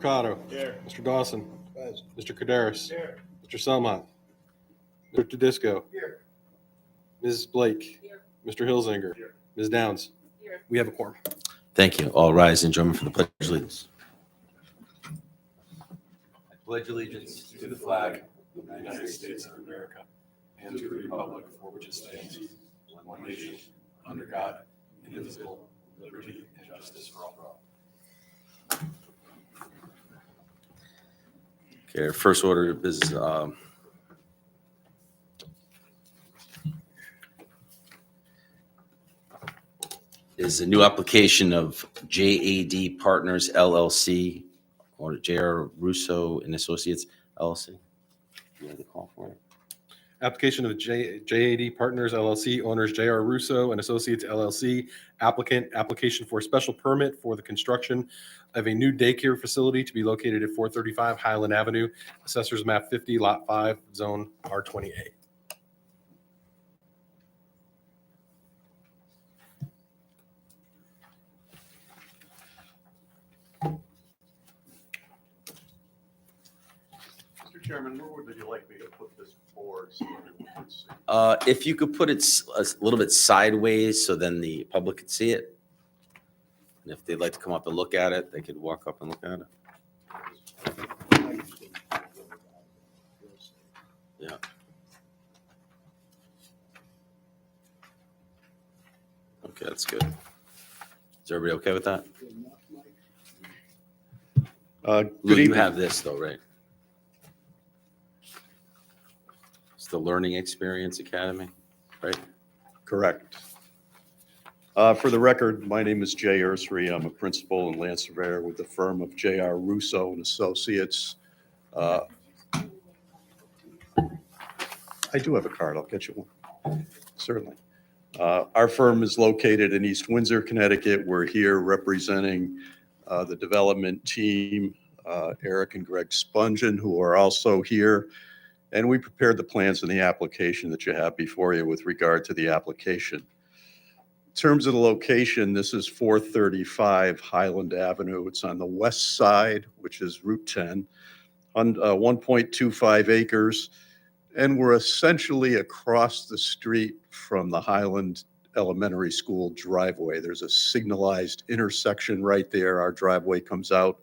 Mercado. Here. Mr. Dawson. Present. Mr. Kaderis. Here. Mr. Selmont. Mr. Tedisco. Here. Ms. Blake. Here. Mr. Hilsinger. Here. Ms. Downs. Here. We have a quorum. Thank you. All rise and join me for the Pledge of Allegiance. I pledge allegiance to the flag of the United States of America and to the republic for which it stands, one nation, under God, indivisible, with liberty and justice for all. Okay, our first order of business, is a new application of JAD Partners LLC or J.R. Russo and Associates LLC. You have the call for it? Application of JAD Partners LLC, owners J.R. Russo and Associates LLC, applicant, application for a special permit for the construction of a new daycare facility to be located at 435 Highland Avenue, Assessors Map 50, Lot 5, Zone R20A. Mr. Chairman, where would you like me to put this forward so everyone can see? If you could put it a little bit sideways so then the public could see it. And if they'd like to come up and look at it, they could walk up and look at it. Yeah. Okay, that's good. Is everybody okay with that? Good Lou, you evening. have this though, right? It's the Learning Experience Academy, right? Correct. For the record, my name is Jay Ursary. I'm a principal and land surveyor with the firm of J.R. Russo and Associates. I do have a card. I'll get you one. Certainly. Our firm is located in East Windsor, Connecticut. We're here representing the development team, Eric and Greg Spungen, who are also here. And we prepared the plans and the application that you have before you with regard to the application. In terms of the location, this is 435 Highland Avenue. It's on the west side, which is Route 10, on 1.25 acres. And we're essentially across the street from the Highland Elementary School driveway. There's a signalized intersection right there. Our driveway comes out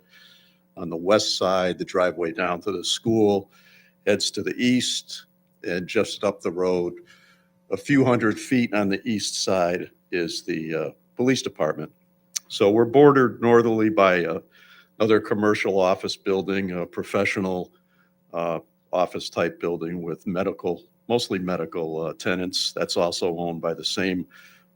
on the west side, the driveway down to the school heads to the east, and just up the road, a few hundred feet on the east side is the police department. So we're bordered northerly by another commercial office building, a professional office type building with medical, mostly medical tenants. That's also owned by the same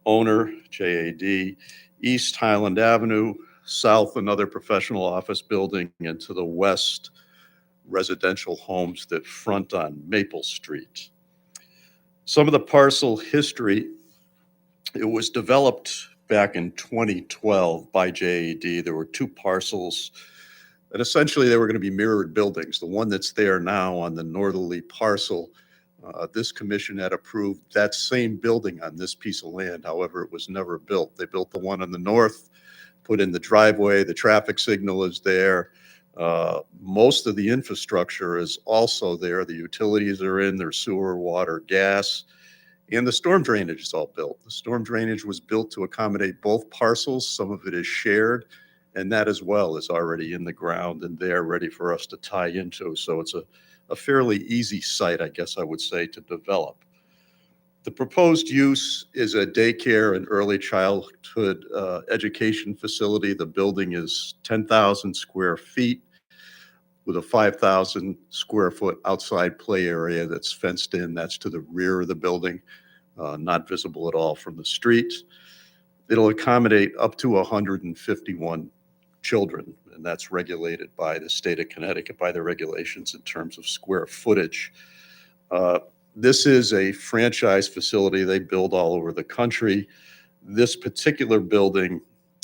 owner, JAD. East Highland Avenue, south another professional office building, and to the west, residential homes that front on Maple Street. Some of the parcel history, it was developed back in 2012 by JAD. There were two parcels, and essentially they were going to be mirrored buildings. The one that's there now on the northerly parcel, this commission had approved that same building on this piece of land. However, it was never built. They built the one on the north, put in the driveway, the traffic signal is there. Most of the infrastructure is also there. The utilities are in, there's sewer, water, gas, and the storm drainage is all built. The storm drainage was built to accommodate both parcels. Some of it is shared, and that as well is already in the ground and there ready for us to tie into. So it's a fairly easy site, I guess I would say, to develop. The proposed use is a daycare and early childhood education facility. The building is 10,000 square feet with a 5,000 square foot outside play area that's fenced in. That's to the rear of the building, not visible at all from the street. It'll accommodate up to 151 children, and that's regulated by the state of Connecticut by the regulations in terms of square footage. This is a franchise facility they build all over the country. This particular building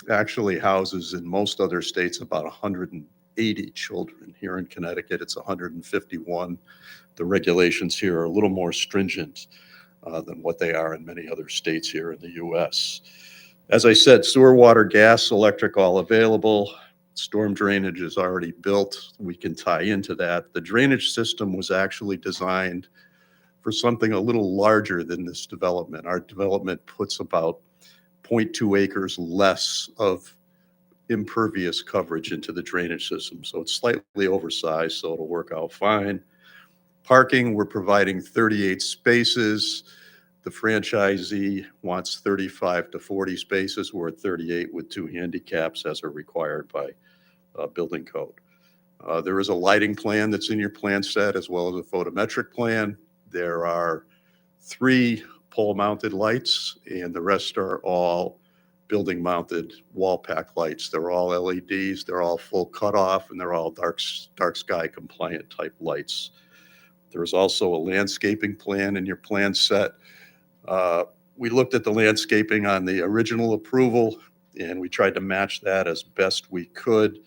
actually houses in most other states about 180 children. Here in Connecticut, it's 151. The regulations here are a little more stringent than what they are in many other states here in the US. As I said, sewer, water, gas, electric, all available. Storm drainage is already built. We can tie into that. The drainage system was actually designed for something a little larger than this development. Our development puts about 0.2 acres less of impervious coverage into the drainage system. So it's slightly oversized, so it'll work out fine. Parking, we're providing 38 spaces. The franchisee wants 35 to 40 spaces. We're at 38 with 2 handicaps as are required by building code. There is a lighting plan that's in your plan set as well as a photometric plan. There are 3 pole-mounted lights, and the rest are all building-mounted wall pack lights. They're all LEDs, they're all full cutoff, and they're all dark sky compliant type lights. There's also a landscaping plan in your plan set. We looked at the landscaping on the original approval, and we tried to match that as best we could.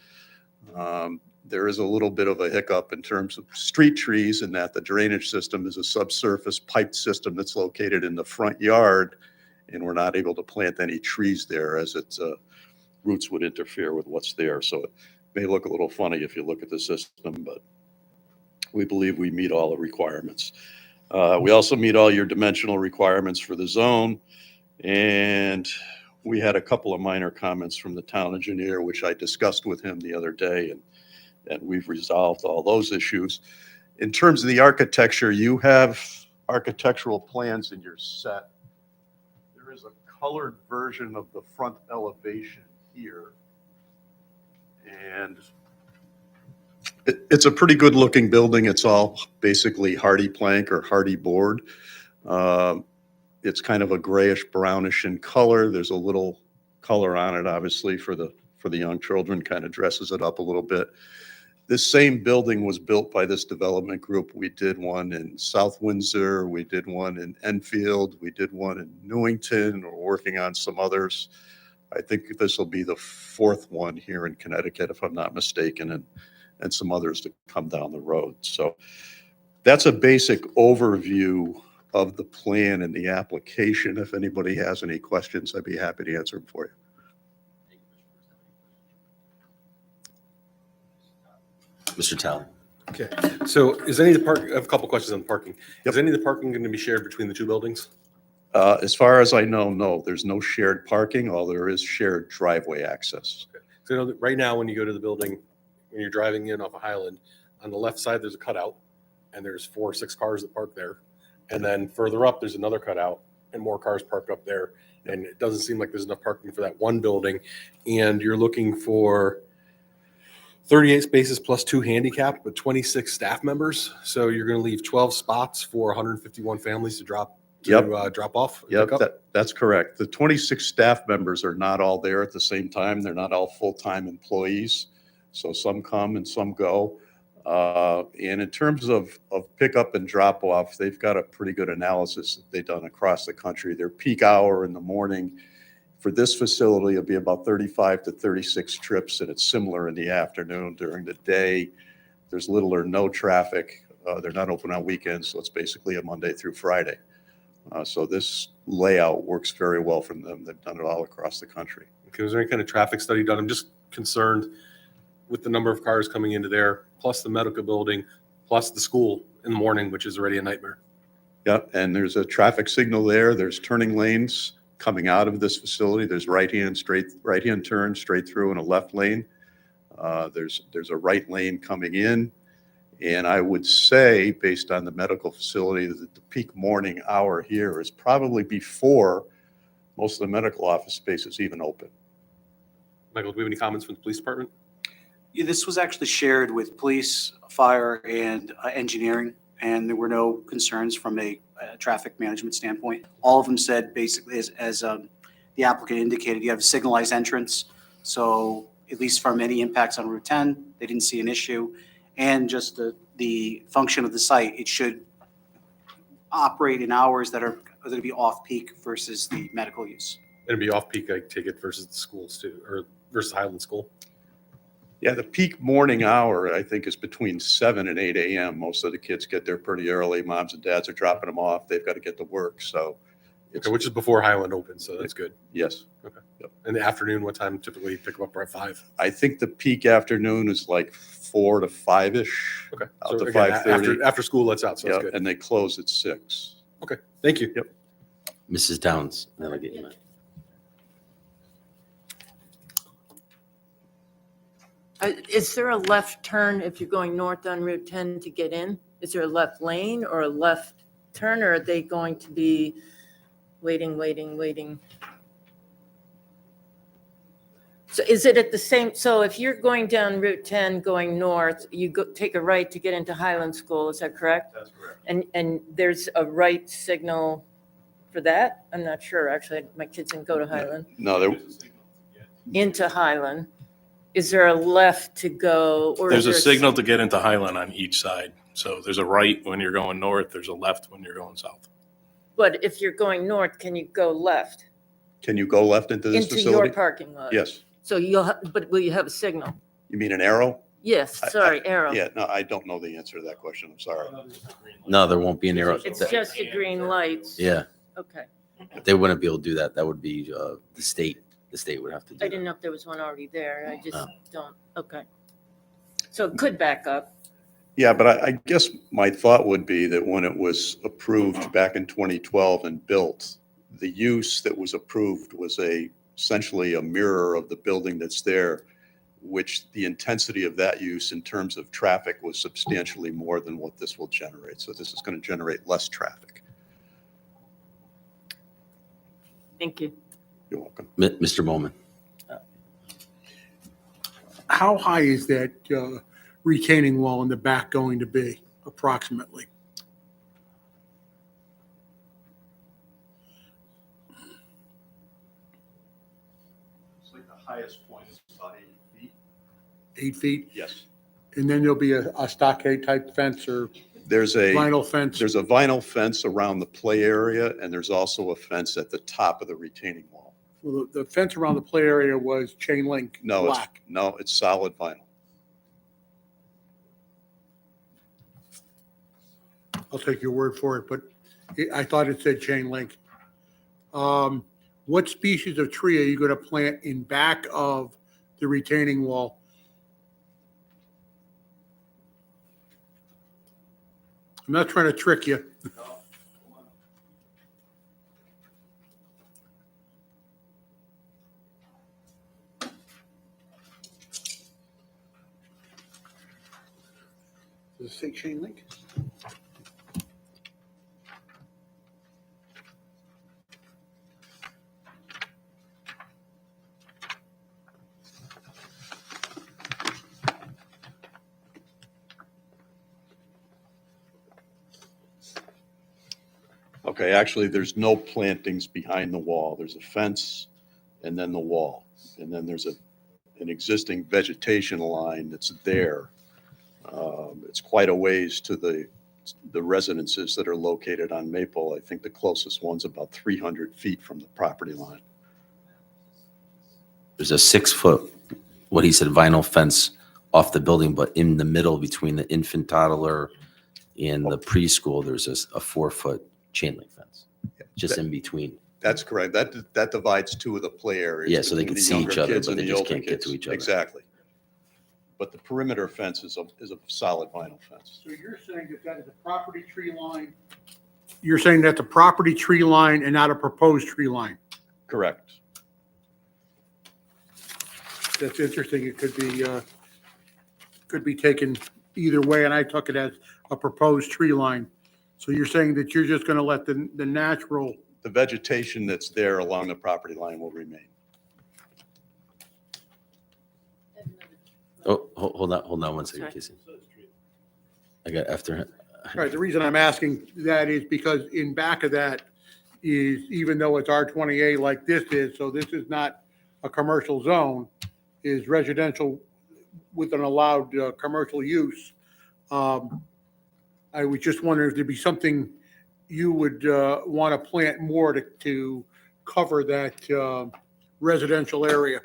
There is a little bit of a hiccup in terms of street trees in that the drainage system is a subsurface piped system that's located in the front yard, and we're not able to plant any trees there as its roots would interfere with what's there. So it may look a little funny if you look at the system, but we believe we meet all the requirements. We also meet all your dimensional requirements for the zone, and we had a couple of minor comments from the town engineer, which I discussed with him the other day, and we've resolved all those issues. In terms of the architecture, you have architectural plans in your set. There is a colored version of the front elevation here, and it's a pretty good looking building. It's all basically hardy plank or hardy board. It's kind of a grayish brownish in color. There's a little color on it, obviously, for the young children, kind of dresses it up a little bit. This same building was built by this development group. We did one in South Windsor. We did one in Enfield. We did one in Newington. We're working on some others. I think this will be the 4th one here in Connecticut, if I'm not mistaken, and some others to come down the road. So that's a basic overview of the plan and the application. If anybody has any questions, I'd be happy to answer them for you. Mr. Talley. Okay, so is any of the I have a couple questions on parking. Yep. Is any of the parking going to be shared between the 2 buildings? As far as I know, no, there's no shared parking. All there is shared driveway access. So, you know, right now, when you go to the building, when you're driving in off of Highland, on the left side, there's a cutout, and there's 4 or 6 cars that park there. And then further up, there's another cutout, and more cars parked up there. And it doesn't seem like there's enough parking for that one building. And you're looking for 38 spaces plus 2 handicap, but 26 staff members. So you're going to leave 12 spots for 151 families to drop off. and Yep, pick up? that's correct. The 26 staff members are not all there at the same time. They're not all full-time employees. So some come and some go. And in terms of pickup and drop off, they've got a pretty good analysis that they've done across the country. Their peak hour in the morning for this facility will be about 35 to 36 trips, and it's similar in the afternoon. During the day, there's little or no traffic. They're not open on weekends, so it's basically a Monday through Friday. So this layout works very well for them. They've done it all across the country. Okay, was there any kind of traffic study done? I'm just concerned with the number of cars coming into there, plus the medical building, plus the school in the morning, which is already a nightmare. Yeah, and there's a traffic signal there. There's turning lanes coming out of this facility. There's right-hand turn straight through in a left lane. There's a right lane coming in. And I would say, based on the medical facility, that the peak morning hour here is probably before most of the medical office space is even open. Michael, do we have any comments from the police department? Yeah, this was actually shared with police, fire, and engineering, and there were no concerns from a traffic management standpoint. All of them said basically, as the applicant indicated, you have a signalized entrance, so at least from any impacts on Route 10, they didn't see an issue. And just the function of the site, it should operate in hours that are going to be off-peak versus the medical use. It'd be off-peak, I take it, versus the schools too, or versus Highland School. Yeah, the peak morning hour, I think, is between 7 and 8 a.m. Most of the kids get there pretty early. Moms and dads are dropping them off. They've got to get to work. So It's, Okay, which is before Highland opens, so that's good. yes. In the afternoon, what time typically pick them up around 5? I think the peak afternoon is like 4 to 5-ish. Okay. Out So to again, 5:30. after school lets out, so Yeah, that's good. and they close at 6. Okay, thank you. Mrs. Downs, and then I'll get you, Matt. Is there a left turn if you're going north on Route 10 to get in? Is there a left lane or a left turn, or are they going to be waiting? So is it at the same, so if you're going down Route 10 going north, you go, take a right to get into Highland School, is that correct? That's correct. And there's a right signal for that? I'm not sure, actually, my kids didn't go to Highland. No, there, There's a signal to get. Into Highland, is there a left to go? Or There's is a there signal to get into Highland on each side. So there's a right when you're going north, there's a left when you're going south. But if you're going north, can you go left can you go left into this into your facility? parking lot? Yes. So but will you have a signal? You mean an arrow? Yes, sorry, arrow. Yeah, no, I don't know the answer to that question. I'm sorry. No, there won't be an arrow. It's just the green lights. Yeah, Okay. they wouldn't be able to do that. That would be the state. The state would have to do I that. didn't know if there was one already there. I just Oh. don't, okay. So it could back up. Yeah, but I guess my thought would be that when it was approved back in 2012 and built, the use that was approved was essentially a mirror of the building that's there, which the intensity of that use in terms of traffic was substantially more than what this will generate. So this is going to generate less traffic. Thank you. You're welcome. Mr. Bowman. How high is that retaining wall in the back going to be approximately? It's like the highest point is about 8 feet. 8 feet? Yes. And then there'll be a stockade type fence or There's a vinyl fence? vinyl fence around the play area, and there's also a fence at the top of the retaining wall. Well, the fence around the play area was chain link No, black. it's solid vinyl. I'll take your word for it, but I thought it said chain link. What species of tree are you going to plant in back of the retaining wall? I'm not trying to trick you. Does it say chain link? Okay, actually, there's no plantings behind the wall. There's a fence and then the wall. And then there's an existing vegetation line that's there. It's quite a ways to the residences that are located on Maple. I think the closest one's about 300 feet from the property line. There's a 6-foot, what he said, vinyl fence off the building, but in the middle between the infant toddler and the preschool, there's a 4-foot chain link fence, just in between. That's correct. That divides two of the play areas. Yeah, so they between can the see each younger other, kids but and they the just older can't get to kids. each other. Exactly. But the perimeter fence is a solid vinyl fence. So you're saying that that is a property tree line? You're saying that's a property tree line and not a proposed tree line? Correct. That's interesting. It could be taken either way, and I took it as a proposed tree line. So you're saying that you're just going to let the natural, The vegetation that's there along the property line will remain. Oh, hold on one second, Sorry. Casey. I got after him. right, the reason I'm asking that is because in back of that is, even though it's R28 like this is, so this is not a commercial zone, is residential with an allowed commercial use. I was just wondering if there'd be something you would want to plant more to cover that residential area.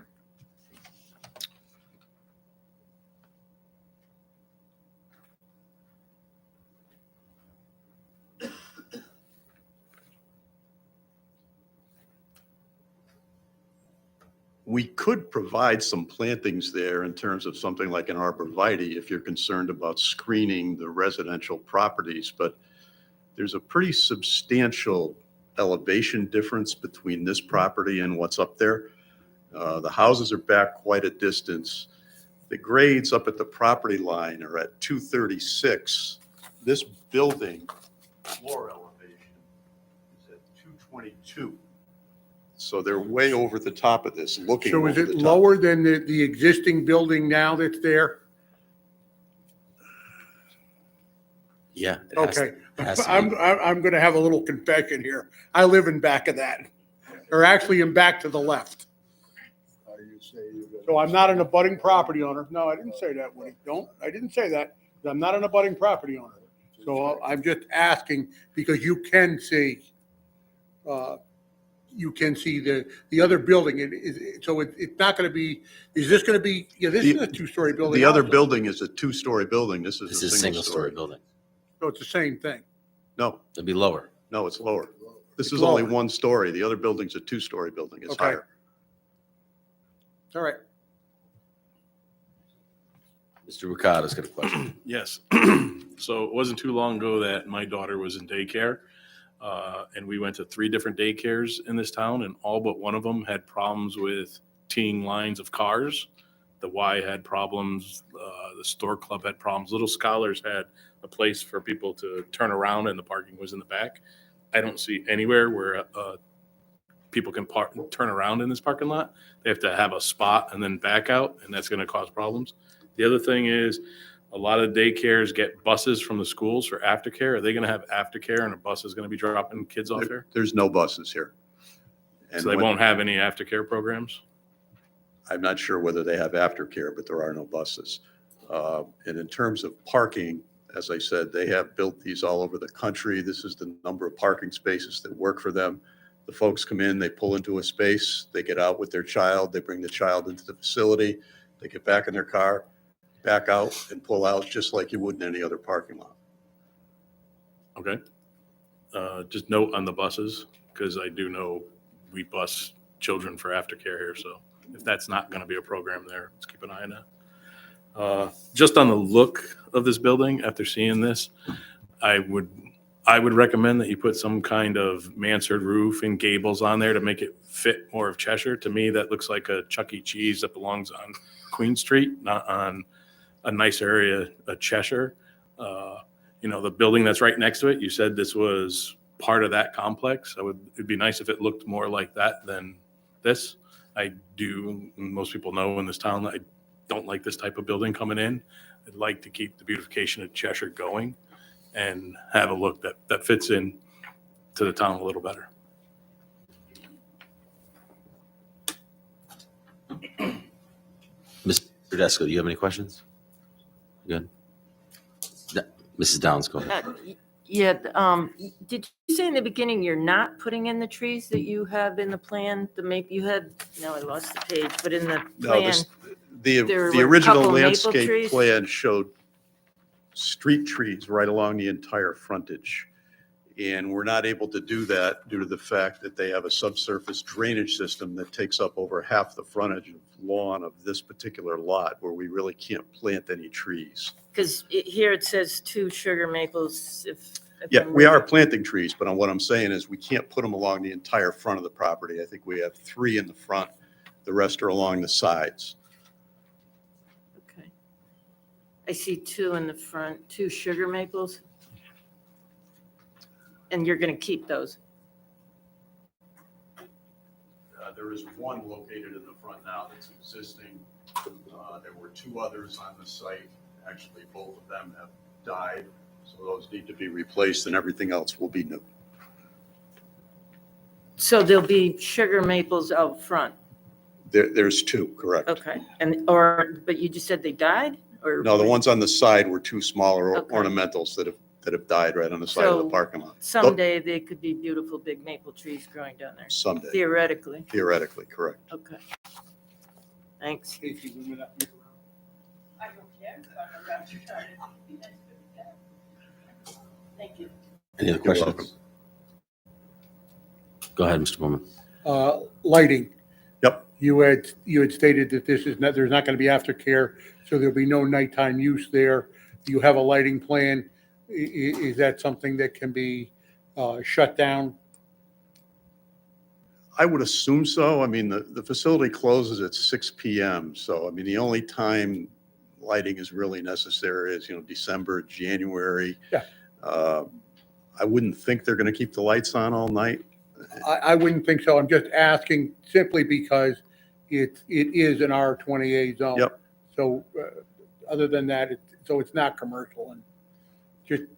We could provide some plantings there in terms of something like an arborvitae if you're concerned about screening the residential properties, but there's a pretty substantial elevation difference between this property and what's up there. The houses are back quite a distance. The grades up at the property line are at 236. This building floor elevation is at 222. So they're way over the top of this, looking So over is the it top. lower than the existing building now that's there? Yeah. it has- Okay, has to be. I'm gonna have a little confession here. I live in back of that, or actually in back to the left. So I'm not an abutting property owner. No, I didn't say that, Woody. Don't, I didn't say that. I'm not an abutting property owner. So I'm just asking because you can see the other building. So it's not gonna be, is this gonna be, yeah, this is a two-story building. The other also. building is a two-story building. This This is is a a single single-story story. building. So it's the same thing. No, It'll be lower. no, it's lower. This It's is only lower. one story. The other building's a two-story building. It's Okay. higher. All right. Mr. Ricardo's got a question. Yes. So it wasn't too long ago that my daughter was in daycare. And we went to 3 different daycares in this town, and all but one of them had problems with teeing lines of cars. The Y had problems. The Store Club had problems. Little Scholars had a place for people to turn around, and the parking was in the back. I don't see anywhere where people can turn around in this parking lot. They have to have a spot and then back out, and that's going to cause problems. The other thing is, a lot of daycares get buses from the schools for aftercare. Are they going to have aftercare, and a bus is going to be dropping kids off there? There's no buses here. And So they when- won't have any aftercare programs? I'm not sure whether they have aftercare, but there are no buses. And in terms of parking, as I said, they have built these all over the country. This is the number of parking spaces that work for them. The folks come in, they pull into a space, they get out with their child, they bring the child into the facility, they get back in their car, back out and pull out just like you would in any other parking lot. Okay. Just note on the buses, because I do know we bus children for aftercare here, so if that's not going to be a program there, let's keep an eye on that. Just on the look of this building, after seeing this, I would recommend that you put some kind of mansard roof and gables on there to make it fit more of Cheshire. To me, that looks like a Chuck E. Cheese that belongs on Queen Street, not on a nice area of Cheshire. The building that's right next to it, you said this was part of that complex. It'd be nice if it looked more like that than this. Most people know in this town that I don't like this type of building coming in. I'd like to keep the beautification of Cheshire going and have a look that fits in to the town a little better. Mr. Tedesco, do you have any questions? Good. No, Mrs. Downs, go ahead. Yeah, did you say in the beginning you're not putting in the trees that you have in the plan, you had, no, I lost the page, but in the No, plan, the There the were a original couple maple landscape trees. plan showed street trees right along the entire frontage. And we're not able to do that due to the fact that they have a subsurface drainage system that takes up over half the frontage of lawn of this particular lot, where we really can't plant any trees. because here it says 2 sugar maples, if Yeah, I'm we are reading- planting trees, but what I'm saying is we can't put them along the entire front of the property. I think we have 3 in the front. The rest are along the sides. Okay. I see 2 in the front, 2 sugar maples. And you're going to keep those? There is one located in the front now that's existing. There were 2 others on the site. Actually, both of them have died, so those need to be replaced and everything else will be new. So there'll be sugar maples out front? There's 2, correct? Okay, but you just said they died, or? No, the ones on the side were 2 smaller Okay. ornamentals that have died right on the side of the So parking lot. Someday they could be beautiful big maple trees growing down there, Someday, theoretically. correct. Okay. Thanks. Casey, we may not be around. I don't care. Thank you. Any other You're questions? welcome. Go ahead, Mr. Bowman. Lighting. Yep. you had stated that this is not, there's not going to be aftercare, so there'll be no nighttime use there. You have a lighting plan. Is that something that can be shut down? I would assume so. I mean, the facility closes at 6 PM. So, I mean, the only time lighting is really necessary is, December, January. Yeah. I wouldn't think they're going to keep the lights on all night. I wouldn't think so. I'm just asking simply because it is an R20A zone. Yep. So other than that, so it's not commercial, and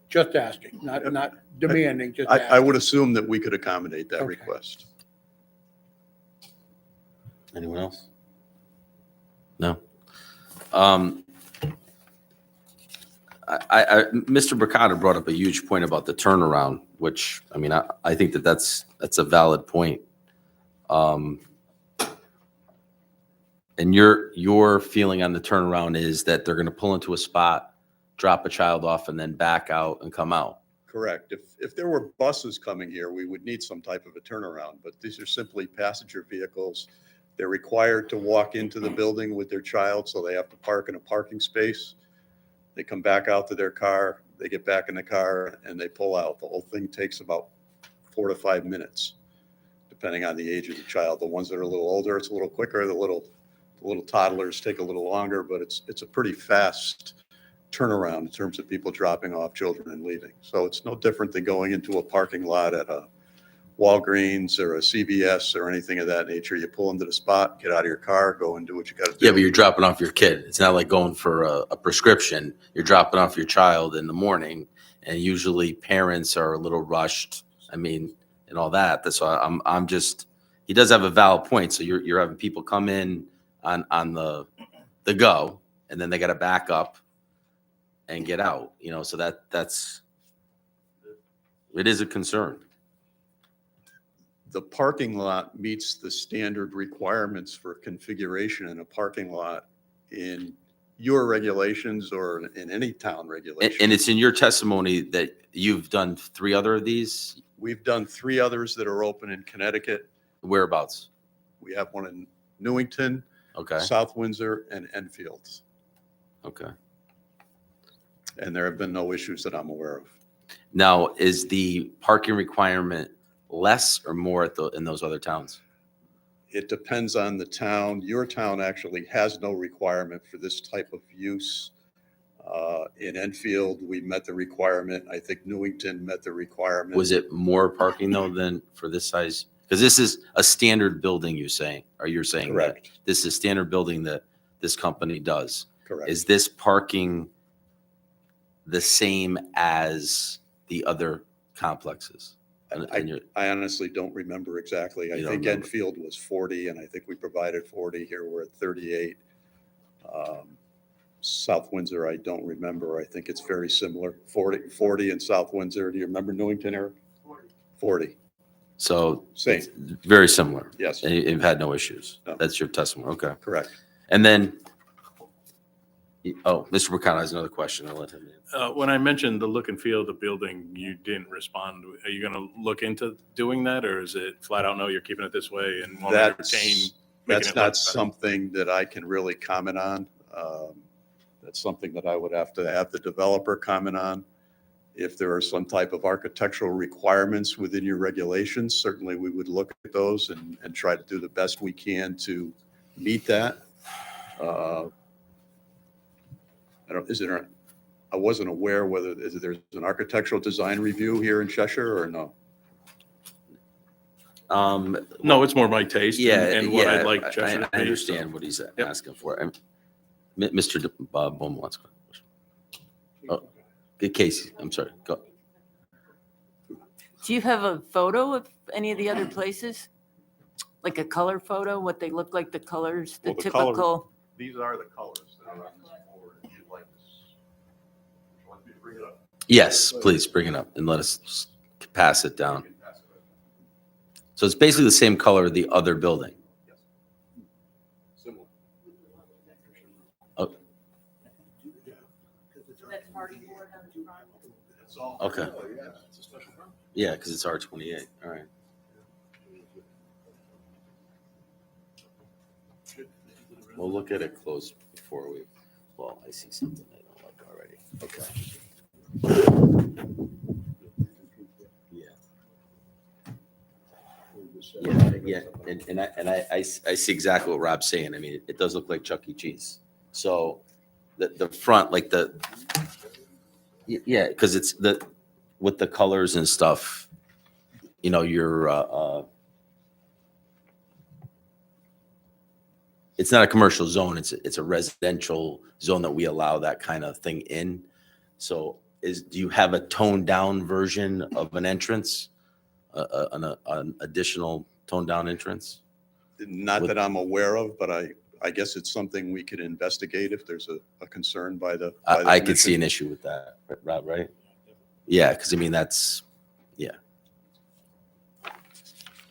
just asking, not demanding, just I asking. would assume that we could accommodate that Okay. request. Anyone else? No. Mr. Bricata brought up a huge point about the turnaround, which, I mean, I think that's a valid point. And your feeling on the turnaround is that they're going to pull into a spot, drop a child off, and then back out and come out. Correct. If there were buses coming here, we would need some type of a turnaround, but these are simply passenger vehicles. They're required to walk into the building with their child, so they have to park in a parking space. They come back out to their car, they get back in the car, and they pull out. The whole thing takes about 4 to 5 minutes, depending on the age of the child. The ones that are a little older, it's a little quicker. The little toddlers take a little longer, but it's a pretty fast turnaround in terms of people dropping off children and leaving. So it's no different than going into a parking lot at a Walgreens or a CVS or anything of that nature. You pull into the spot, get out of your car, go and do what you got to do. Yeah, but you're dropping off your kid. It's not like going for a prescription. You're dropping off your child in the morning, and usually parents are a little rushed. I mean, and all that. That's why I'm just. He does have a valid point. So you're having people come in on the go, and then they got to back up and get out. So that's it is a concern. The parking lot meets the standard requirements for configuration in a parking lot in your regulations or in any town regulation. And it's in your testimony that you've done 3 other of these. We've done 3 others that are open in Connecticut. Whereabouts? We have one in Newington, Okay. South Windsor, and Enfield. Okay. And there have been no issues that I'm aware of. Now, is the parking requirement less or more in those other towns? It depends on the town. Your town actually has no requirement for this type of use. In Enfield, we met the requirement. I think Newington met the requirement. Was it more parking though than for this size? Because this is a standard building, you're saying that Correct. this is standard building that this company does. Correct. Is this parking the same as the other complexes? I honestly don't remember exactly. I You don't think remember. Enfield was 40, and I think we provided 40. Here we're at 38. South Windsor, I don't remember. I think it's very similar. 40 in South Windsor. Do you remember Newington, Eric? 40. So Same. it's very similar. Yes, And you've had no issues. No. That's your testimony. Okay. correct. And then, Mr. Bricata has another question. I'll let him in. When I mentioned the look and feel of the building, you didn't respond. Are you going to look into doing that, or is it flat out, no, you're keeping it this way and won't entertain? That's making it look not better? something that I can really comment on. That's something that I would have to have the developer comment on. If there are some type of architectural requirements within your regulations, certainly we would look at those and try to do the best we can to meet that. I wasn't aware whether there's an architectural design review here in Cheshire or no. No, it's more my taste Yeah, and what I'd yeah, like Cheshire to be. I understand what he's asking for. Mr. Bowman wants a question. Oh, Casey, I'm sorry. Go. Do you have a photo of any of the other places? Like a color photo, what they look like, the colors, the Well, the color- typical? These are the colors that are on this board. If you'd like this. Would you like me to bring it up? Yes, please bring it up and let us pass it down. So it's basically the same color of the other building. Similar. It's all. Okay. Oh, yeah, it's a special permit. Yeah, because it's R28. All right. We'll look at it close before we, well, I see something I don't like already. Okay. Yeah, I see exactly what Rob's saying. I mean, it does look like Chuck E. Cheese. So the front, like yeah, because it's with the colors and stuff, you know, it's not a commercial zone. It's a residential zone that we allow that kind of thing in. So do you have a toned down version of an entrance? An additional toned down entrance? Not that I'm aware of, but I guess it's something we could investigate if there's a concern by the. I could see an issue with that, Rob, right? Yeah, because I mean, yeah.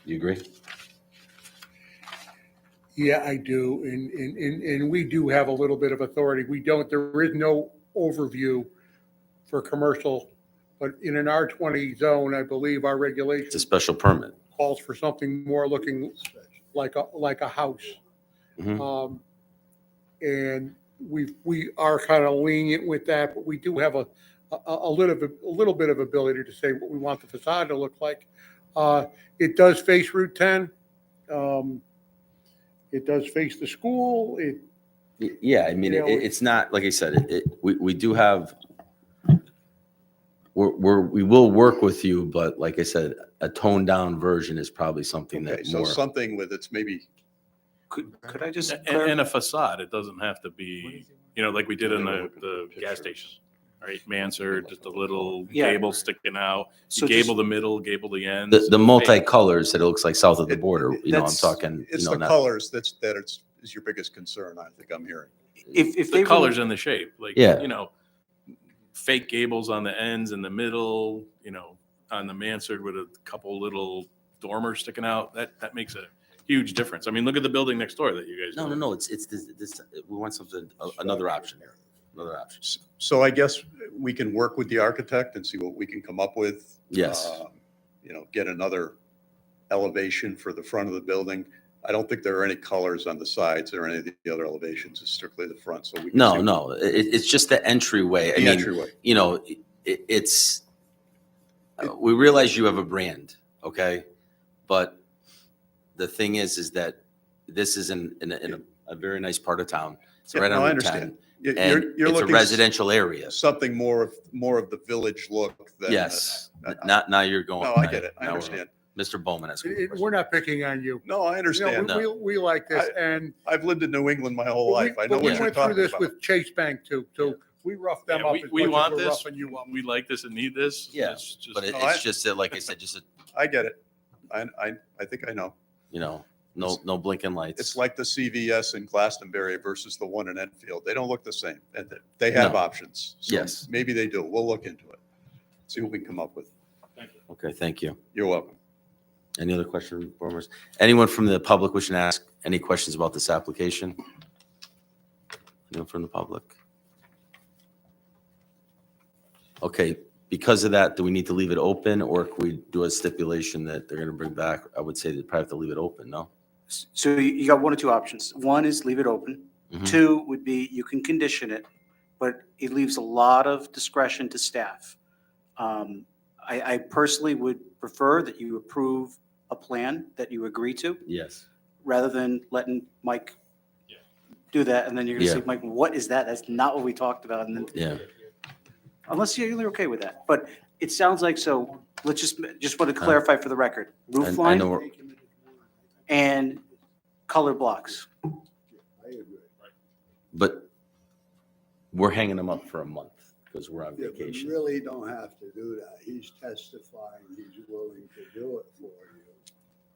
You agree? Yeah, I do. And we do have a little bit of authority. There is no overview for commercial, but in an R20 zone, I believe our It's a regulation special permit. calls for something more looking like a house. Mhm. And we are kind of lenient with that, but we do have a little bit of ability to say what we want the facade to look like. It does face Route 10. It does face the school. Yeah, I mean, You know, it's not, like I said, we do have, we will work with you, but like I said, a toned down version is probably something Okay, that so more. something with it's maybe, Could I just And a facade, it doesn't have to be, you know, like we did in the gas station, right? Mansard, just a little Yeah. gable sticking out, So gable just- the middle, gable the ends. The multicolors that it looks like south of the It- border, you know, I'm that's- talking, you it's know, the not. colors is your biggest concern, I think I'm hearing. if they The were- colors and the shape, like, Yeah. you know, fake gables on the ends in the middle, you know, on the mansard with a couple little dormers sticking out, that makes a huge difference. I mean, look at the building next door that you guys. No, do. it's this, we want something, another option here, another option. So I guess we can work with the architect and see what we can come up with. Yes. You know, get another elevation for the front of the building. I don't think there are any colors on the sides or any of the other elevations. It's strictly the front, so we can. see No, it's just the entryway. I The mean, entryway. you know, it's, we realize you have a brand, okay? But the thing is that this is in a very nice part of town. It's Yeah, right no, on I Route understand. 10. You're And it's a looking residential area. something more of the village look than. Yes. uh, Now you're going. No, I get it. I now we're- understand. Mr. Bowman has. a question. We're not picking on you. No, I You understand. know, we like this, and I've lived in New England my whole we life. I know but we what you're went through talking this about. with Chase Bank too, so we roughed them Yeah, up we- as we much as want we're this. roughing you up. We like this and need this. Yeah, It's just- But No, it's just that, like I said, just, I get it. I think I know. you know, no blinking lights. It's like the CVS in Glastonbury versus the one in Enfield. They don't look the same. And they have No. options. So Yes. Maybe they do. We'll look into it. See what we can come up with. Okay, thank you. You're welcome. Any other questions, board members? Anyone from the public wishing to ask any questions about this application? Anyone from the public? Okay, because of that, do we need to leave it open, or can we do a stipulation that they're going to bring back? I would say they probably have to leave it open, no? So you got one or two options. One is leave it open. Mhm. Two would be you can condition it, but it leaves a lot of discretion to staff. I personally would prefer that you approve a plan that you agree to, Yes. rather than letting Mike do that, and then you're gonna say, Yeah. Mike, what is that? That's not what we talked about, and then, Yeah. unless you're okay with that. But it sounds like, so, let's just want to clarify for the record, roof I know, line we're- and color blocks. but we're hanging them up for a month because we're on Yeah, but you vacation. really don't have to do that. He's testifying he's willing to do it for you.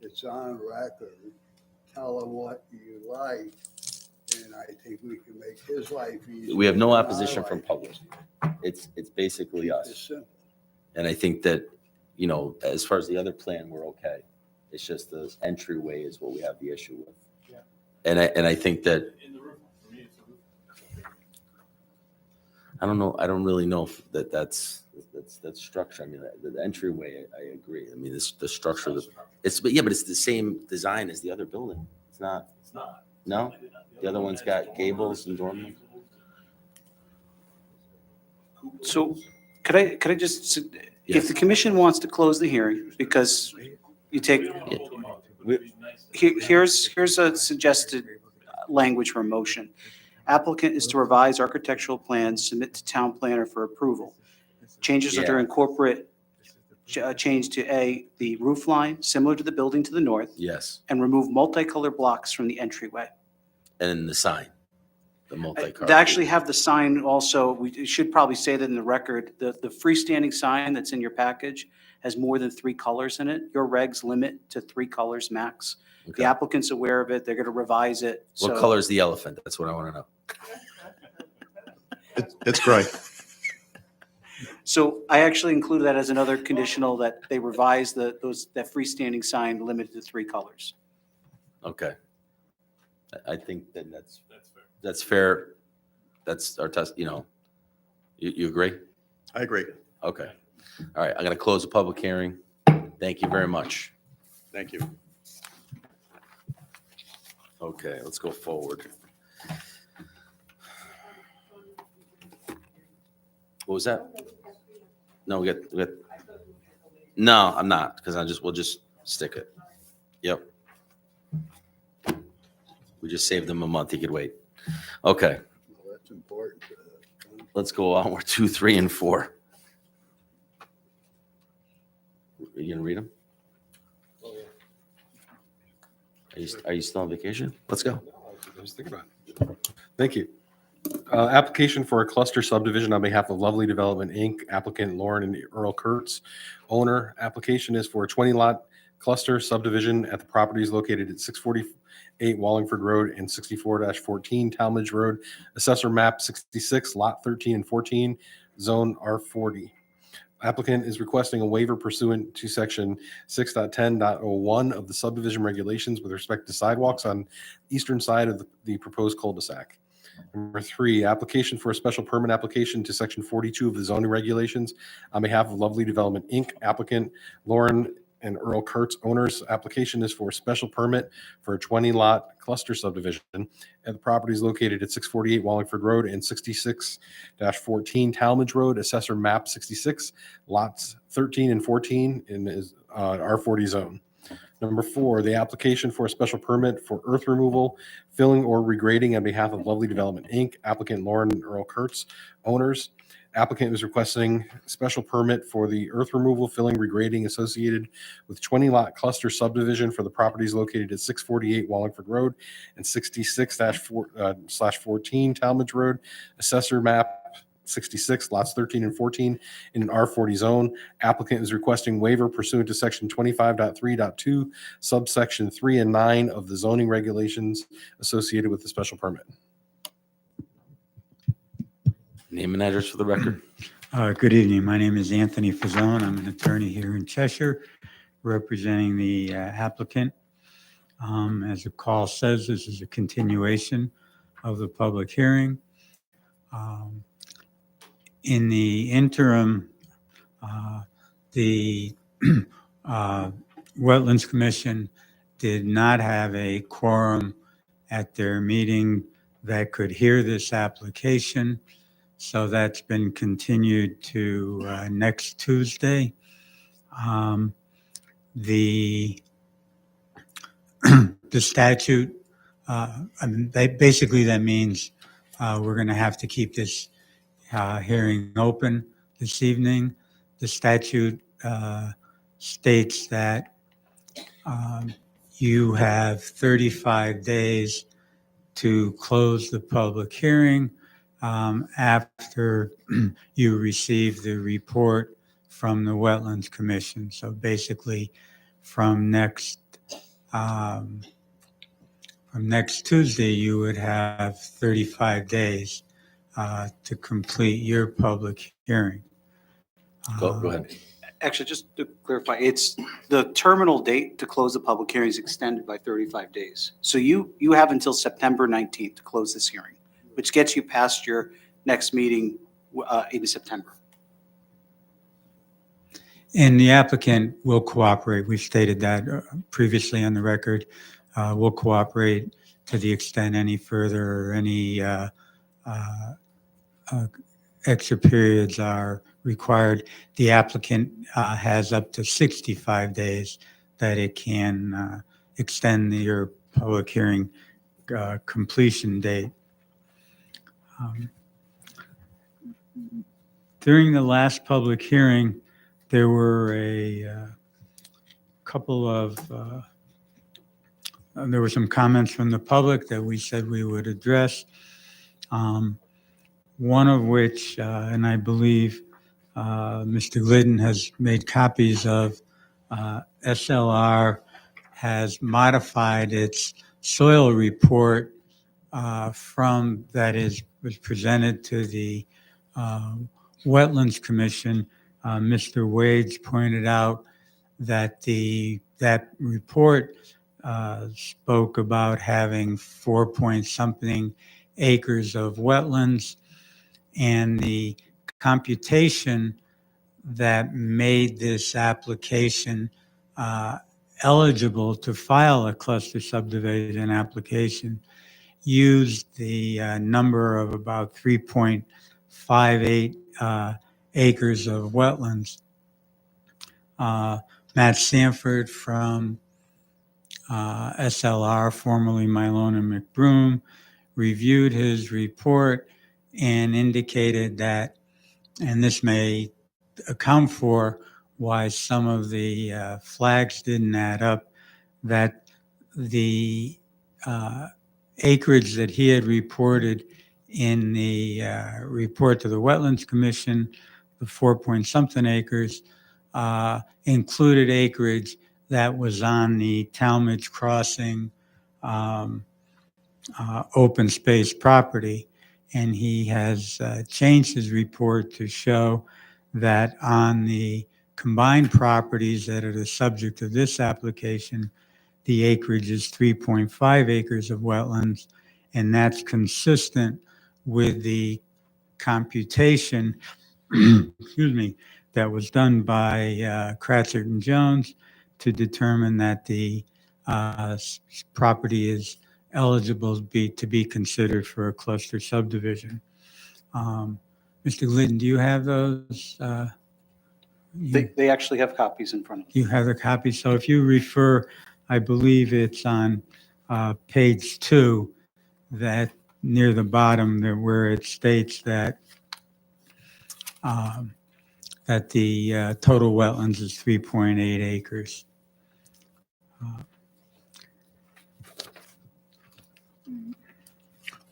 It's on record. Tell him what you like, and I think we can make his life easier. We have no and our opposition from life public. It's basically It's us. simple. And I think that, you know, as far as the other plan, we're okay. It's just the entryway is what we have the issue with. And I think that, I don't know, I don't really know if that's structure. I mean, the entryway, I agree. I mean, the structure, but it's the same design as the other building. It's not. It's not. No? The other one's got gables and dormers? So could I just, if Yes. the commission wants to close the hearing, because you take, here's a suggested language for a motion. Applicant is to revise architectural plans, submit to town planner for approval. Changes are to Yeah. incorporate, change to A, the roof line, similar to the building to the north, Yes. and remove multicolor blocks from the entryway. And then the sign, the multi-car. To actually have the sign also, we should probably say that in the record, the freestanding sign that's in your package has more than 3 colors in it. Your regs limit to 3 colors max. The Okay. applicant's aware of it. They're going to revise it. What So- color is the elephant? That's what I want to know. It's gray. So I actually included that as another conditional, that they revise that freestanding sign limited to 3 colors. Okay. I think then that's fair. That's our test, you agree? I agree. Okay. All right, I'm going to close the public hearing. Thank you very much. Thank you. Okay, let's go forward. What was that? No, we got, no, I'm not, because we'll just stick it. Yep. We just saved him a month. He could wait. Okay, Well, that's important. let's go on. We're 2, 3, and 4. Are you gonna read them? Are you still on vacation? Let's go. I was thinking about it. Thank you. Application for a cluster subdivision on behalf of Lovely Development, Inc., applicant Lauren and Earl Kurtz. Owner, application is for a 20-lot cluster subdivision at the properties located at 648 Wallingford Road and 64-14 Talmadge Road. Assessor map 66, lot 13 and 14, zone R40. Applicant is requesting a waiver pursuant to section 6.10.01 of the subdivision regulations with respect to sidewalks on eastern side of the proposed cul-de-sac. Number 3, application for a special permit application to section 42 of the zoning regulations on behalf of Lovely Development, Inc., applicant Lauren and Earl Kurtz. Owners, application is for a special permit for a 20-lot cluster subdivision at the properties located at 648 Wallingford Road and 66-14 Talmadge Road. Assessor map 66, lots 13 and 14 in is R40 zone. Number 4, the application for a special permit for earth removal, filling, or regrading on behalf of Lovely Development, Inc., applicant Lauren and Earl Kurtz. Owners, applicant is requesting special permit for the earth removal, filling, regrading associated with 20-lot cluster subdivision for the properties located at 648 Wallingford Road and 66-14 Talmadge Road. Assessor map 66, lots 13 and 14 in an R40 zone. Applicant is requesting waiver pursuant to section 25.3.2, subsection 3 and 9 of the zoning regulations associated with the special permit. Name and address for the record. Good evening. My name is Anthony Fazzone. I'm an attorney here in Cheshire, representing the applicant. As the call says, this is a continuation of the public hearing. In the interim, the Wetlands Commission did not have a quorum at their meeting that could hear this application. So that's been continued to next Tuesday. The statute, basically that means we're going to have to keep this hearing open this evening. The statute states that you have 35 days to close the public hearing after you receive the report from the Wetlands Commission. So basically, from next Tuesday, you would have 35 days to complete your public hearing. Go ahead. Actually, just to clarify, it's the terminal date to close the public hearing is extended by 35 days. So you have until September 19th to close this hearing, which gets you past your next meeting in September. And the applicant will cooperate. We've stated that previously on the record. Will cooperate to the extent any further or any extra periods are required, the applicant has up to 65 days that it can extend your public hearing completion date. During the last public hearing, there were a couple of, there were some comments from the public that we said we would address. One of which, and I believe Mr. Glidden has made copies of, SLR has modified its soil report from, that was presented to the Wetlands Commission. Mr. Wades pointed out that that report spoke about having 4-point-something acres of wetlands, and the computation that made this application eligible to file a cluster subdivision application used the number of about 3.58 acres of wetlands. Matt Sanford from SLR, formerly Milone and McBroom, reviewed his report and indicated that, and this may account for why some of the flags didn't add up, that the acreage that he had reported in the report to the Wetlands Commission, the 4-point-something acres, included acreage that was on the Talmadge Crossing open space property. And he has changed his report to show that on the combined properties that are the subject of this application, the acreage is 3.5 acres of wetlands, and that's consistent with the computation, excuse me, that was done by Cratchit and Jones to determine that the property is eligible to be considered for a cluster subdivision. Mr. Glidden, do you have those? They actually have copies in front of them. You have the copy. So if you refer, I believe it's on page 2, that near the bottom there where it states that that the total wetlands is 3.8 acres.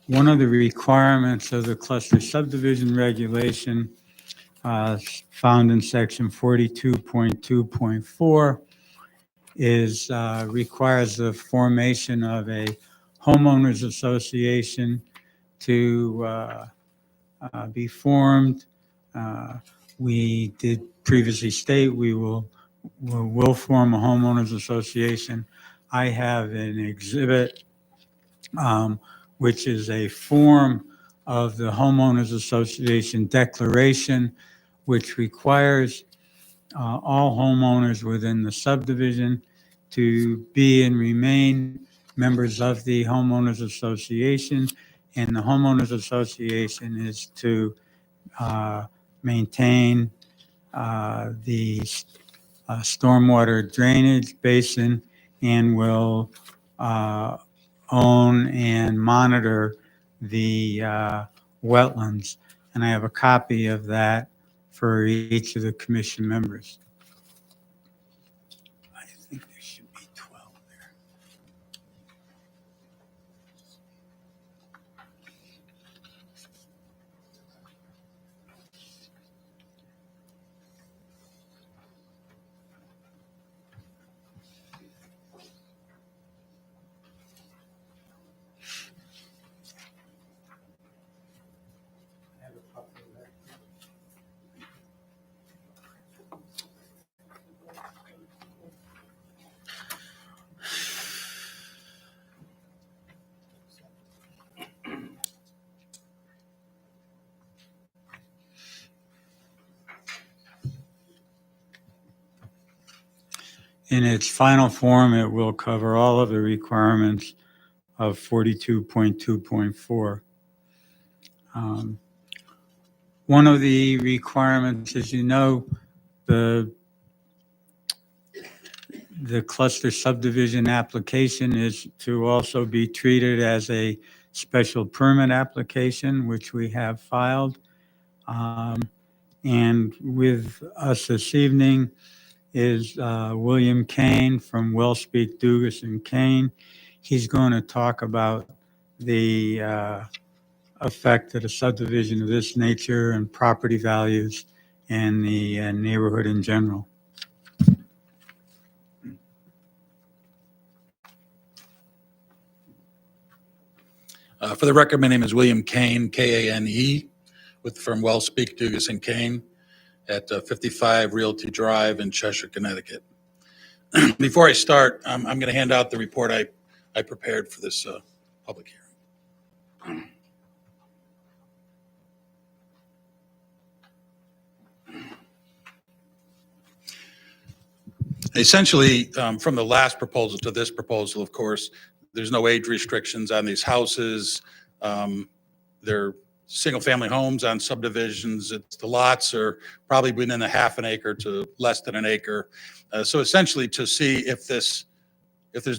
One of the requirements of the cluster subdivision regulation found in section 42.2.4 is requires the formation of a homeowners association to be formed. We did previously state we will form a homeowners association. I have an exhibit which is a form of the homeowners association declaration, which requires all homeowners within the subdivision to be and remain members of the homeowners association. And the homeowners association is to maintain the stormwater drainage basin and will own and monitor the wetlands. And I have a copy of that for each of the commission members. I think there should be 12 there. In its final form, it will cover all of the requirements of 42.2.4. One of the requirements, as you know, the cluster subdivision application is to also be treated as a special permit application, which we have filed. And with us this evening is William Kane from Wellspeak, Dugas and Kane. He's going to talk about the effect of a subdivision of this nature and property values and the neighborhood in general. For the record, my name is William Kane, Kane, with the firm Wellspeak, Dugas and Kane at 55 Realty Drive in Cheshire, Connecticut. Before I start, I'm going to hand out the report I prepared for this public hearing. Essentially, from the last proposal to this proposal, of course, there's no age restrictions on these houses. They're single-family homes on subdivisions. The lots are probably within a half an acre to less than an acre. So essentially, to see if there's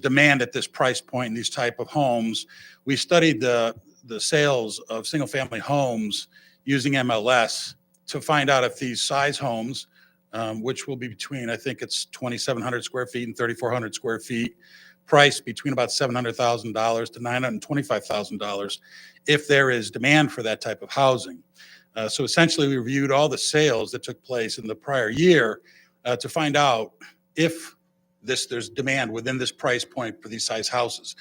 demand at this price point in these type of homes, we studied the sales of single-family homes using MLS to find out if these size homes, which will be between, I think it's 2,700 square feet and 3,400 square feet, priced between about $700,000 to $925,000, if there is demand for that type of housing. So essentially, we reviewed all the sales that took place in the prior year to find out if there's demand within this price point for these size houses.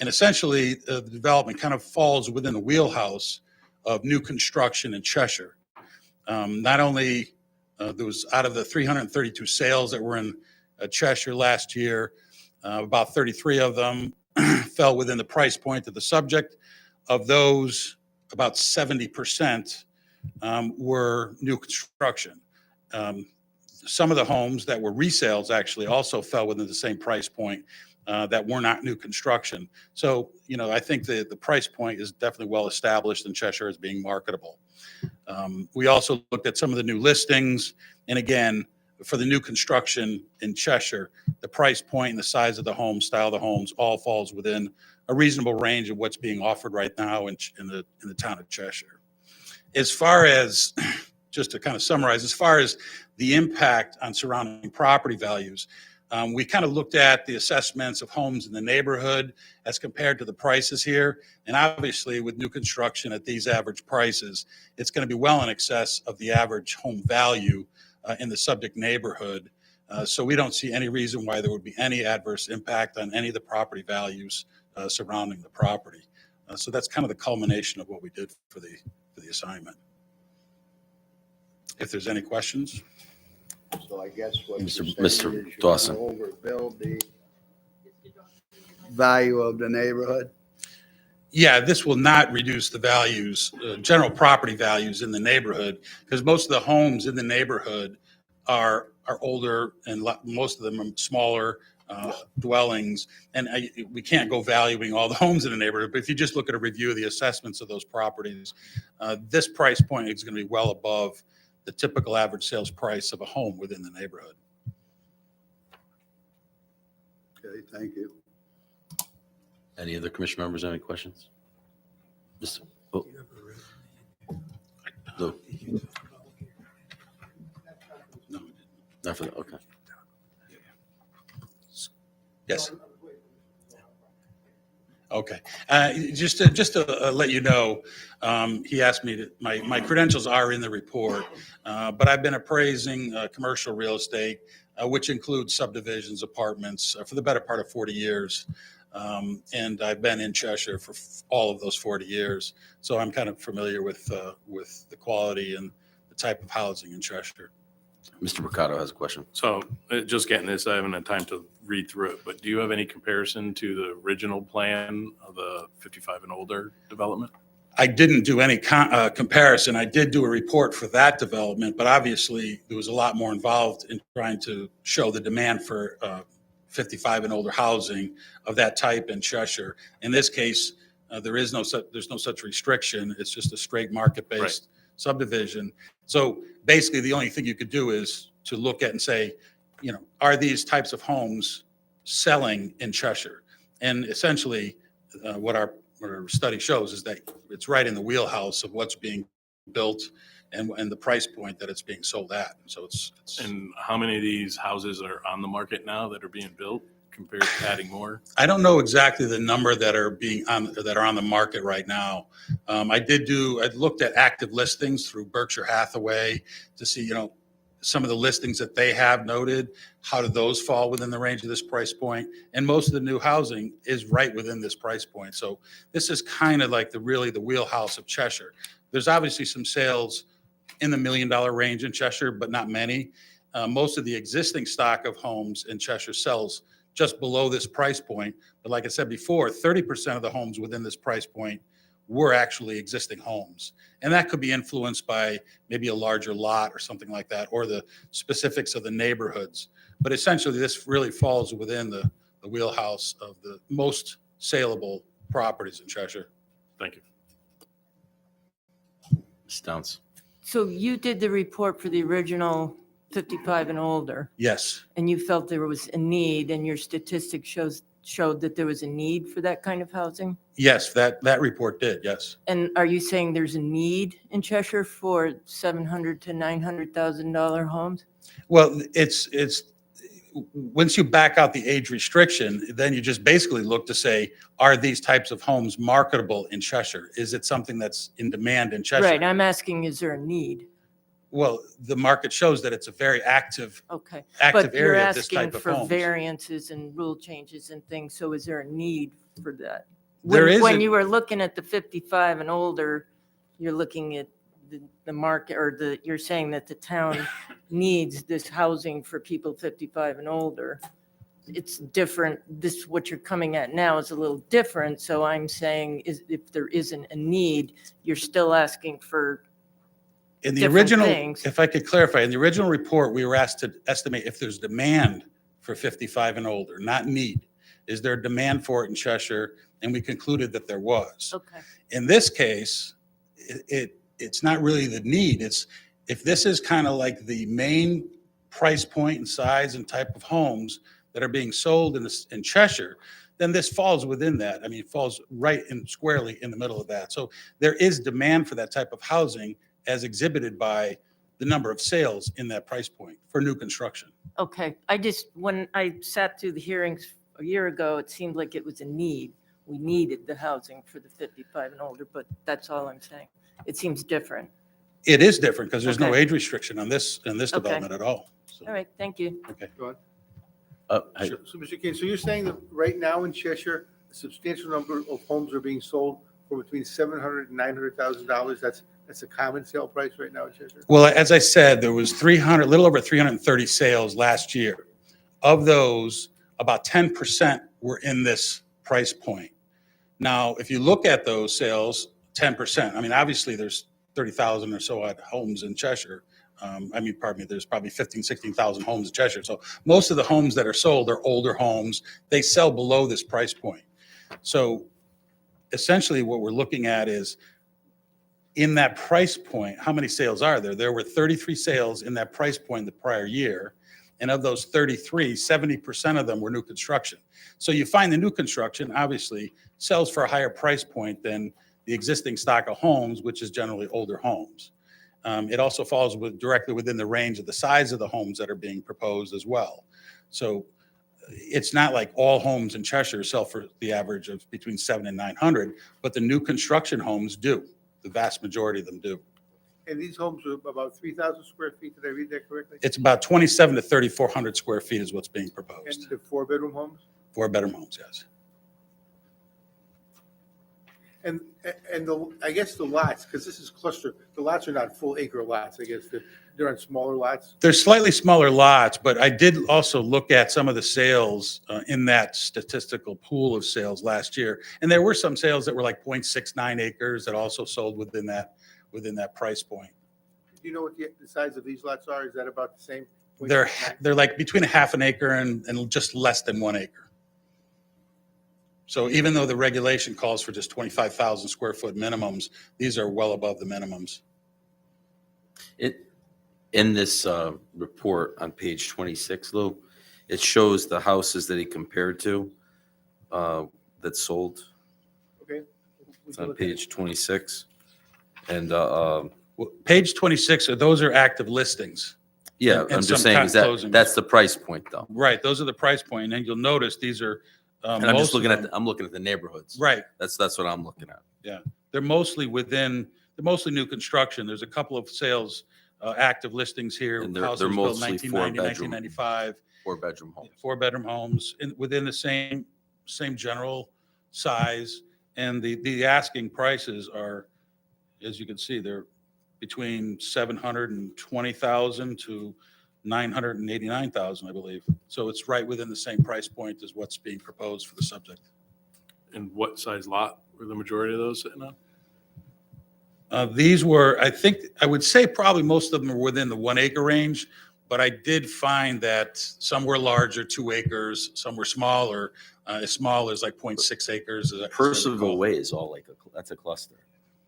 And essentially, the development kind of falls within the wheelhouse of new construction in Cheshire. Not only there was out of the 332 sales that were in Cheshire last year, about 33 of them fell within the price point of the subject. Of those, about 70% were new construction. Some of the homes that were resales actually also fell within the same price point that were not new construction. So, I think the price point is definitely well established in Cheshire as being marketable. We also looked at some of the new listings. And again, for the new construction in Cheshire, the price point and the size of the home, style of the homes, all falls within a reasonable range of what's being offered right now in the town of Cheshire. As far as, just to kind of summarize, as far as the impact on surrounding property values, we kind of looked at the assessments of homes in the neighborhood as compared to the prices here. And obviously, with new construction at these average prices, it's going to be well in excess of the average home value in the subject neighborhood. So we don't see any reason why there would be any adverse impact on any of the property values surrounding the property. So that's kind of the culmination of what we did for the assignment. If there's any questions. So I guess what Mr. you're saying is you're Dawson. gonna overbuild the value of the neighborhood? Yeah, this will not reduce the values, general property values in the neighborhood, because most of the homes in the neighborhood are older and most of them are smaller dwellings. And we can't go valuing all the homes in the neighborhood, but if you just look at a review of the assessments of those properties, this price point is going to be well above the typical average sales price of a home within the neighborhood. Okay, thank you. Any other commission members have any questions? Mr. Oh. No. Not for that, okay. Yes. Okay. Just to let you know, he asked me to, my credentials are in the report, but I've been appraising commercial real estate, which includes subdivisions, apartments, for the better part of 40 years. And I've been in Cheshire for all of those 40 years. So I'm kind of familiar with the quality and the type of housing in Cheshire. Mr. Mercado has a question. So just getting this, I haven't had time to read through it, but do you have any comparison to the original plan of the 55 and older development? I didn't do any comparison. I did do a report for that development, but obviously there was a lot more involved in trying to show the demand for 55 and older housing of that type in Cheshire. In this case, there's no such restriction. It's just a straight market-based subdivision. So basically, the only thing you could do is to look at and say, you know, are these types of homes selling in Cheshire? And essentially, what our study shows is that it's right in the wheelhouse of what's being built and the price point that it's being sold at. So it's And how many of these houses are on the market now that are being built compared to adding more? I don't know exactly the number that are on the market right now. I looked at active listings through Berkshire Hathaway to see, you know, some of the listings that they have noted. How do those fall within the range of this price point? And most of the new housing is right within this price point. So this is kind of like the wheelhouse of Cheshire. There's obviously some sales in the $1 million range in Cheshire, but not many. Most of the existing stock of homes in Cheshire sells just below this price point. But like I said before, 30% of the homes within this price point were actually existing homes. And that could be influenced by maybe a larger lot or something like that, or the specifics of the neighborhoods. But essentially, this really falls within the wheelhouse of the most saleable properties in Cheshire. Thank you. Ms. Downs. So you did the report for the original 55 and older, Yes, and you felt there was a need, and your statistics showed that there was a need for that kind of housing? yes, that report did, yes. And are you saying there's a need in Cheshire for $700,000 to $900,000 homes? Well, it's once you back out the age restriction, then you just basically look to say, are these types of homes marketable in Cheshire? Is it something that's in demand in Cheshire? Right, I'm asking, is there a need? Well, the market shows that it's a very active Okay. area But you're of this asking type of for homes. variances and rule changes and things, so is there a need for that? There is When a- you were looking at the 55 and older, you're looking at the market, or you're saying that the town needs this housing for people 55 and older. It's different, what you're coming at now is a little different, so I'm saying if there isn't a need, you're still asking for In the different original, things. if I could clarify, in the original report, we were asked to estimate if there's demand for 55 and older, not need. Is there a demand for it in Cheshire? And we concluded that there was. Okay. In this case, it's not really the need. It's if this is kind of like the main price point and size and type of homes that are being sold in Cheshire, then this falls within that. I mean, it falls right in squarely in the middle of that. So there is demand for that type of housing as exhibited by the number of sales in that price point for new construction. Okay, when I sat through the hearings a year ago, it seemed like it was a need. We needed the housing for the 55 and older, but that's all I'm saying. It seems different. It is different because there's no Okay. age restriction on this development at all. So, All right, thank you. okay. I- So, Mr. Kane, so you're saying that right now in Cheshire, a substantial number of homes are being sold for between $700,000 and $900,000? That's a common sale price right now in Cheshire? Well, as I said, there was a little over 330 sales last year. Of those, about 10% were in this price point. Now, if you look at those sales, 10%, I mean, obviously there's 30,000 or so odd homes in Cheshire. There's probably 15, 16,000 homes in Cheshire. So most of the homes that are sold are older homes. They sell below this price point. So essentially what we're looking at is in that price point, how many sales are there? There were 33 sales in that price point the prior year. And of those 33, 70% of them were new construction. So you find the new construction obviously sells for a higher price point than the existing stock of homes, which is generally older homes. It also falls directly within the range of the size of the homes that are being proposed as well. So it's not like all homes in Cheshire sell for the average of between 700 and 900, but the new construction homes do. The vast majority of them do. And these homes are about 3,000 square feet, did I read that correctly? It's about 27 to 3,400 square feet is what's being And proposed. the four-bedroom homes? 4-bedroom homes, yes. And I guess the lots, because this is cluster, the lots are not full acre lots, I guess, they're on smaller lots. They're slightly smaller lots, but I did also look at some of the sales in that statistical pool of sales last year. And there were some sales that were like 0.69 acres that also sold within that price point. Do you know what the size of these lots are? Is that about the same? They're like between a half an acre and just less than 1 acre. So even though the regulation calls for just 25,000 square foot minimums, these are well above the minimums. In this report on page 26, Lou, it shows the houses that he compared to that sold. Okay. It's on page 26. And Well, page 26, those are active listings. yeah, And I'm some just saying is closings. that's the price point though. Right, those are the price point, and then you'll notice these are. And I'm just most of looking at them- I'm looking at the neighborhoods. Right, That's what I'm looking at. they're mostly new construction. There's a couple of sales, active listings here. And they're houses built mostly 1990, 4-bedroom. 1995, 4-bedroom homes. 4-bedroom homes within the same general size. And the asking prices are, as you can see, they're between 720,000 to 989,000, I believe. So it's right within the same price point as what's being proposed for the subject. And what size lot were the majority of those sitting on? These were, I would say probably most of them were within the 1 acre range, but I did find that some were larger, 2 acres, some were smaller, as small as like 0.6 acres. as I Percival recall. Way is all that's a cluster.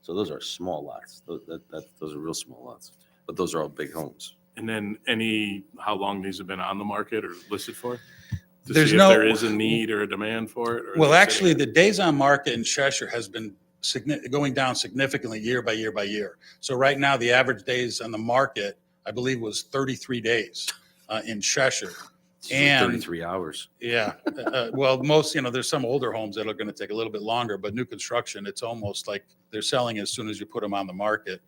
So those are small lots. Those are real small lots. But those are all big homes. And then how long these have been on the market or listed for? To There's see if no- there is a need or a demand for it? or is Well, it actually, sitting- the days on market in Cheshire has been going down significantly year by year by year. So right now, the average days on the market, I believe, was 33 days in Cheshire. So And 33 hours. yeah, well, most, there's some older homes that are going to take a little bit longer, but new construction, it's almost like they're selling as soon as you put them on the market.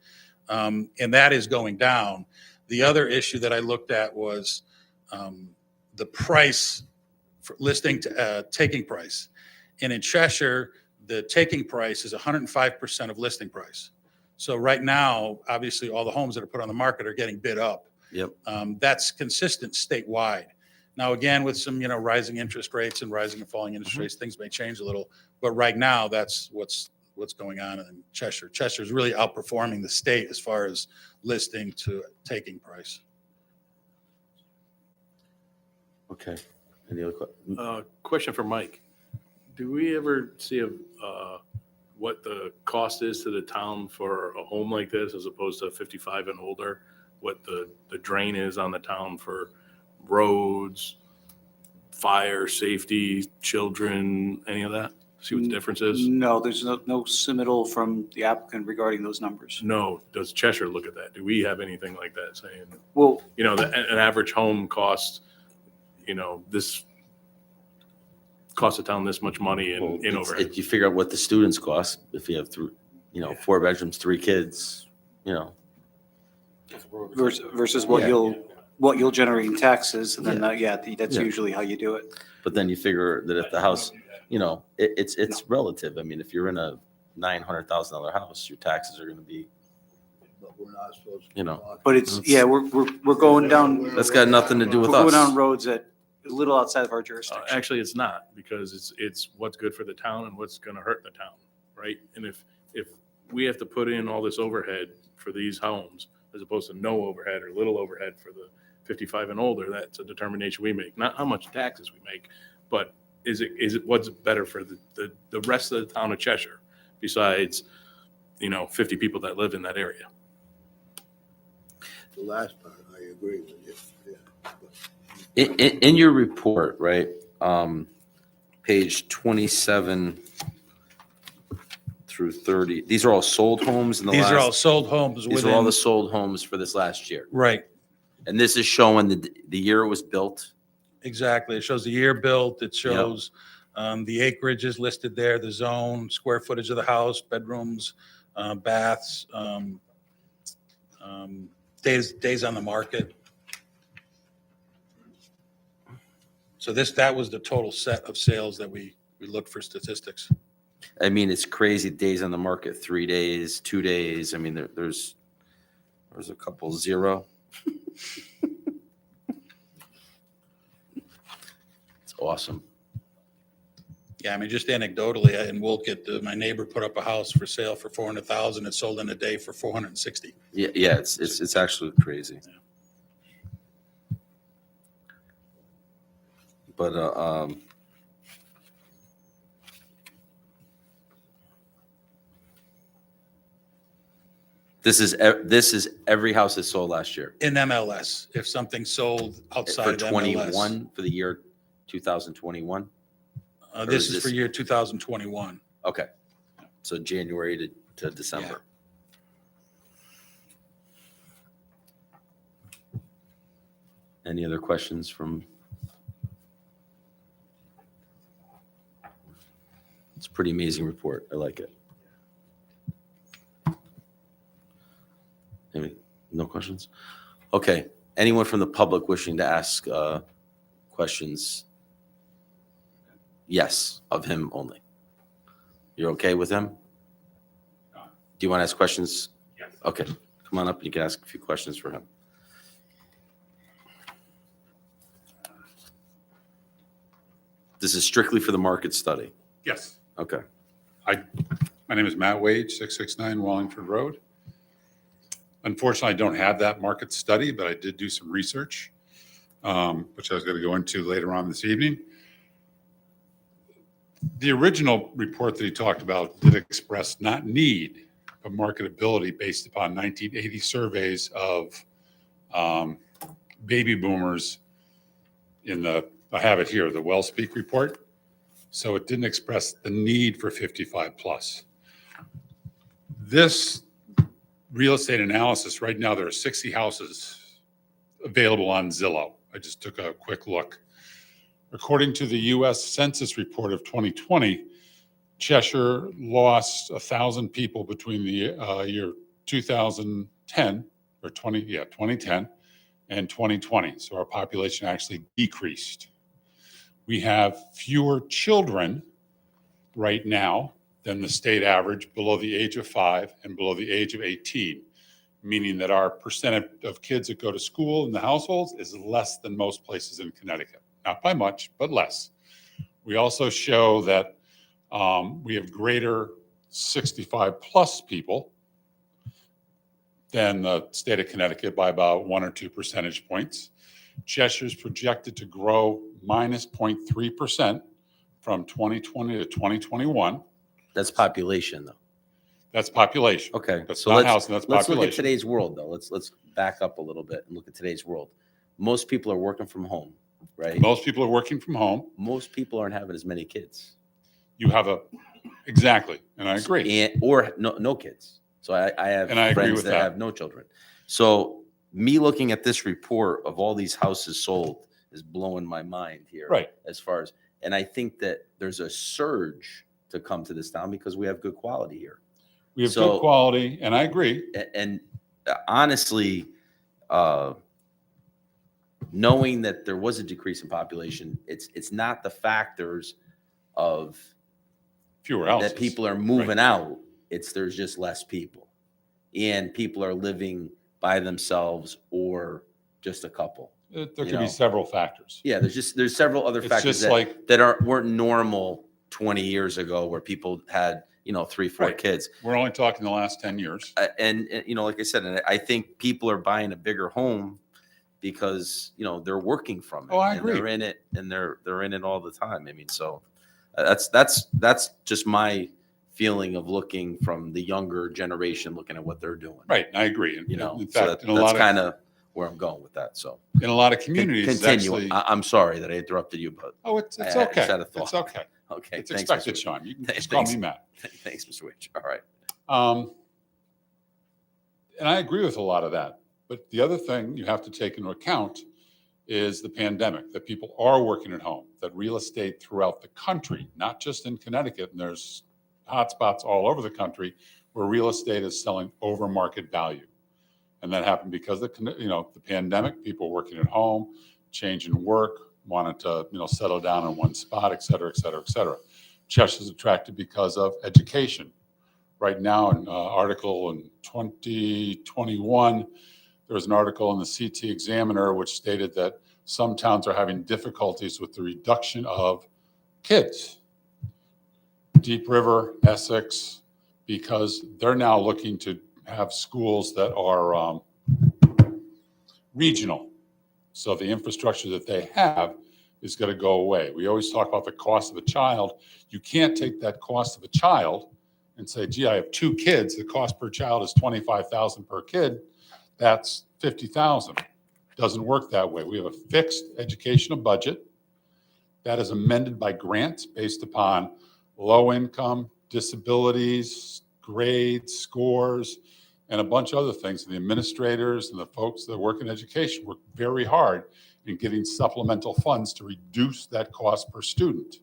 And that is going down. The other issue that I looked at was the price for listing to taking price. And in Cheshire, the taking price is 105% of listing price. So right now, obviously, all the homes that are put on the market are getting bid up. Yep. That's consistent statewide. Now, again, with some, rising interest rates and rising and falling interest rates, things may change a little. But right now, that's what's going on in Cheshire. Cheshire is really outperforming the state as far as listing to taking price. Okay. Any other questions? Question for Mike. Do we ever see what the cost is to the town for a home like this as opposed to 55 and older? What the drain is on the town for roads, fire, safety, children, any of that? See what the difference is? No, there's no submittal from the applicant regarding those numbers. No. Does Cheshire look at that? Do we have anything like that saying, Well, an average home costs, this costs the town this much money Well, in overhead? you figure out what the students cost if you have 4 bedrooms, 3 kids, versus what Yeah. you'll generate in taxes, and then, that's Yeah. usually how you do it. But then you figure that if the house, it's relative. I mean, if you're in a $900,000 house, your taxes are going to be, But we're not supposed to. You know. talk- But it's, we're going down, that's got nothing to do we're with going down us. roads that a little outside of our jurisdiction. Actually, it's not, because it's what's good for the town and what's going to hurt the town, right? And if we have to put in all this overhead for these homes, as opposed to no overhead or little overhead for the 55 and older, that's a determination we make, not how much taxes we make, but is it what's better for the rest of the town of Cheshire besides, 50 people that live in that area? The last part, I agree with you, yeah. In your report, right, page 27 through 30, these are all sold homes in the These are all last, sold homes these are all within, the sold homes for this last year. right, And this is showing the year it was built. exactly. It shows the year built, it shows the acreage is listed there, the zone, square footage of the house, bedrooms, baths, days on the market. So that was the total set of sales that we looked for statistics. I mean, it's crazy. Days on the market, 3 days, 2 days. I mean, there's a couple 0. It's awesome. Yeah, I mean, just anecdotally, in Wolcott, my neighbor put up a house for sale for 400,000. It sold in a day for 460. Yeah, it's actually crazy. But, this is every house that sold last year. In MLS, if something sold outside For of MLS. 21, for the year 2021? This is is for this- year 2021. Okay. So January to December. Any other questions from? It's a pretty amazing report. I like it. No questions? Okay. Anyone from the public wishing to ask questions? Yes, of him only. You're okay with him? Do you want to ask questions? Yes. Okay, come on up and you can ask a few questions for him. This is strictly for the market study. Yes. Okay. My name is Matt Wade, 669 Wallingford Road. Unfortunately, I don't have that market study, but I did do some research, which I was going to go into later on this evening. The original report that he talked about did express not need, but marketability based upon 1980 surveys of baby boomers I have it here, the WellSpeak report. So it didn't express the need for 55 plus. This real estate analysis, right now there are 60 houses available on Zillow. I just took a quick look. According to the US Census report of 2020, Cheshire lost 1,000 people between the year 2010 or 2010 and 2020. So our population actually decreased. We have fewer children right now than the state average below the age of 5 and below the age of 18, meaning that our percent of kids that go to school in the households is less than most places in Connecticut. Not by much, but less. We also show that we have greater 65 plus people than the state of Connecticut by about 1 or 2 percentage points. Cheshire's projected to grow minus 0.3% from 2020 to 2021. That's population though. That's population. Okay. That's So not let's, housing, that's let's look at population. today's world though. Let's back up a little bit and look at today's world. Most people are working from home, right? Most people are working from home. Most people aren't having as many kids. You have exactly, and I agree. Or no kids. So I have And I agree friends with that that. have no children. So me looking at this report of all these houses sold is blowing my mind here. Right. As far as, and I think that there's a surge to come to this town because we have good quality here. We have So- good quality, and I agree. And honestly, knowing that there was a decrease in population, it's not the factors of Fewer houses. that people are moving out. It's there's just less people, and people are living by themselves or just a couple. There you could know. be several factors. Yeah, there's several other It's factors just like- that weren't normal 20 years ago, where people had 3-4 Right. kids. We're only talking the last 10 years. And like I said, and I think people are buying a bigger home because they're working from it. Oh, I and agree. they're in it, and they're in it all the time. I mean, so that's just my feeling of looking from the younger generation, looking at what they're doing. Right, I agree. And So in fact, in a that's lot of kind of where I'm going with that. So in a lot of communities, it's continue. actually. I'm sorry that I interrupted you, but Oh, it's I just okay. had a thought. It's okay. okay. It's thanks, expected, Mr. Sean. You can Thanks. just call me Matt. Thanks, Mr. Witch. All right. And I agree with a lot of that. But the other thing you have to take into account is the pandemic, that people are working at home, that real estate throughout the country, not just in Connecticut, and there's hotspots all over the country where real estate is selling over market value. And that happened because of the pandemic, people working at home, changing work, wanted to settle down in one spot, et cetera, et cetera, et cetera. Cheshire's attracted because of education. Right now, an article in 2021, there was an article in the CT Examiner which stated that some towns are having difficulties with the reduction of kids. Deep River, Essex, because they're now looking to have schools that are regional. So the infrastructure that they have is going to go away. We always talk about the cost of a child. You can't take that cost of a child and say, gee, I have 2 kids. The cost per child is $25,000 per kid. That's $50,000. Doesn't work that way. We have a fixed educational budget that is amended by grants based upon low income, disabilities, grades, scores, and a bunch of other things. The administrators and the folks that work in education work very hard in getting supplemental funds to reduce that cost per student.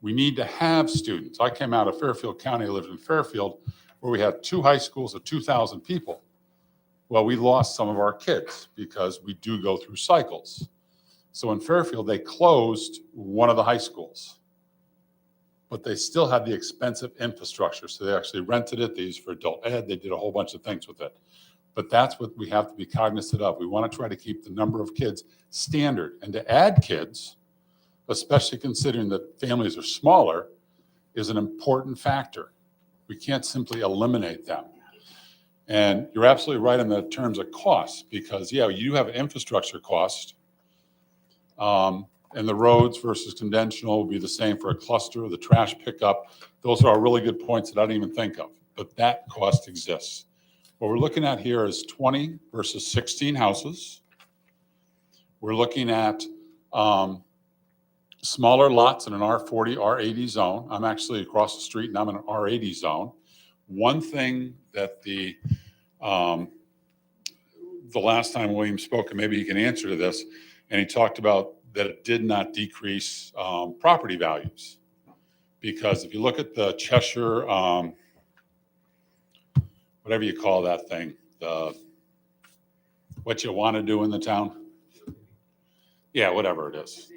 We need to have students. I came out of Fairfield County, I lived in Fairfield, where we had 2 high schools of 2,000 people. Well, we lost some of our kids because we do go through cycles. So in Fairfield, they closed one of the high schools, but they still had the expensive infrastructure. So they actually rented it. They used it for adult ed. They did a whole bunch of things with it. But that's what we have to be cognizant of. We want to try to keep the number of kids standard. And to add kids, especially considering that families are smaller, is an important factor. We can't simply eliminate them. And you're absolutely right in the terms of costs, because yeah, you have infrastructure cost. And the roads versus conventional will be the same for a cluster, the trash pickup. Those are all really good points that I didn't even think of, but that cost exists. What we're looking at here is 20 versus 16 houses. We're looking at smaller lots in an R40, R80 zone. I'm actually across the street and I'm in an R80 zone. One thing that the last time William spoke, and maybe he can answer to this, and he talked about that it did not decrease property values. Because if you look at the Cheshire, whatever you call that thing, what you want to do in the town? Yeah, whatever it is.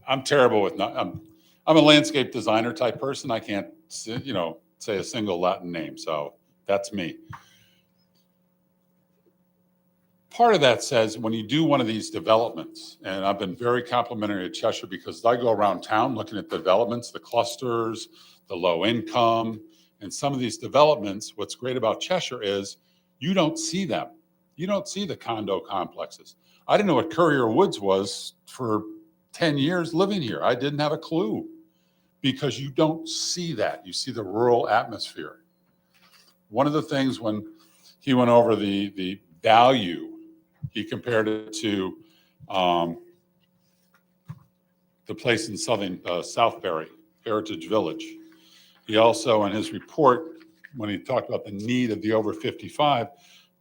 I'm terrible with, I'm a landscape designer type person. I can't, say a single Latin name. So that's me. Part of that says when you do one of these developments, and I've been very complimentary of Cheshire because I go around town looking at developments, the clusters, the low income, and some of these developments, what's great about Cheshire is you don't see them. You don't see the condo complexes. I didn't know what Courier Woods was for 10 years living here. I didn't have a clue because you don't see that. You see the rural atmosphere. One of the things when he went over the value, he compared it to the place in Southbury, Heritage Village. He also, in his report, when he talked about the need of the over 55,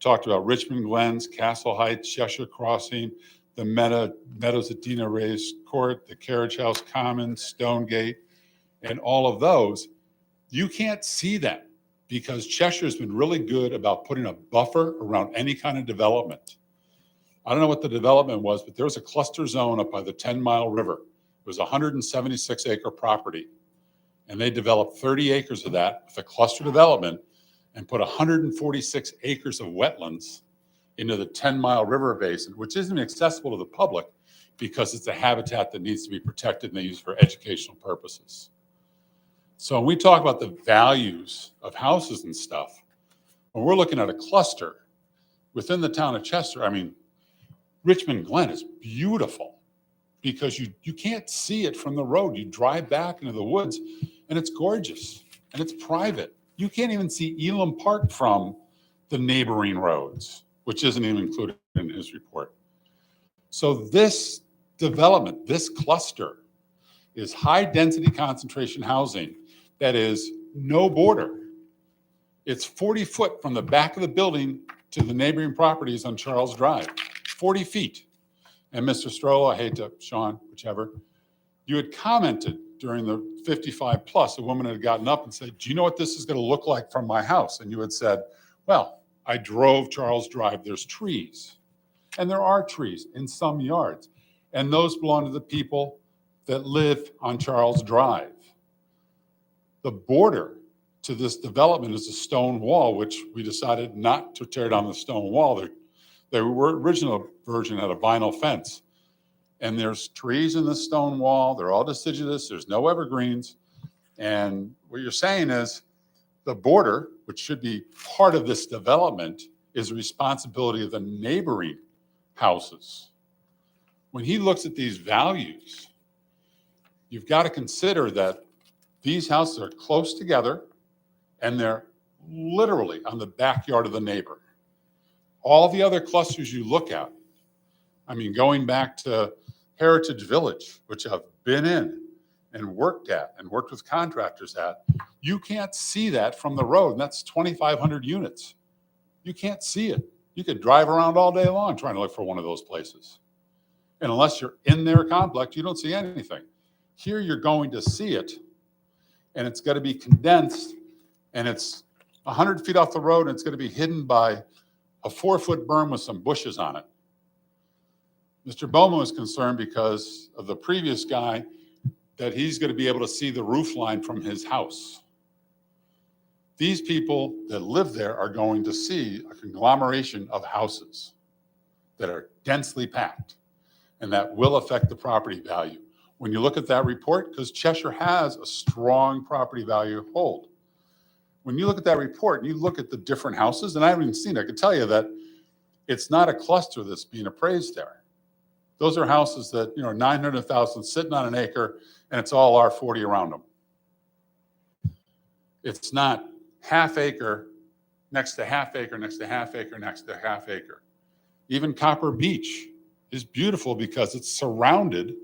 talked about Richmond Glens, Castle Heights, Cheshire Crossing, the Meadows at Dina Ray's Court, the Carriage House Commons, Stonegate, and all of those. You can't see them because Cheshire's been really good about putting a buffer around any kind of development. I don't know what the development was, but there was a cluster zone up by the 10 Mile River. It was a 176 acre property. And they developed 30 acres of that with a cluster development and put 146 acres of wetlands into the 10 Mile River basin, which isn't accessible to the public because it's a habitat that needs to be protected and they use for educational purposes. So when we talk about the values of houses and stuff, when we're looking at a cluster within the town of Chester, I mean, Richmond Glen is beautiful because you can't see it from the road. You drive back into the woods and it's gorgeous and it's private. You can't even see Elam Park from the neighboring roads, which isn't even included in his report. So this development, this cluster is high density concentration housing that is no border. It's 40 foot from the back of the building to the neighboring properties on Charles Drive, 40 feet. And Mr. Strollo, I hate to, Sean, whichever, you had commented during the 55 plus, a woman had gotten up and said, do you know what this is going to look like from my house? And you had said, well, I drove Charles Drive, there's trees. And there are trees in some yards. And those belong to the people that live on Charles Drive. The border to this development is a stone wall, which we decided not to tear down the stone wall. The original version had a vinyl fence. And there's trees in the stone wall. They're all deciduous. There's no evergreens. And what you're saying is the border, which should be part of this development, is the responsibility of the neighboring houses. when he looks at these values, you've got to consider that these houses are close together and they're literally on the backyard of the neighbor. All the other clusters you look at, I mean, going back to Heritage Village, which I've been in and worked at and worked with contractors at, you can't see that from the road, and that's 2,500 units. You can't see it. You could drive around all day long trying to look for one of those places. And unless you're in their complex, you don't see anything. Here you're going to see it, and it's got to be condensed, and it's 100 feet off the road, and it's going to be hidden by a 4-foot berm with some bushes on it. Mr. Bowman was concerned because of the previous guy that he's going to be able to see the roof line from his house. These people that live there are going to see a conglomeration of houses that are densely packed, and that will affect the property value. When you look at that report, because Cheshire has a strong property value hold, when you look at that report and you look at the different houses, and I haven't even seen it, I can tell you that it's not a cluster that's being appraised there. Those are houses that, 900,000 sitting on an acre, and it's all R40 around them. It's not half acre next to half acre, next to half acre, next to half acre. Even Copper Beach is beautiful because it's surrounded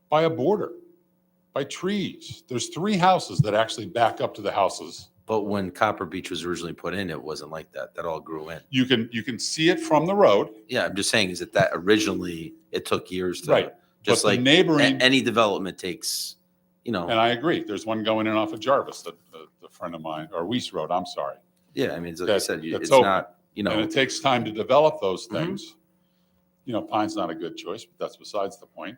by a border, by trees. There's 3 houses that actually back up to the houses. But when Copper Beach was originally put in, it wasn't like that. That all grew in. You can see it from the road. Yeah, I'm just saying is that originally it took years to, Right. just But the like neighboring, any development takes, and I agree, there's one going in off of Jarvis, the friend of mine, or Weiss Road, I'm sorry. yeah, I mean, it's like I That- said, that's it's open. not, And it takes time to develop those Mhm. things. Pine's not a good choice, but that's besides the point.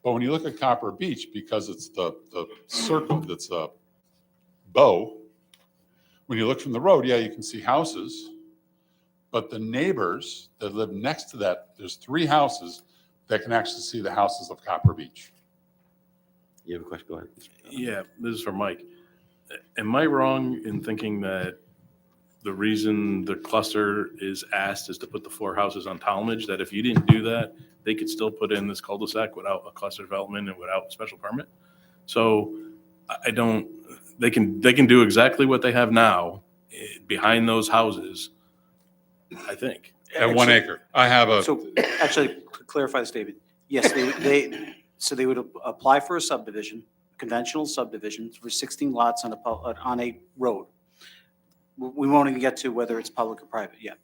But when you look at Copper Beach, because it's the circle that's a bow, when you look from the road, yeah, you can see houses. But the neighbors that live next to that, there's 3 houses that can actually see the houses of Copper Beach. You have a question? Go ahead. Yeah, this is for Mike. Am I wrong in thinking that the reason the cluster is asked is to put the 4 houses on Talmadge, that if you didn't do that, they could still put in this cul-de-sac without a cluster development and without a special permit? So they can do exactly what they have now behind those houses, I think. At 1 acre. I have a, So actually, to clarify the statement, yes, they would apply for a subdivision, conventional subdivision for 16 lots on a road. We won't even get to whether it's public or private yet.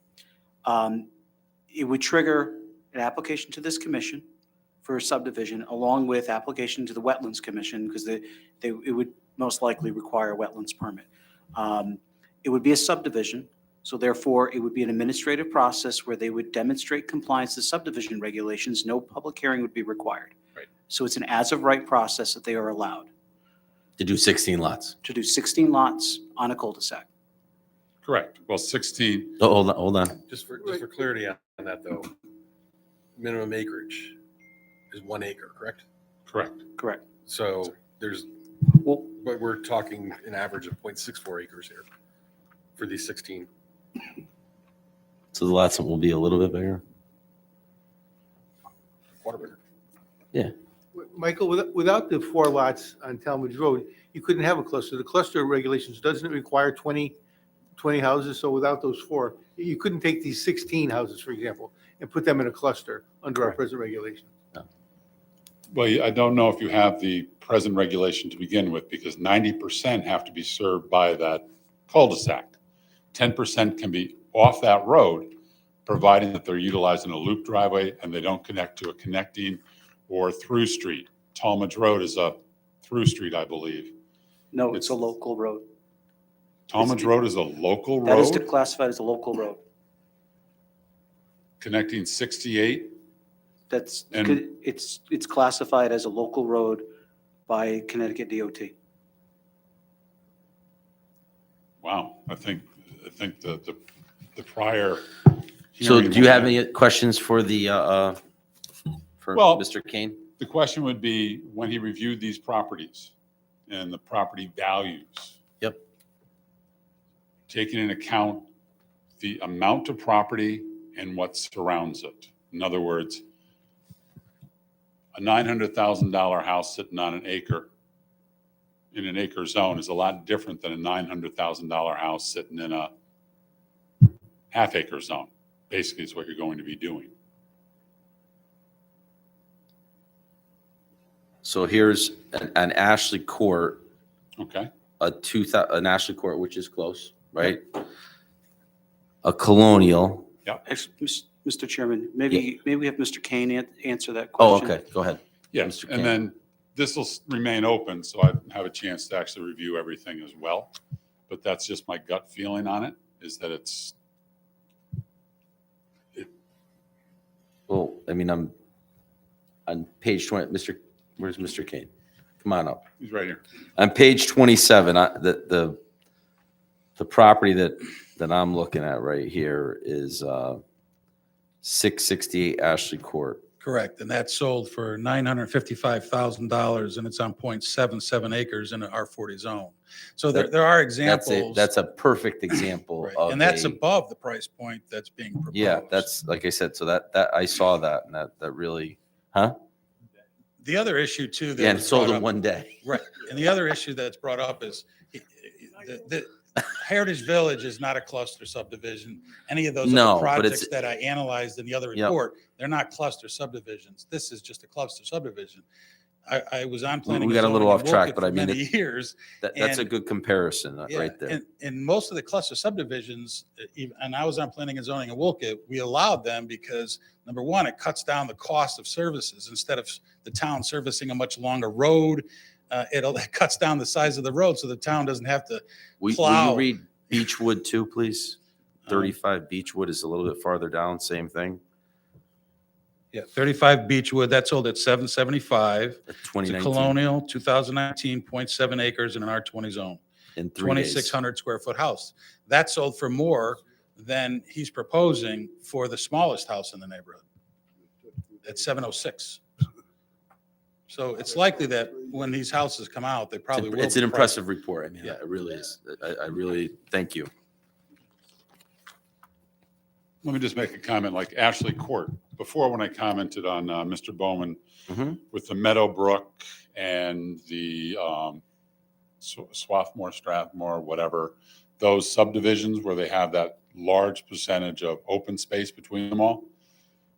It would trigger an application to this commission for a subdivision along with application to the Wetlands Commission because it would most likely require a wetlands permit. It would be a subdivision, so therefore it would be an administrative process where they would demonstrate compliance to subdivision regulations. No public hearing would be required. Right. So it's an as-of-right process that they are allowed To do 16 lots. to do 16 lots on a cul-de-sac. correct. Well, 16, Oh, hold on. Just for clarity on that though, minimum acreage is 1 acre, correct? correct. Correct. So there's, Well, but we're talking an average of 0.64 acres here for these 16. So the lots will be a little bit bigger. Quarter acre. Michael, without the 4 lots on Talmadge Road, you couldn't have a cluster. The cluster regulations, doesn't it require 20 houses? So without those 4, you couldn't take these 16 houses, for example, and put them in a cluster under our present regulation. Well, I don't know if you have the present regulation to begin with, because 90% have to be served by that cul-de-sac. 10% can be off that road, providing that they're utilizing a loop driveway and they don't connect to a connecting or through street. Talmadge Road is a through street, I believe. no, it's a local road. Talmadge Road is a local That is road classified as a local road. connecting 68. That's, And- it's classified as a local road by Connecticut DOT. Wow, I think the prior. So hearing do you have was- any questions for Well- Mr. Kane? The question would be, when he reviewed these properties and the property values. Yep. Taking into account the amount of property and what surrounds it. In other words, A $900,000 house sitting on an acre in an acre zone is a lot different than a $900,000 house sitting in a half acre zone. Basically, is what you're going to be doing. So here's an Ashley Court, Okay. an Ashley Court, which is close, right? A Colonial. Mr. Chairman, maybe we have Mr. Kane answer that Oh, question. okay, go ahead. Yes, Mr. and King. then this will remain open, so I have a chance to actually review everything as well. But that's just my gut feeling on it, is that it's, Well, I mean, I'm on page 20, where's Mr. Kane? Come on up. he's right here. On page 27, the property that I'm looking at right here is 668 Ashley Court. Correct, and that sold for $955,000, and it's on 0.77 acres in an R40 zone. So there are examples. That's a perfect example Right, of and that's a- above the price point that's being proposed. Yeah, that's, like I said, so that I saw that, and that really, huh? The other issue too. that Yeah, and was sold brought in up- one day. Right, and the other issue that's brought up is the Heritage Village is not a cluster subdivision. Any of those No, other but it's- projects that I analyzed in the other Yep. report, they're not cluster subdivisions. This is just a cluster subdivision. I was on planning. We and got a little zoning off in track, Woolkit but I for mean, many years. That's a And- good comparison Yeah, right there. And most of the cluster subdivisions, and I was on planning and zoning in Woolkit, we allowed them because, number one, it cuts down the cost of services. Instead of the town servicing a much longer road, it cuts down the size of the road, so the town doesn't have to Will plow. you read Beechwood too, please? Um, 35 Beechwood is a little bit farther down, same thing, Yeah, 35 Beechwood, that sold at 775. at It's a 2019 Colonial, 2019, 0.7 acres in an R20 zone, in 3 days. 2,600 square foot house. That sold for more than he's proposing for the smallest house in the neighborhood, at 706. So it's likely that when these houses come out, they probably will. It's an be priced- impressive report. I mean, Yeah. it really is. I really, thank you. Let me just make a comment, like Ashley Court. Before, when I commented on Mr. Bowman Mhm. with the Meadowbrook and the Swarthmore, Strathmore, whatever, those subdivisions where they have that large percentage of open space between them all,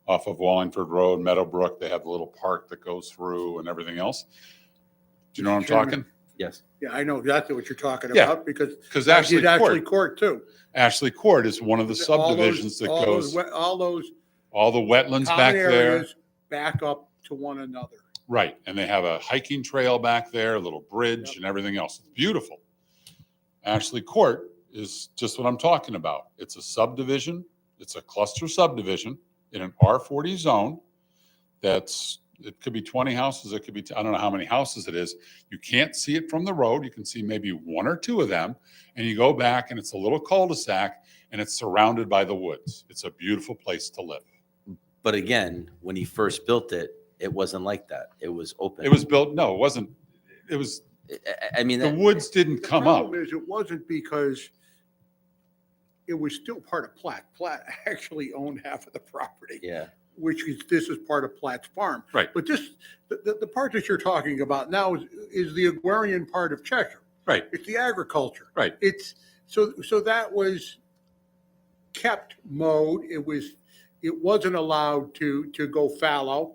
off of Wallingford Road, Meadowbrook, they have the little park that goes through and everything else. Do you know what I'm Chairman. talking? Yes. Yeah, I know exactly what you're talking Yeah, about because Because I Ashley did Ashley Court, Court too. Ashley Court is one of the All those- subdivisions that all those goes, we- All those all the wetlands common back there. areas back up to one another. Right, and they have a hiking trail back there, a little bridge Yep. and everything else. It's beautiful. Ashley Court is just what I'm talking about. It's a subdivision, it's a cluster subdivision in an R40 zone that's, it could be 20 houses, it could be, I don't know how many houses it is. You can't see it from the road. You can see maybe one or two of them, and you go back and it's a little cul-de-sac and it's surrounded by the woods. It's a beautiful place to live. But again, when he first built it, it wasn't like that. It was open. It was built, no, it wasn't, it was, I mean, the woods didn't The come up. problem is it wasn't because it was still part of Platt. Platt actually owned half of the property, yeah. which is, this is part of Platt's farm. Right. But this, the part that you're talking about now is the agrarian part of Cheshire. Right. It's the agriculture. Right. It's, so that was kept mowed. It wasn't allowed to go fallow.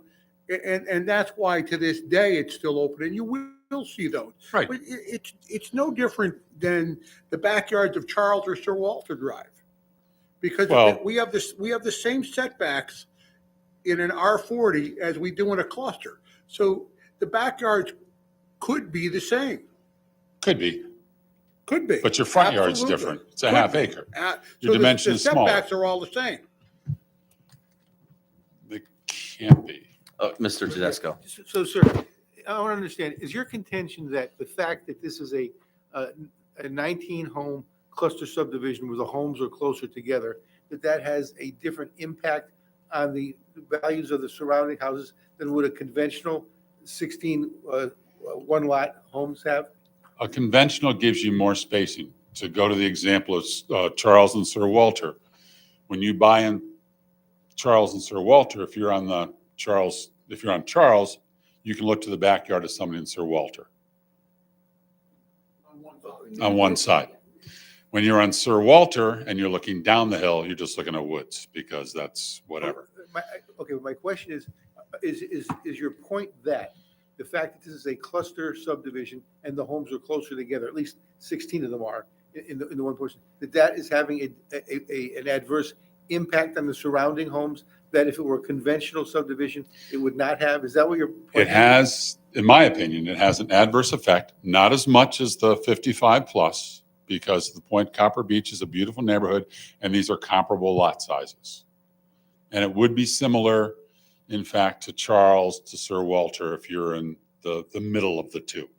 And that's why to this day, it's still open and you will see those. Right. But it's no different than the backyards of Charles or Sir Walter Drive. Because Well- we have the same setbacks in an R40 as we do in a cluster. So the backyards could be the same, Could be, could be. but your front yard's Absolutely. different. It's a Could half be. acre. Uh, Your so dimension the is smaller. setbacks are all the same. They can't be. Mr. Tedesco. So, sir, I want to understand, is your contention that the fact that this is a 19-home cluster subdivision where the homes are closer together, that has a different impact on the values of the surrounding houses than would a conventional 16 one-lot homes have? A conventional gives you more spacing. To go to the example of Charles and Sir Walter, when you buy in Charles and Sir Walter, if you're on Charles, you can look to the backyard of somebody in Sir Walter on one side. When you're on Sir Walter and you're looking down the hill, you're just looking at woods because that's whatever. Okay, my question is your point that the fact that this is a cluster subdivision and the homes are closer together, at least 16 of them are in the one portion, that is having an adverse impact on the surrounding homes, that if it were a conventional subdivision, it would not have? Is that what your point It has, in my opinion, it has an adverse effect, not as much as the 55 plus, because the Point Copper Beach is a beautiful neighborhood and these are comparable lot sizes. And it would be similar, in fact, to Charles, to Sir Walter, if you're in the middle of the two.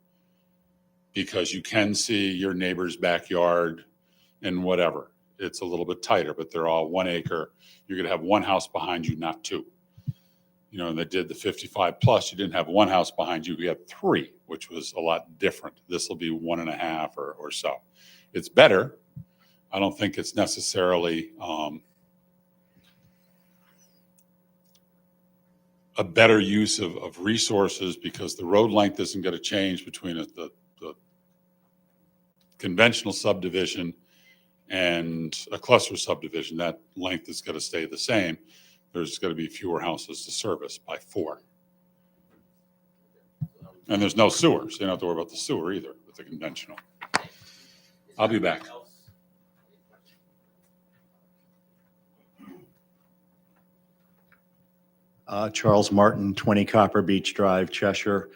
Because you can see your neighbor's backyard and whatever. It's a little bit tighter, but they're all 1 acre. You're going to have one house behind you, not two. You know, and they did the 55 plus, you didn't have one house behind you, you had three, which was a lot different. This will be 1.5 or so. It's better. I don't think it's necessarily a better use of resources because the road length isn't going to change between the conventional subdivision and a cluster subdivision. That length is going to stay the same. There's going to be fewer houses to service by 4. And there's no sewer, so you don't have to worry about the sewer either with the conventional. I'll be back. Charles Martin, 20 Copper Beach Drive, Cheshire.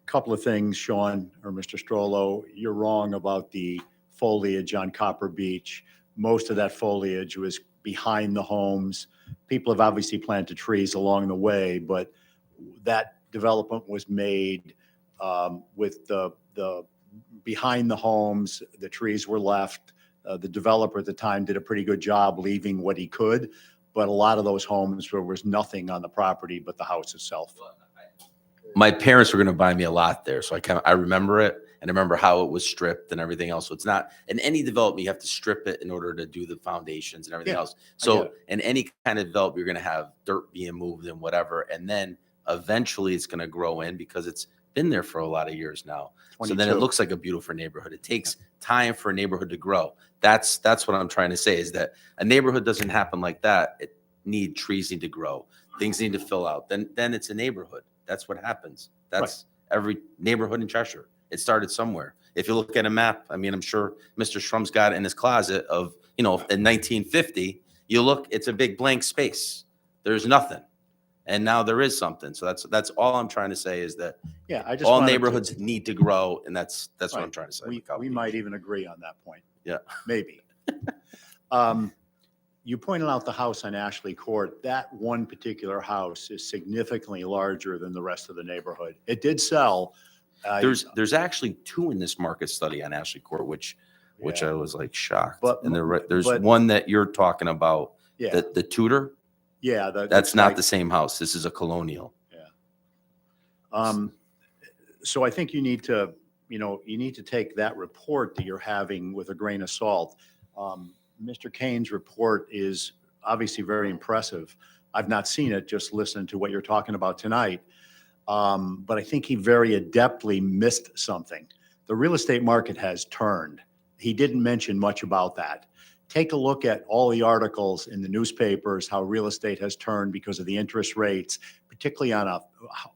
Couple of things, Sean or Mr. Strollo, you're wrong about the foliage on Copper Beach. Most of that foliage was behind the homes. People have obviously planted trees along the way, but that development was made with the behind the homes. The trees were left. The developer at the time did a pretty good job leaving what he could, but a lot of those homes there was nothing on the property but the house itself. My parents were going to buy me a lot there, so I remember it, and I remember how it was stripped and everything else. So it's not in any development you have to strip it in order to do the foundations and everything else. So in any kind of development, you're going to have dirt being moved and whatever, and then eventually it's going to grow in because it's been there for a lot of years now. So then it looks like a beautiful neighborhood. It takes time for a neighborhood to grow. That's what I'm trying to say is that a neighborhood doesn't happen like that. Trees need to grow. Things need to fill out. Then it's a neighborhood. That's what happens. That's every neighborhood in Cheshire. It started somewhere. If you look at a map, I mean, I'm sure Mr. Shrum's got it in his closet of, in 1950, you look, it's a big blank space. There's nothing. And now there is something. So that's all I'm trying to say is that all neighborhoods need to grow. And that's what I'm trying to say. We might even agree on that point. Yeah. Maybe. You pointed out the house on Ashley Court. That one particular house is significantly larger than the rest of the neighborhood. It did sell. There's actually 2 in this market study on Ashley Court, which I was like shocked. And there's one that you're talking about, the Tudor. Yeah. That's not the same house. This is a colonial. Yeah. So I think you need to take that report that you're having with a grain of salt. Mr. Kane's report is obviously very impressive. I've not seen it, just listened to what you're talking about tonight. But I think he very adeptly missed something. The real estate market has turned. He didn't mention much about that. Take a look at all the articles in the newspapers, how real estate has turned because of the interest rates, particularly on a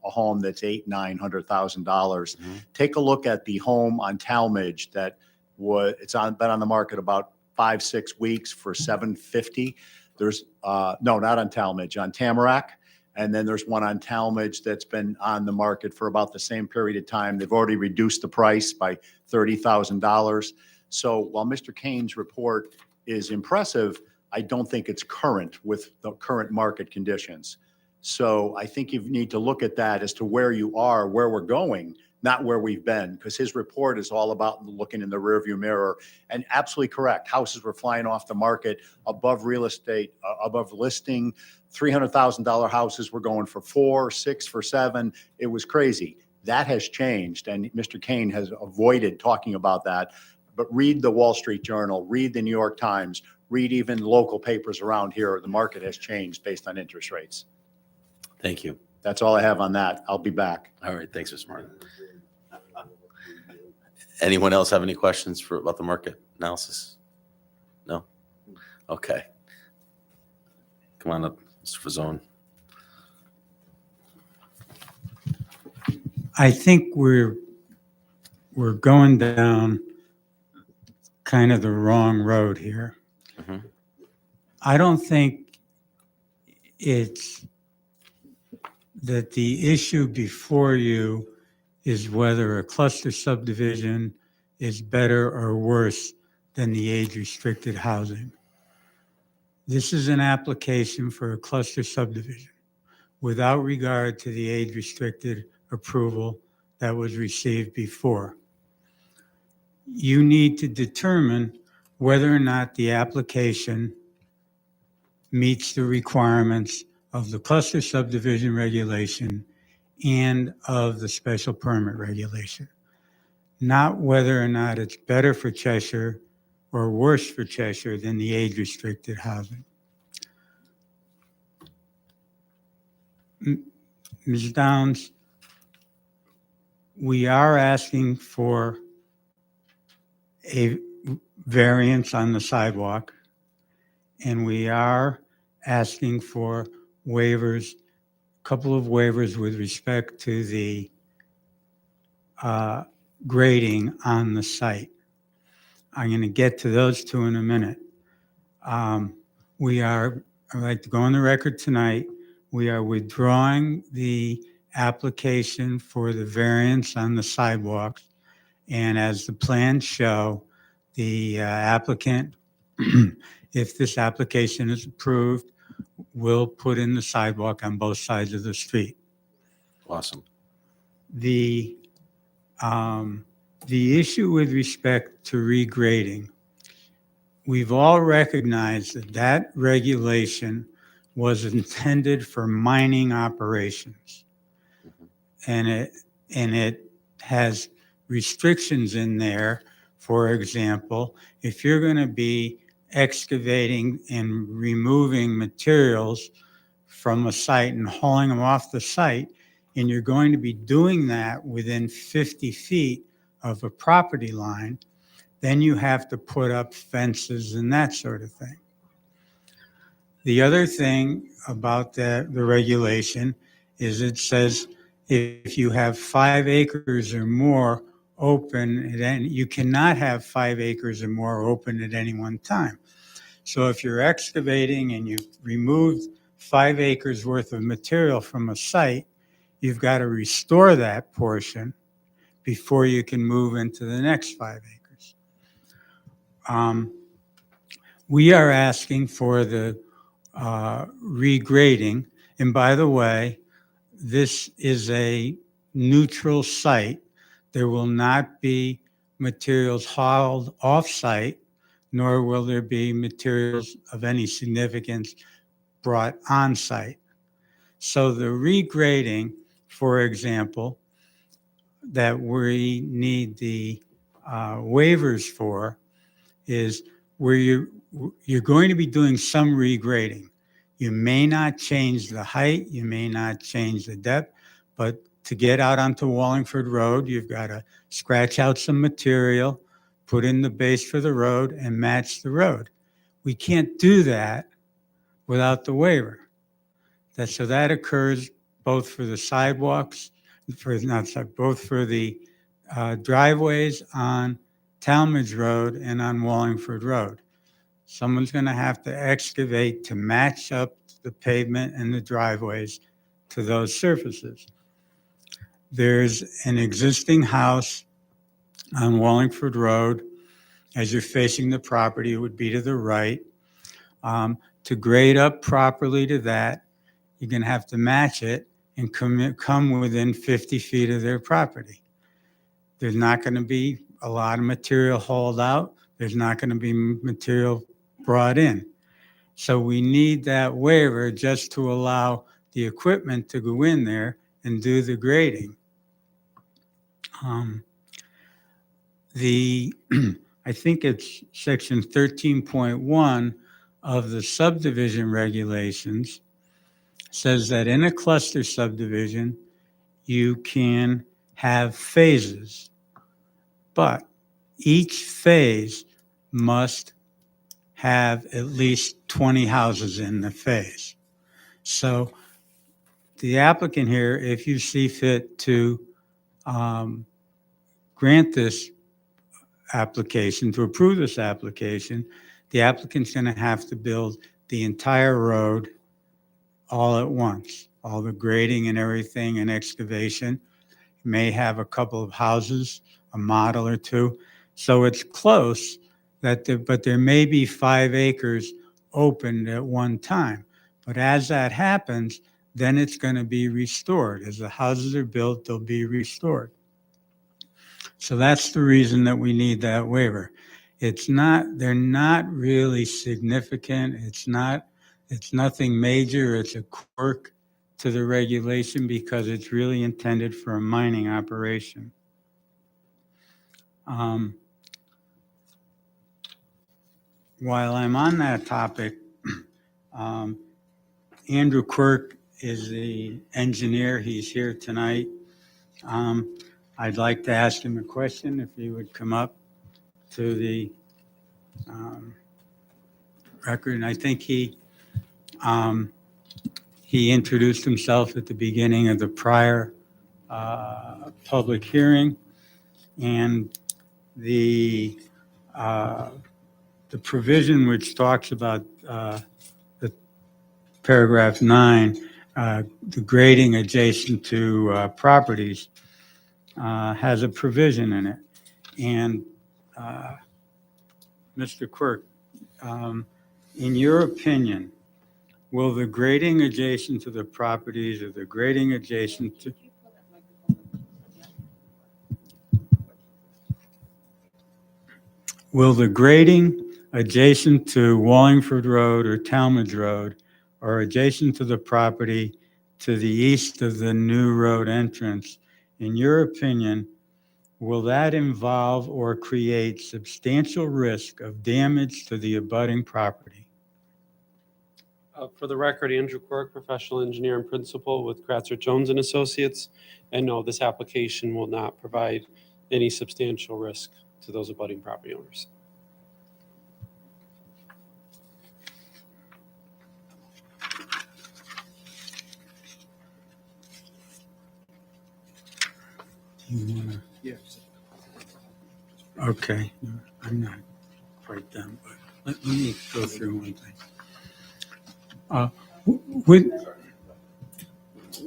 home that's $800,000-900,000. Take a look at the home on Talmadge that been on the market about 5-6 weeks for $750,000. There's no, not on Talmadge, on Tamarack. And then there's one on Talmadge that's been on the market for about the same period of time. They've already reduced the price by $30,000. So while Mr. Kane's report is impressive, I don't think it's current with the current market conditions. So I think you need to look at that as to where you are, where we're going, not where we've been, because his report is all about looking in the rearview mirror. And absolutely correct. Houses were flying off the market above real estate, above listing. $300,000 houses were going for 4, 6 for 7. It was crazy. That has changed. And Mr. Kane has avoided talking about that. But read the Wall Street Journal, read the New York Times, read even local papers around here. The market has changed based on interest rates. Thank you. That's all I have on that. I'll be back. All right, thanks, Mr. Martin. Anyone else have any questions about the market analysis? No? Okay. Come on up, Mr. Fazone. I think we're going down kind of the wrong road here. Mhm. I don't think it's that the issue before you is whether a cluster subdivision is better or worse than the age-restricted housing. This is an application for a cluster subdivision without regard to the age-restricted approval that was received before. You need to determine whether or not the application meets the requirements of the cluster subdivision regulation and of the special permit regulation, not whether or not it's better for Cheshire or worse for Cheshire than the age-restricted housing. Ms. Downs, we are asking for a variance on the sidewalk, and we are asking for waivers, a couple of waivers with respect to the grading on the site. I'm going to get to those two in a minute. I'd like to go on the record tonight. We are withdrawing the application for the variance on the sidewalks. And as the plans show, the applicant, if this application is approved, will put in the sidewalk on both sides of the street. Awesome. The issue with respect to regrading, we've all recognized that that regulation was intended for mining operations. And it has restrictions in there. For example, if you're going to be excavating and removing materials from a site and hauling them off the site, and you're going to be doing that within 50 feet of a property line, then you have to put up fences and that sort of thing. The other thing about the regulation is it says if you have 5 acres or more open, you cannot have 5 acres or more open at any one time. So if you're excavating and you've removed 5 acres worth of material from a site, you've got to restore that portion before you can move into the next 5 acres. We are asking for the regrading. And by the way, this is a neutral site. There will not be materials hauled off-site, nor will there be materials of any significance brought on-site. So the regrading, for example, that we need the waivers for is where you're going to be doing some regrading. You may not change the height, you may not change the depth, but to get out onto Wallingford Road, you've got to scratch out some material, put in the base for the road, and match the road. We can't do that without the waiver. So that occurs both for the sidewalks, both for the driveways on Talmadge Road and on Wallingford Road. Someone's going to have to excavate to match up the pavement and the driveways to those surfaces. There's an existing house on Wallingford Road. As you're facing the property, it would be to the right. To grade up properly to that, you're going to have to match it and come within 50 feet of their property. There's not going to be a lot of material hauled out. There's not going to be material brought in. So we need that waiver just to allow the equipment to go in there and do the grading. I think it's section 13.1 of the subdivision regulations says that in a cluster subdivision, you can have phases, but each phase must have at least 20 houses in the phase. So the applicant here, if you see fit to grant this application, to approve this application, the applicant's going to have to build the entire road all at once, all the grading and everything and excavation. May have a couple of houses, a model or two. So it's close but there may be 5 acres opened at one time. But as that happens, then it's going to be restored. As the houses are built, they'll be restored. So that's the reason that we need that waiver. They're not really significant. It's nothing major. It's a quirk to the regulation because it's really intended for a mining operation. While I'm on that topic, Andrew Quirk is the engineer. He's here tonight. I'd like to ask him a question if he would come up to the record. And I think he introduced himself at the beginning of the prior public hearing. And the provision which talks about the paragraph 9, the grading adjacent to properties, has a provision in it. And Mr. Quirk, in your opinion, will the grading adjacent to the properties or the grading adjacent to adjacent to Wallingford Road or Talmadge Road or adjacent to the property to the east of the new road entrance, in your opinion, will that involve or create substantial risk of damage to the abutting property? For the record, Andrew Quirk, professional engineer and principal with Kratzer Jones and Associates. And no, this application will not provide any substantial risk to those abutting property owners. You wanna? Yes. Okay, I'm not quite done, but let me go through one thing.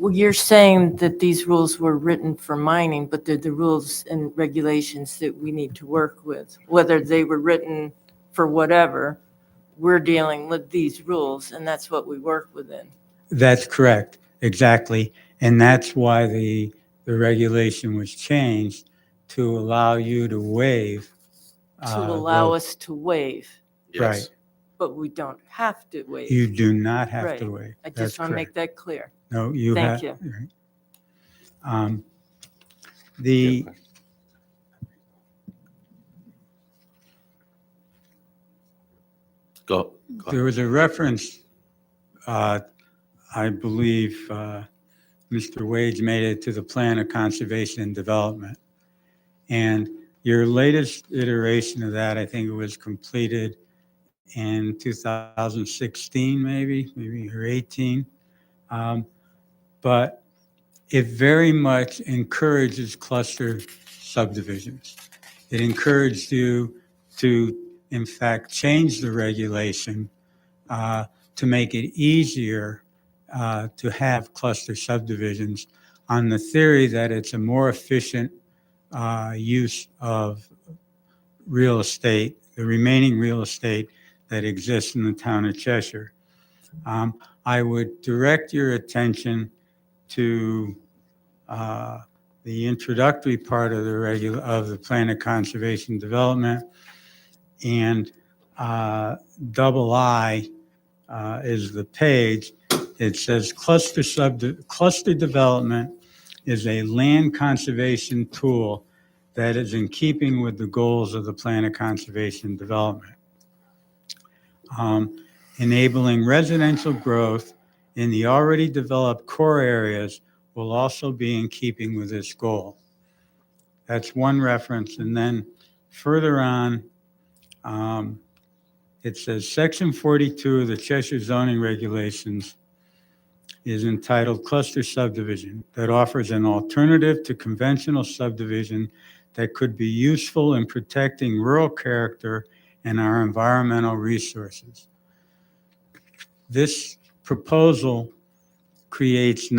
Well, you're saying that these rules were written for mining, but they're the rules and regulations that we need to work with. Whether they were written for whatever, we're dealing with these rules, and that's what we work within. That's correct, exactly. And that's why the regulation was changed to allow you to waive. To allow us to waive, Right. but we don't have to waive. You do not have to Right. waive. I That's just want to make correct. that clear. No, you have. Thank you. Right. The Go. There was a reference, I believe, Mr. Wade made it to the Plan of Conservation and Development. And your latest iteration of that, I think it was completed in 2016, maybe or 18. But it very much encourages cluster subdivisions. It encouraged you to, in fact, change the regulation to make it easier to have cluster subdivisions on the theory that it's a more efficient use of real estate, the remaining real estate that exists in the town of Cheshire. I would direct your attention to the introductory part of the Plan of Conservation and Development, and double I is the page. It says cluster development is a land conservation tool that is in keeping with the goals of the Plan of Conservation and Development. Enabling residential growth in the already developed core areas will also be in keeping with this goal. That's one reference. And then further on, it says Section 42 of the Cheshire zoning regulations is entitled Cluster Subdivision that offers an alternative to conventional subdivision that could be useful in protecting rural character and our environmental resources. This proposal proposes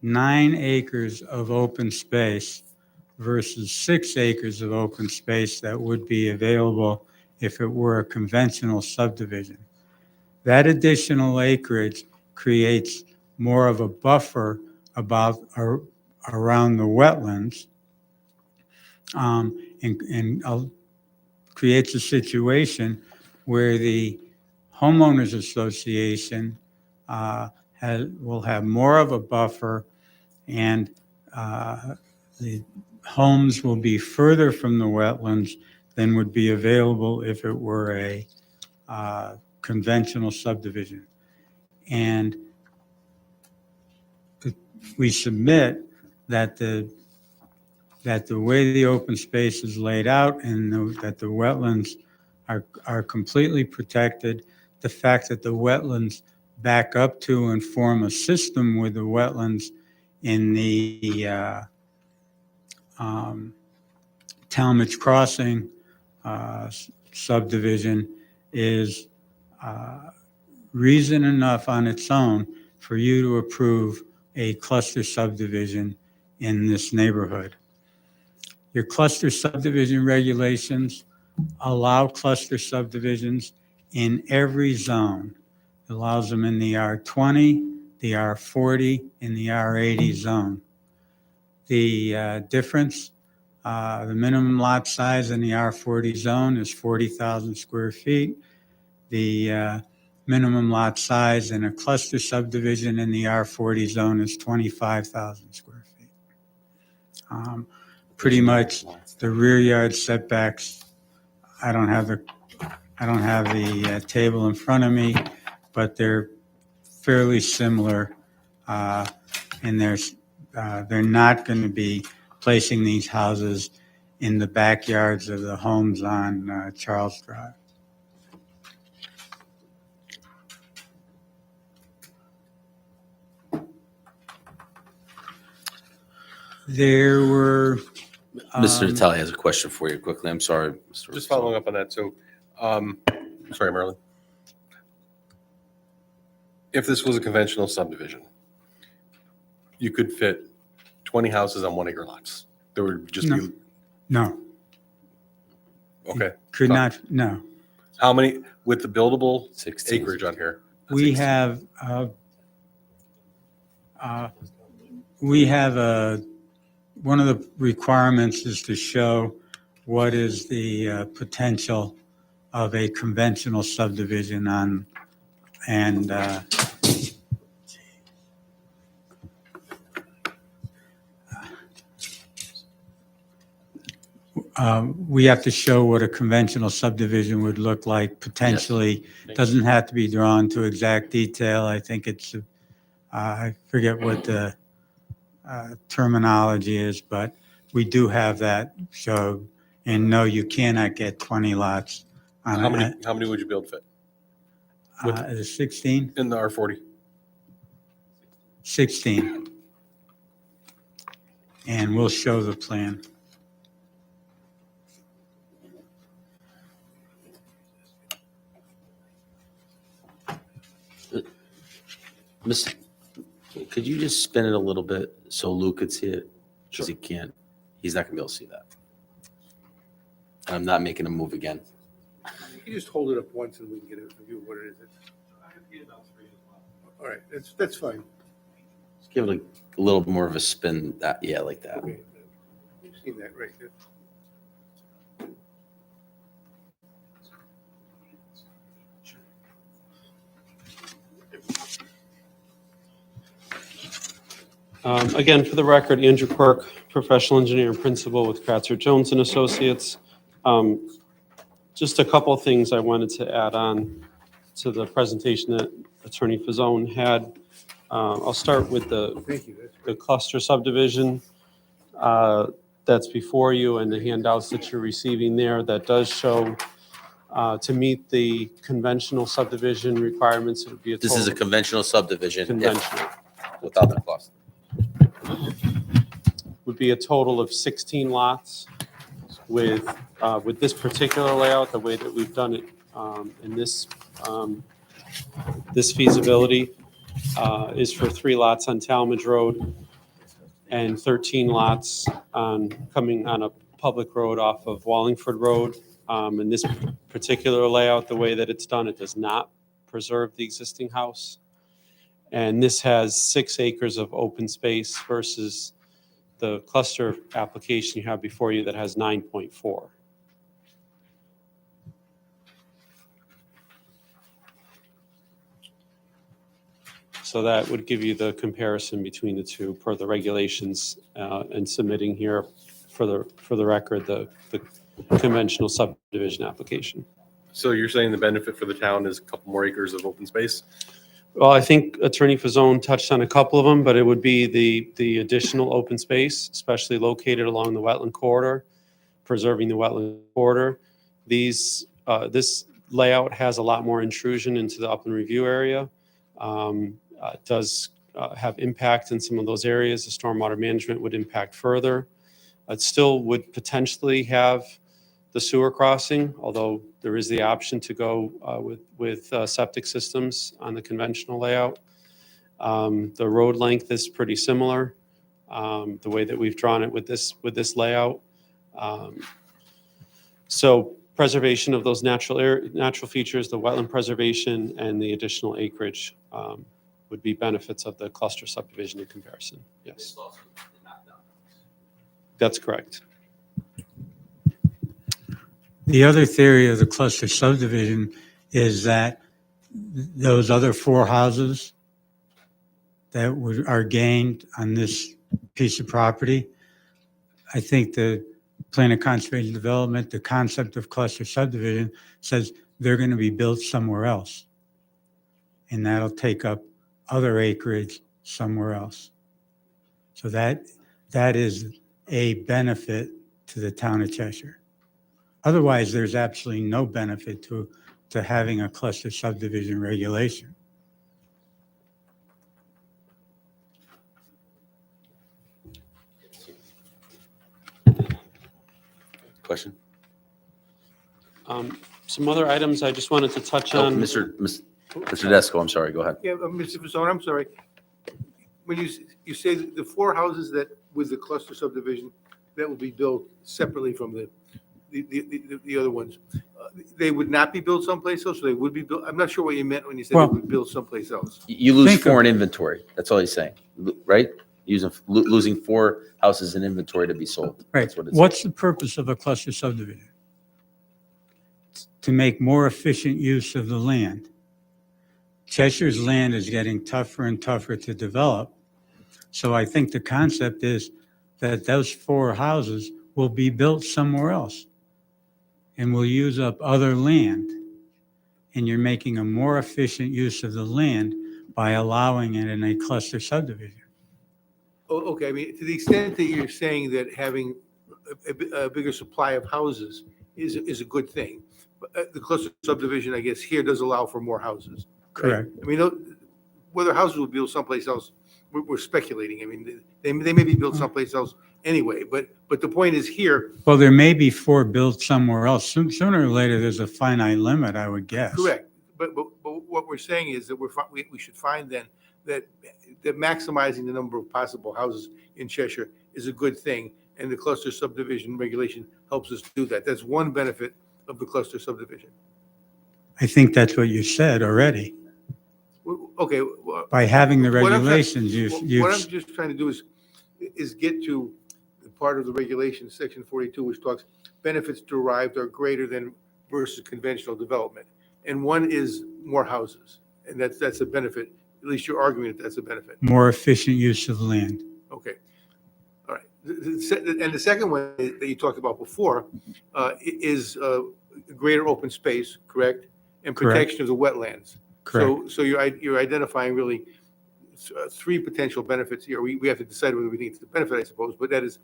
9 acres of open space versus 6 acres of open space that would be available if it were a conventional subdivision. That additional acreage creates more of a buffer around the wetlands, and creates a situation where the homeowners association will have more of a buffer, and the homes will be further from the wetlands than would be available if it were a conventional subdivision. And we submit that the way the open space is laid out and that the wetlands are completely protected, the fact that the wetlands back up to and form a system with the wetlands in the Talmadge Crossing subdivision is reason enough on its own for you to approve a cluster subdivision in this neighborhood. Your cluster subdivision regulations allow cluster subdivisions in every zone. It allows them in the R20, the R40, and the R80 zone. The difference, the minimum lot size in the R40 zone is 40,000 square feet. The minimum lot size in a cluster subdivision in the R40 zone is 25,000 square feet. Pretty much the rear yard setbacks, I don't have the table in front of me, but they're fairly similar, and they're not going to be placing these houses in the backyards of the homes on Charles Drive. There were. Mr. Natale has a question for you quickly. I'm sorry, Mr. Just following up on that. So, sorry, Marilyn. If this was a conventional subdivision, you could fit 20 houses on 1 acre lots. There would just be. No. Okay. Could not, no. How many, with the buildable 16. acreage on here? We have one of the requirements is to show what is the potential of a conventional subdivision on, and we have to show what a conventional subdivision would look like potentially. Doesn't have to be drawn to exact detail. I think it's, I forget what the terminology is, but we do have that showed. And no, you cannot get 20 lots on How many would you be able to fit? the 16? In the R40? 16. And we'll show the plan. Miss, could you just spin it a little bit so Lou could see it? Because he can't. He's not going to be able to see that. And I'm not making him move again. You can just hold it up once and we can get a view of what it is. All right, that's fine. Just give it a little more of a spin. Yeah, like that. Okay. You've seen that, right? Again, for the record, Andrew Quirk, professional engineer and principal with Kratzer Jones and Associates. Just a couple of things I wanted to add on to the presentation that Attorney Fazzone had. I'll start with Thank you. That's the cluster subdivision that's before you and the handouts that you're receiving there. That does show to meet the conventional subdivision requirements, it would be a This is a total conventional subdivision if- conventional. without the cluster. Would be a total of 16 lots with this particular layout, the way that we've done it in this feasibility is for 3 lots on Talmadge Road and 13 lots coming on a public road off of Wallingford Road. In this particular layout, the way that it's done, it does not preserve the existing house. And this has 6 acres of open space versus the cluster application you have before you that has 9.4. So that would give you the comparison between the two per the regulations and submitting here for the record, the conventional subdivision application. So you're saying the benefit for the town is a couple more acres of open space? Well, I think Attorney Fazzone touched on a couple of them, but it would be the additional open space, especially located along the wetland corridor, preserving the wetland corridor. This layout has a lot more intrusion into the upland review area. It does have impact in some of those areas. The stormwater management would impact further. It still would potentially have the sewer crossing, although there is the option to go with septic systems on the conventional layout. The road length is pretty similar, the way that we've drawn it with this layout. So preservation of those natural features, the wetland preservation, and the additional acreage would be benefits of the cluster subdivision in comparison. Yes, that's correct. The other theory of the cluster subdivision is that those other 4 houses that are gained on this piece of property, I think the Plan of Conservation Development, the concept of cluster subdivision says they're going to be built somewhere else. And that'll take up other acreage somewhere else. So that is a benefit to the town of Cheshire. Otherwise, there's absolutely no benefit to having a cluster subdivision regulation. Question? Some other items I just wanted to touch Oh, on. Mr. Tedesco, I'm sorry, go ahead. Yeah, Mr. Fasone, I'm sorry. When you say that the 4 houses that with the cluster subdivision that will be built separately from the other ones, they would not be built someplace else, or they would be built? I'm not sure what you meant when you said they Well- would build someplace else. You lose Think of- 4 in inventory. That's all he's saying, right? Losing 4 houses in inventory to be sold. Right. That's what it's. What's the purpose of a cluster subdivision? To make more efficient use of the land. Cheshire's land is getting tougher and tougher to develop. So I think the concept is that those 4 houses will be built somewhere else and will use up other land. And you're making a more efficient use of the land by allowing it in a cluster subdivision. Oh, okay, I mean, to the extent that you're saying that having a bigger supply of houses is a good thing. But the cluster subdivision, I guess, here does allow for more houses. right? Correct. I mean, whether houses will be built someplace else, we're speculating. I mean, they may be built someplace else anyway, but the point is here, Well, there may be 4 built somewhere else. Sooner or later, there's a finite limit, I would guess. correct. But what we're saying is that we should find then that maximizing the number of possible houses in Cheshire is a good thing, and the cluster subdivision regulation helps us do that. That's one benefit of the cluster subdivision. I think that's what you said already. Okay. By having the What I'm trying- regulations, What I'm just trying to do is get to the part of the regulation, section 42, which talks benefits derived are greater than versus conventional development. And one is more houses, and that's a benefit. At least you're arguing that that's a benefit. more efficient use of land. Okay. All right. And the second one that you talked about before is greater open space, correct? and Correct. protection of the wetlands. Correct. So you're identifying really three potential benefits here. We have to decide whether we think it's the benefit, I suppose, but that is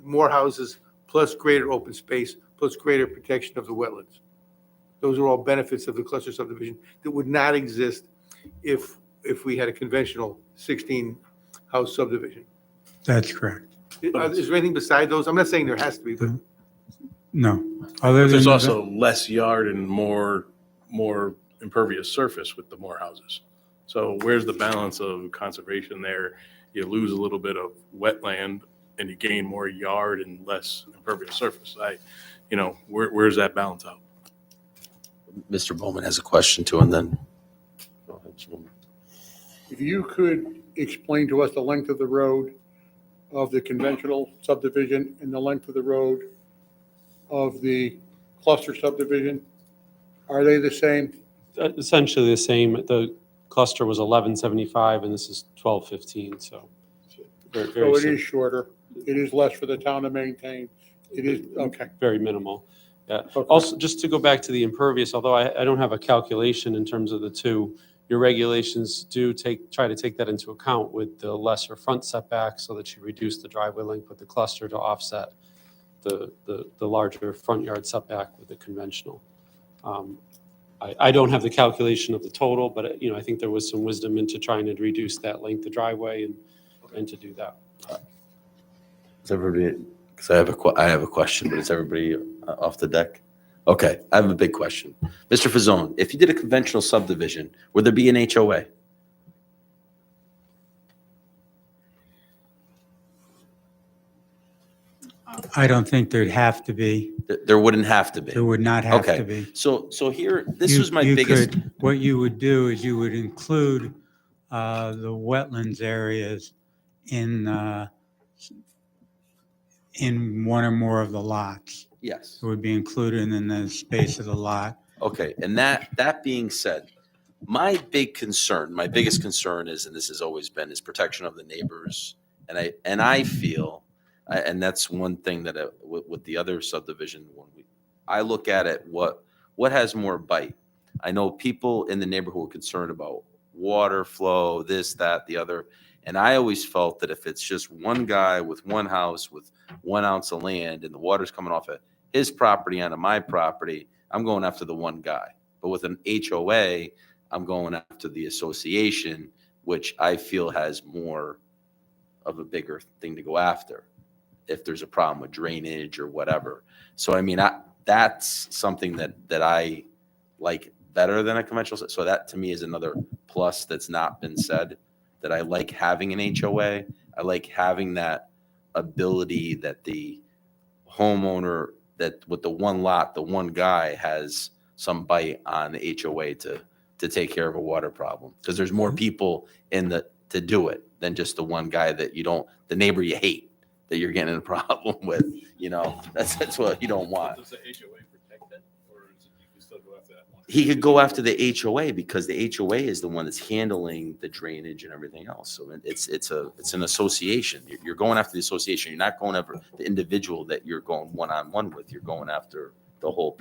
more houses plus greater open space plus greater protection of the wetlands. Those are all benefits of the cluster subdivision that would not exist if we had a conventional 16-house subdivision. That's correct. Is there anything beside those? I'm not saying there has to be, but No. Other But there's than also less yard and more impervious surface with the more houses. So where's the balance of conservation there? You lose a little bit of wetland and you gain more yard and less impervious surface. Where's that balance out? Mr. Bowman has a question too, and then. Go ahead, Shlomo. If you could explain to us the length of the road of the conventional subdivision and the length of the road of the cluster subdivision, are they the same? Essentially the same. The cluster was 1175 and this is 1215, so very, So very, it sim- is shorter. It is less for the town to maintain. It is, okay. very minimal. Yeah. Okay. Also, just to go back to the impervious, although I don't have a calculation in terms of the two, your regulations do try to take that into account with the lesser front setback so that you reduce the driveway length with the cluster to offset the larger front yard setback with the conventional. I don't have the calculation of the total, but I think there was some wisdom into trying to reduce that length of driveway and to do that. Is everybody, because I have a question, but is everybody off the deck? Okay, I have a big question. Mr. Fazone, if you did a conventional subdivision, would there be an HOA? I don't think there'd have to be. There wouldn't have to be. There would not have Okay. to be. So here, this You- was my you biggest, could- What you would do is you would include the wetlands areas in one or more of the lots. yes. It would be included in the space of the lot. Okay, and that being said, my biggest concern is, and this has always been, is protection of the neighbors. And I feel, and that's one thing that with the other subdivision, I look at it, what has more bite? I know people in the neighborhood were concerned about water flow, this, that, the other. And I always felt that if it's just one guy with one house with 1 ounce of land and the water's coming off of his property onto my property, I'm going after the one guy. But with an HOA, I'm going after the association, which I feel has more of a bigger thing to go after if there's a problem with drainage or whatever. So, I mean, that's something that I like better than a conventional. So that to me is another plus that's not been said, that I like having an HOA. I like having that ability that the homeowner, that with the one lot, the one guy has some bite on the HOA to take care of a water problem. Because there's more people to do it than just the one guy that the neighbor you hate, that you're getting in a problem with, that's what you don't want. Does the HOA protect it, or is it, you can still go after that one? He could go after the HOA because the HOA is the one that's handling the drainage and everything else. So it's an association. You're going after the association. You're not going after the individual that you're going one-on-one with. You're going after the whole,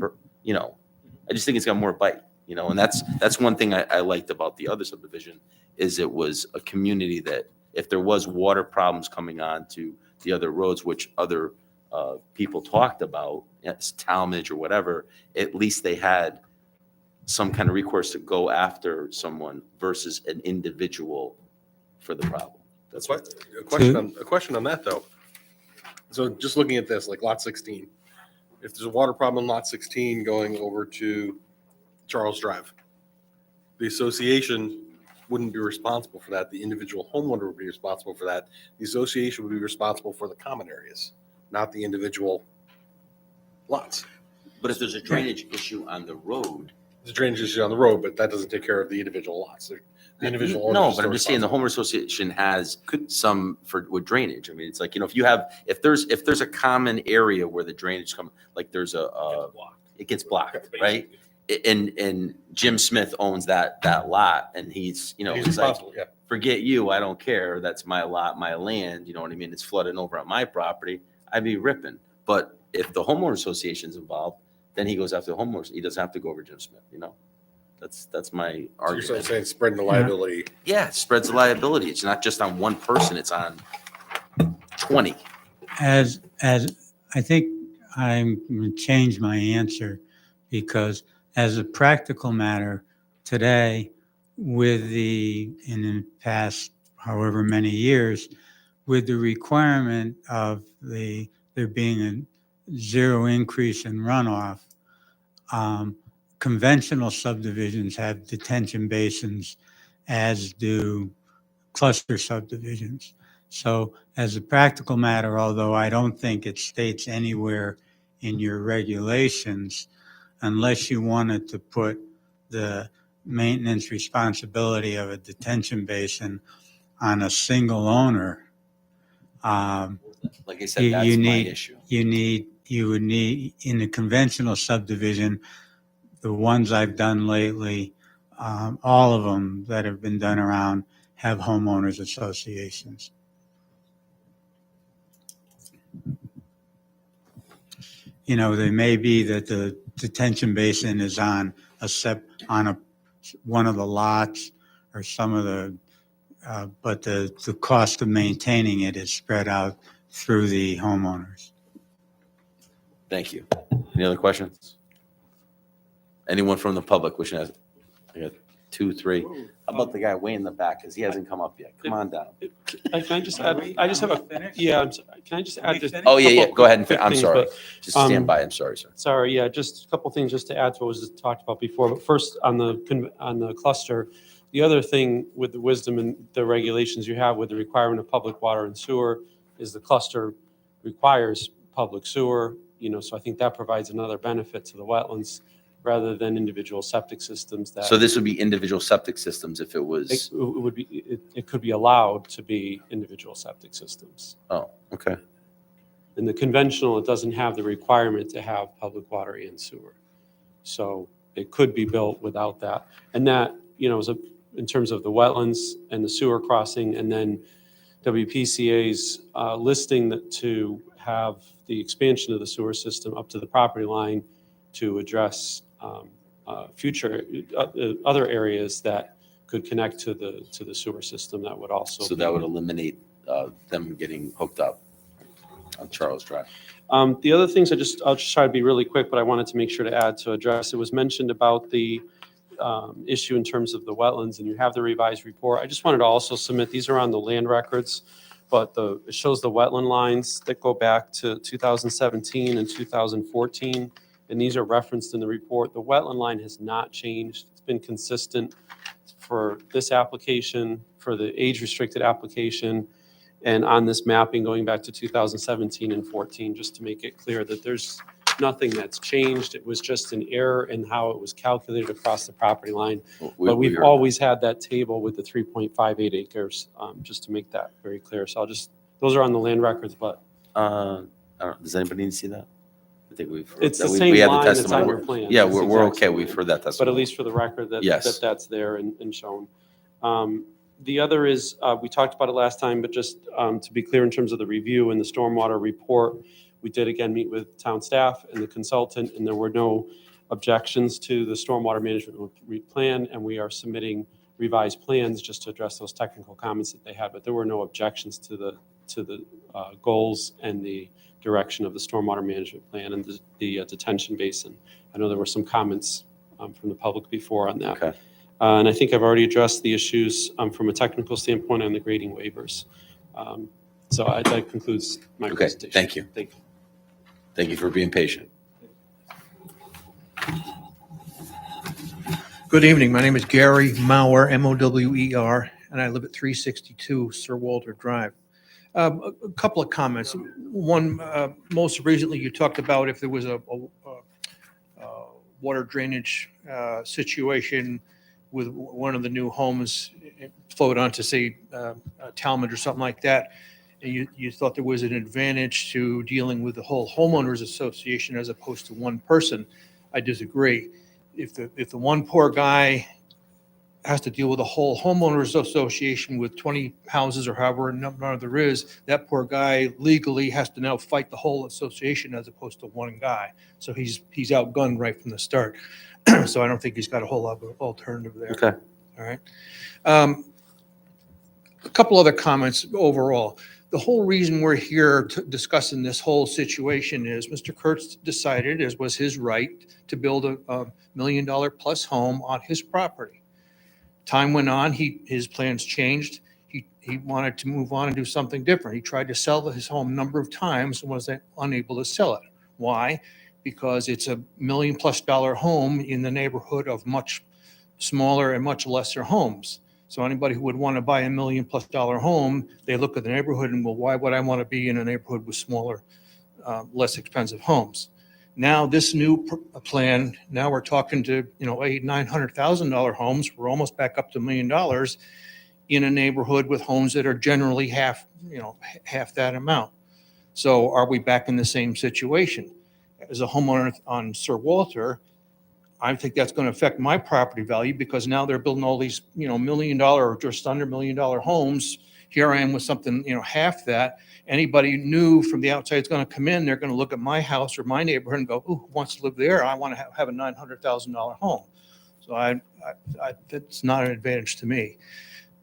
I just think it's got more bite, and that's one thing I liked about the other subdivision is it was a community that if there was water problems coming on to the other roads, which other people talked about, Talmadge or whatever, at least they had some kind of recourse to go after someone versus an individual for the problem. That's what. A question on that though. So just looking at this, like lot 16, if there's a water problem in lot 16 going over to Charles Drive, the association wouldn't be responsible for that. The individual homeowner would be responsible for that. The association would be responsible for the common areas, not the individual lots. But if there's a drainage issue on the road. There's a drainage issue on the road, but that doesn't take care of the individual lots. The individual owners No, are but still I'm just saying the responsible. homeowner association has some with drainage. I mean, it's like, if there's a common area where the drainage like there's it gets blocked, right? And Jim Smith owns that lot and he's He's like, responsible, yeah. forget you, I don't care. That's my lot, my land. You know what I mean? It's flooding over on my property. I'd be ripping. But if the homeowner association's involved, then he goes after the homeowners. He doesn't have to go over Jim Smith, That's my So you're argument. saying spreading the liability. Yeah, it spreads the liability. It's not just on one person, it's on 20. As I think I'm going to change my answer, because as a practical matter, today, in the past however many years, with the requirement of there being a zero increase in runoff, conventional subdivisions have detention basins, as do cluster subdivisions. So as a practical matter, although I don't think it states anywhere in your regulations, unless you wanted to put the maintenance responsibility of a detention basin on a single owner, Like I said, that's my issue. you would need, in a conventional subdivision, the ones I've done lately, all of them that have been done around have homeowners associations. You know, they may be that the detention basin is on one of the lots or some of the, but the cost of maintaining it is spread out through the homeowners. Thank you. Any other questions? Anyone from the public wishing to ask? I got 2, 3. How about the guy way in the back, because he hasn't come up yet? Come on down. Can I just add, I just have a, yeah, I'm sorry. Can I just add this? Oh, yeah, couple go ahead and, quick I'm things, sorry. but, Just stand by, I'm sorry, sir. Sorry, yeah, just a couple things just to add to what was talked about before. But first, on the cluster, the other thing with the wisdom and the regulations you have with the requirement of public water and sewer is the cluster requires public sewer, so I think that provides another benefit to the wetlands rather than individual septic systems that. So this would be individual septic systems if it was, It could be allowed to be individual septic systems. oh, okay. In the conventional, it doesn't have the requirement to have public water and sewer. So it could be built without that. And that, is in terms of the wetlands and the sewer crossing, and then WPCA's listing to have the expansion of the sewer system up to the property line to address future other areas that could connect to the sewer system. That would also. So that would eliminate them getting hooked up on Charles Drive. The other things I'll just try to be really quick, but I wanted to make sure to add to address. It was mentioned about the issue in terms of the wetlands, and you have the revised report. I just wanted to also submit, these are on the land records, but it shows the wetland lines that go back to 2017 and 2014, and these are referenced in the report. The wetland line has not changed. It's been consistent for this application, for the age-restricted application, and on this mapping going back to 2017 and 14, just to make it clear that there's nothing that's changed. It was just an error in how it was calculated across the property line. But we've always had that table with the 3.58 acres, just to make that very clear. So those are on the land records, but. I don't know, does anybody need to see that? I think we've. It's the we same had line that's testimony. on your plan. Yeah, It's we're exact okay. same We've line. heard that But testimony. at least for the record, Yes. that's there and shown. The other is, we talked about it last time, but just to be clear in terms of the review and the stormwater report, we did again meet with town staff and the consultant, and there were no objections to the stormwater management plan, and we are submitting revised plans just to address those technical comments that they had, but there were no objections to the goals and the direction of the stormwater management plan and the detention basin. I know there were some comments from the public before on that. Okay. And I think I've already addressed the issues from a technical standpoint on the grading waivers. So that concludes my Okay, presentation. thank you. Thank you. Thank you for being patient. Good evening. My name is Gary Mauer, M-O-W-E-R, and I live at 362 Sir Walter Drive. A couple of comments. One, most recently you talked about if there was a water drainage situation with one of the new homes flowed onto, say, Talmadge or something like that, and you thought there was an advantage to dealing with the whole homeowners association as opposed to one person. I disagree. If the one poor guy has to deal with a whole homeowners association with 20 houses or however number there is, that poor guy legally has to now fight the whole association as opposed to one guy. So he's outgunned right from the start. So I don't think he's got a whole lot of alternative there. Okay. All right. A couple other comments overall. The whole reason we're here discussing this whole situation is Mr. Kurtz decided, as was his right, to build a $1 million plus home on his property. Time went on, his plans changed. He wanted to move on and do something different. He tried to sell his home a number of times and was unable to sell it. Why? Because it's a $1 million plus home in the neighborhood of much smaller and much lesser homes. So anybody who would want to buy $1 million plus home, they look at the neighborhood and, well, why would I want to be in a neighborhood with smaller, less expensive homes? Now this new plan, now we're talking to, $800,000-900,000 homes. We're almost back up to $1 million in a neighborhood with homes that are generally half that amount. So are we back in the same situation? As a homeowner on Sir Walter, I think that's going to affect my property value because now they're building all these, $1 million or just under $1 million homes. Here I am with something, half that. Anybody new from the outside is going to come in, they're going to look at my house or my neighborhood and go, ooh, who wants to live there? I want to have a $900,000 home. So that's not an advantage to me.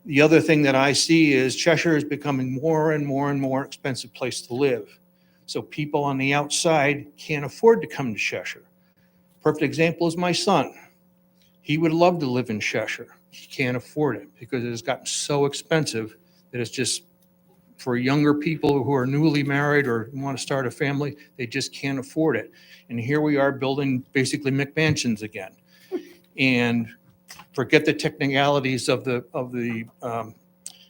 The other thing that I see is Cheshire is becoming more and more and more expensive place to live. So people on the outside can't afford to come to Cheshire. Perfect example is my son. He would love to live in Cheshire. He can't afford it because it has gotten so expensive that it's just for younger people who are newly married or want to start a family, they just can't afford it. And here we are building basically McMansions again. And forget the technicalities of the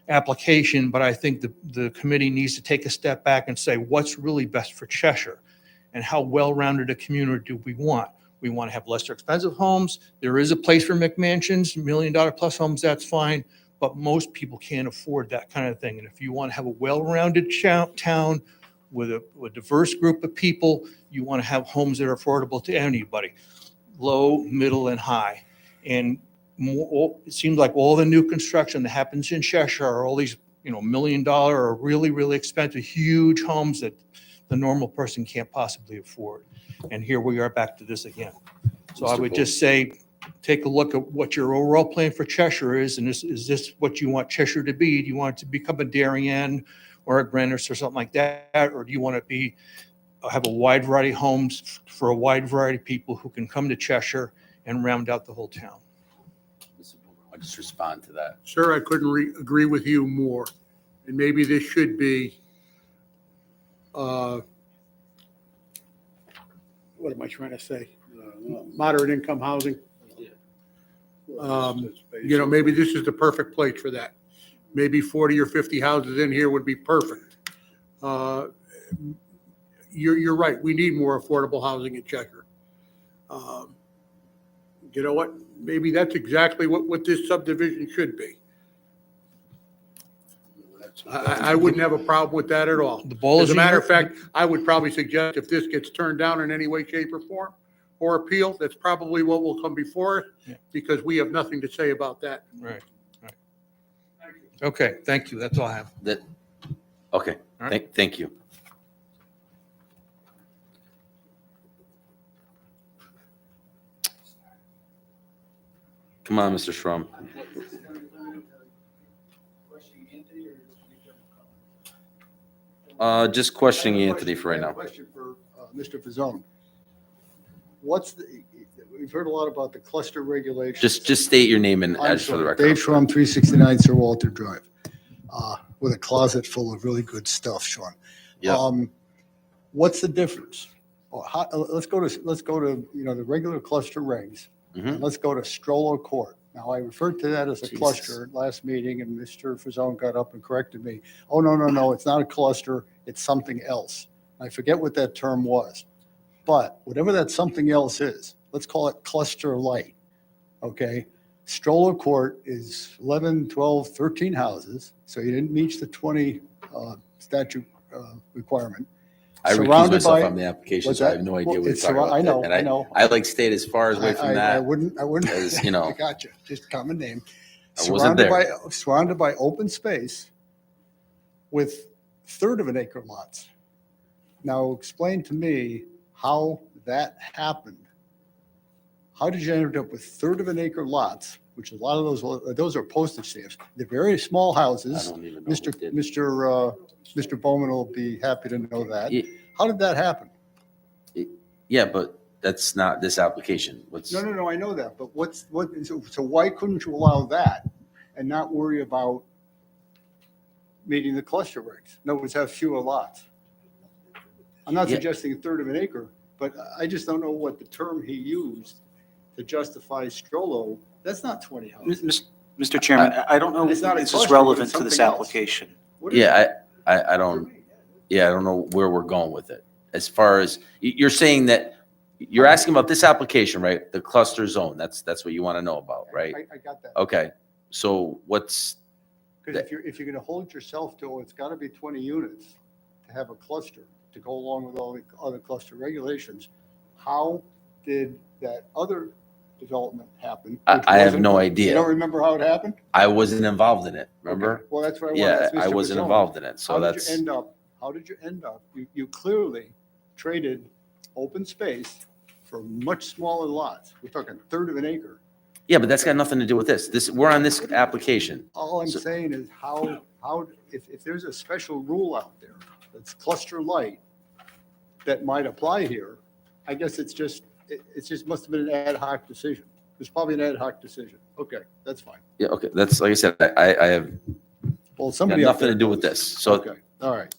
application, but I think the committee needs to take a step back and say, what's really best for Cheshire? And how well-rounded a community do we want? We want to have lesser expensive homes. There is a place for McMansions, $1 million plus homes, that's fine. But most people can't afford that kind of thing. And if you want to have a well-rounded town with a diverse group of people, you want to have homes that are affordable to anybody, low, middle, and high. And it seems like all the new construction that happens in Cheshire are all these, $1 million or really, really expensive, huge homes that the normal person can't possibly afford. And here we are back to this again. So I would just say, take a look at what your overall plan for Cheshire is, and is this what you want Cheshire to be? Do you want it to become a Darien or a Greenwich or something like that? Or do you want to have a wide variety of homes for a wide variety of people who can come to Cheshire and round out the whole town? I'll just respond to that. Sir, I couldn't agree with you more. And maybe this should be, what am I trying to say? Moderate income housing. Maybe this is the perfect place for that. Maybe 40 or 50 houses in here would be perfect. You're right. We need more affordable housing in Cheshire. You know what? Maybe that's exactly what this subdivision should be. I wouldn't have a problem with that at all. The ball is As a in matter your- of fact, I would probably suggest if this gets turned down in any way, shape, or form, or appeal, that's probably what will come before us, Yeah. because we have nothing to say about that. Right. Okay, thank you. That's all I have. Okay, All right. thank you. Come on, Mr. Schrum. Just questioning Anthony for right now. Question for Mr. Fazzone. We've heard a lot about the cluster regulations. Just state your name and I'm address for the sorry, record. Dave Schrum, 369 Sir Walter Drive, with a closet full of really good stuff, Sean. Yeah. What's the difference? Let's go to the regular cluster regs. Mhm. And let's go to Strollo Court. Now, I referred to that as a Jesus. cluster at last meeting, and Mr. Fazzone got up and corrected me. Oh, no, it's not a cluster, it's something else. I forget what that term was. But whatever that something else is, let's call it cluster light, okay? Strollo Court is 11, 12, 13 houses, so you didn't meet the 20 statute requirement. I recuse Surrounded myself by- on the application, what's so I that? have no idea Well, what you're it's talking about. I know, And I know. I like stayed as far away from I that. wouldn't, as, you know. I got you, just common name. I wasn't there. Surrounded by open space with third of an acre lots. Now, explain to me how that happened. how did you end up with third of an acre lots, which a lot of those are postage stamps. They're very small I houses. don't even know. Mr. Bowman will be happy to know that. Yeah, How did that happen? yeah, but that's not this application. What's, No, I know that, but so why couldn't you allow that and not worry about meeting the cluster regs? In other words, have fewer lots. I'm not Yeah. suggesting a third of an acre, but I just don't know what the term he used to justify Strollo. That's not 20 houses. Mr. Chairman, I don't know if It's not a this is cluster, but relevant it's to this something else. application. What is yeah, it? I don't, yeah, I don't know where we're going with it. As far as, you're saying that, you're asking about this application, right? The cluster zone, that's what you want to know about, right? I got that. Okay, so what's, Because if you're going to hold yourself to, it's got to be 20 units to have a cluster, to go along with all the other cluster regulations. How did that other development happen? I which have wasn't- no You idea. don't remember how it happened? I wasn't involved in it, remember? Okay, well, that's what I want to Yeah, ask Mr. I wasn't Mazzone. involved in it, so How did that's, you end up, you clearly traded open space for much smaller lots. We're talking third of an acre. yeah, but that's got nothing to do with this. We're on this application. All I'm So- saying is if there's a special rule out there that's cluster light that might apply here, I guess it's just must have been an ad hoc decision. It's probably an ad hoc decision. Okay, that's fine. Yeah, okay, that's, like I said, I have Well, got somebody. out nothing to there do with knows. this. So Okay, all right.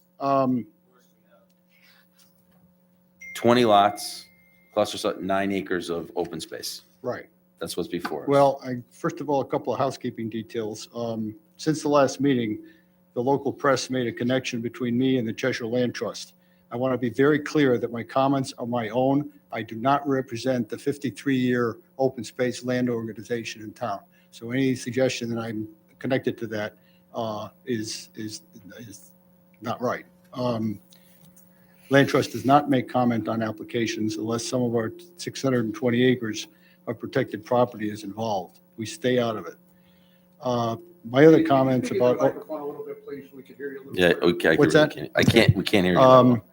20 lots, cluster, 9 acres of open space. Right. That's what's before us. Well, first of all, a couple of housekeeping details. Since the last meeting, the local press made a connection between me and the Cheshire Land Trust. I want to be very clear that my comments are my own. I do not represent the 53-year open space land organization in town. So any suggestion that I'm connected to that is not right. Land Trust does not make comment on applications unless some of our 620 acres of protected property is involved. We stay out of it. My other comments about. Microphone a little bit, please, so we can hear you a little Yeah, better. okay. What's that? We can't hear you. that well.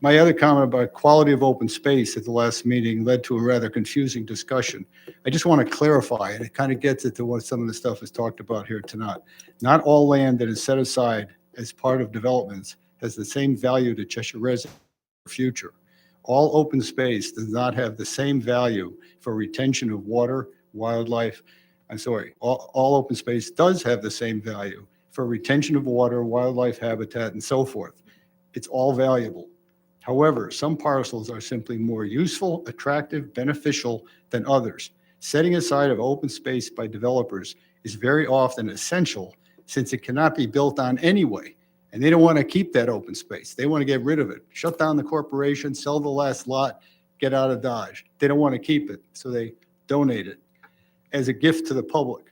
My other comment about quality of open space at the last meeting led to a rather confusing discussion. I just want to clarify, and it kind of gets into what some of the stuff is talked about here tonight. Not all land that is set aside as part of developments has the same value to Cheshire residents in the future. All open space does not have the same value for retention of water, wildlife. All open space does have the same value for retention of water, wildlife habitat, and so forth. It's all valuable. However, some parcels are simply more useful, attractive, beneficial than others. Setting aside of open space by developers is very often essential since it cannot be built on anyway. And they don't want to keep that open space. They want to get rid of it. Shut down the corporation, sell the last lot, get out of Dodge. They don't want to keep it, so they donate it as a gift to the public.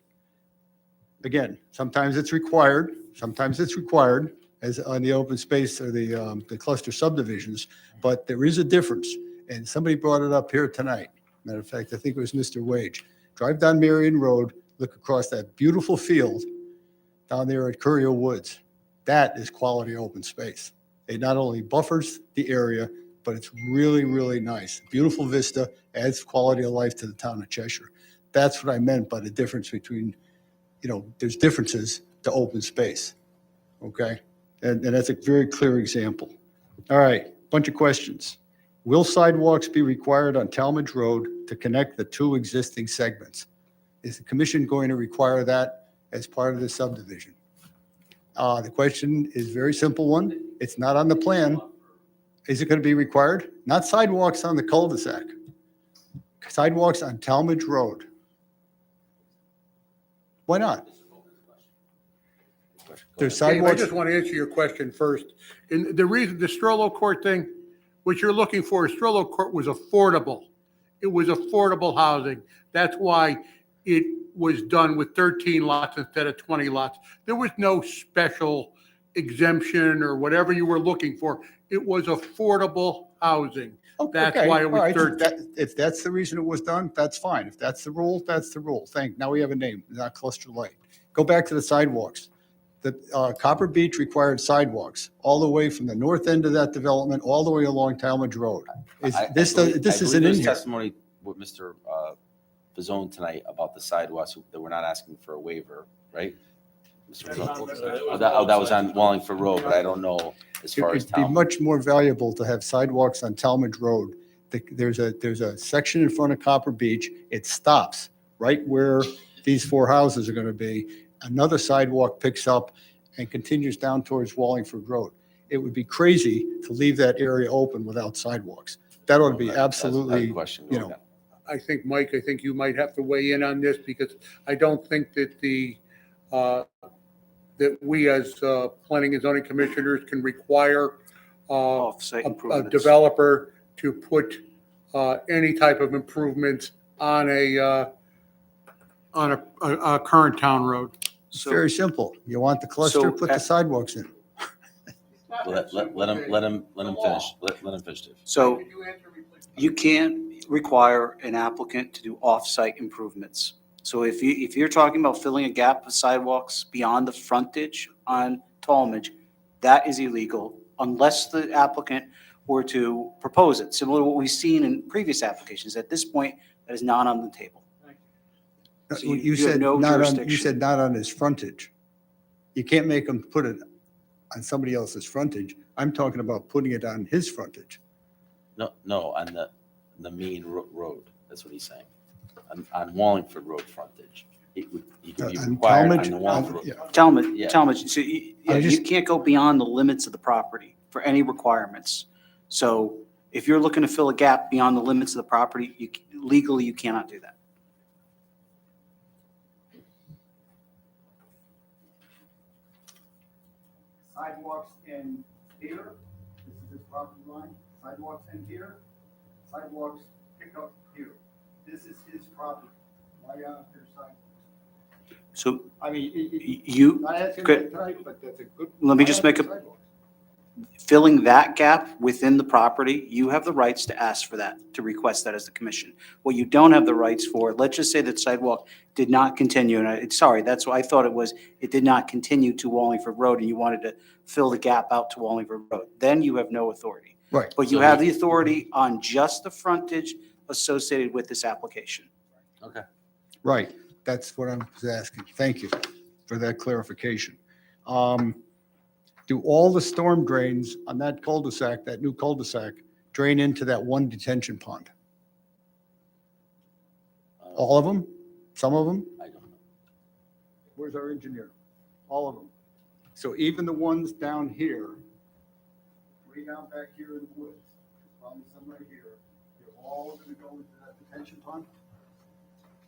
Again, sometimes it's required as on the open space or the cluster subdivisions, but there is a difference. And somebody brought it up here tonight. Matter of fact, I think it was Mr. Wage. Drive down Marion Road, look across that beautiful field down there at Courier Woods. That is quality open space. It not only buffers the area, but it's really, really nice. Beautiful vista, adds quality of life to the town of Cheshire. That's what I meant by the difference between, there's differences to open space. Okay? And that's a very clear example. All right, bunch of questions. Will sidewalks be required on Talmadge Road to connect the two existing segments? Is the commission going to require that as part of the subdivision? The question is a very simple one. It's not on the plan. Is it going to be required? Not sidewalks on the cul-de-sac. Sidewalks on Talmadge Road. Why not? There's Dave, I sidewalks. just want to answer your question first. And the reason, the Strollo Court thing, what you're looking for, Strollo Court was affordable. It was affordable housing. That's why it was done with 13 lots instead of 20 lots. There was no special exemption or whatever you were looking for. It was affordable housing. That's Okay, why it all was right, so 13. if that's the reason it was done, that's fine. If that's the rule, that's the rule. Now we have a name, not Cluster Light. Go back to the sidewalks. The Copper Beach required sidewalks all the way from the north end of that development, all the way along Talmadge Road. This isn't in There's here. testimony, what Mr. Fazone tonight about the sidewalks, that we're not asking for a waiver, right? Mr. Fazone? That was on Wallingford Road, but I don't know as far as It'd be town. much more valuable to have sidewalks on Talmadge Road. There's a section in front of Copper Beach. It stops right where these four houses are going to be. Another sidewalk picks up and continues down towards Wallingford Road. It would be crazy to leave that area open without sidewalks. That ought to be That's a absolutely, question you going know, down. I think, Mike, I think you might have to weigh in on this because I don't think that that we as planning and zoning commissioners can require Off-site a improvements. developer to put any type of improvements on a current town road. it's So, very simple. You want the cluster, So, put the sidewalks in. Let him finish. Let him finish. Dave. so you can't require an applicant to do off-site improvements. So if you're talking about filling a gap of sidewalks beyond the frontage on Talmadge, that is illegal unless the applicant were to propose it, similar to what we've seen in previous applications. At this point, that is not on the table. So you have said no not on, you jurisdiction. said not on his frontage. You can't make him put it on somebody else's frontage. I'm talking about putting it on his frontage. No, on the main road. That's what he's saying. On Wallingford Road frontage. He could be On required Talmadge, on the Wallingford Road. yeah. Yeah. Talmadge, so you just- can't go beyond the limits of the property for any requirements. So if you're looking to fill a gap beyond the limits of the property, legally, you cannot do that. Sidewalks in here, this is his property line, sidewalks in here, sidewalks pick up here. This is his property. Why aren't there sidewalks? So I mean, you, not asking could- that tonight, but that's a good. Let me why just aren't make there a- sidewalks? filling that gap within the property, you have the rights to ask for that, to request that as the commission. What you don't have the rights for, let's just say that sidewalk did not continue, and sorry, that's what I thought it was, it did not continue to Wallingford Road, and you wanted to fill the gap out to Wallingford Road, then you have no authority. Right. But you So have he- the authority on just the frontage associated with this application. Okay. Right. That's what I'm asking. Thank you for that clarification. Do all the storm drains on that cul-de-sac, that new cul-de-sac, drain into that one detention pond? All of them? Some of them? I don't know. Where's our engineer? All of them. So even the ones down here, Way down back here in the woods, probably some right here, they're all gonna go into that detention pond.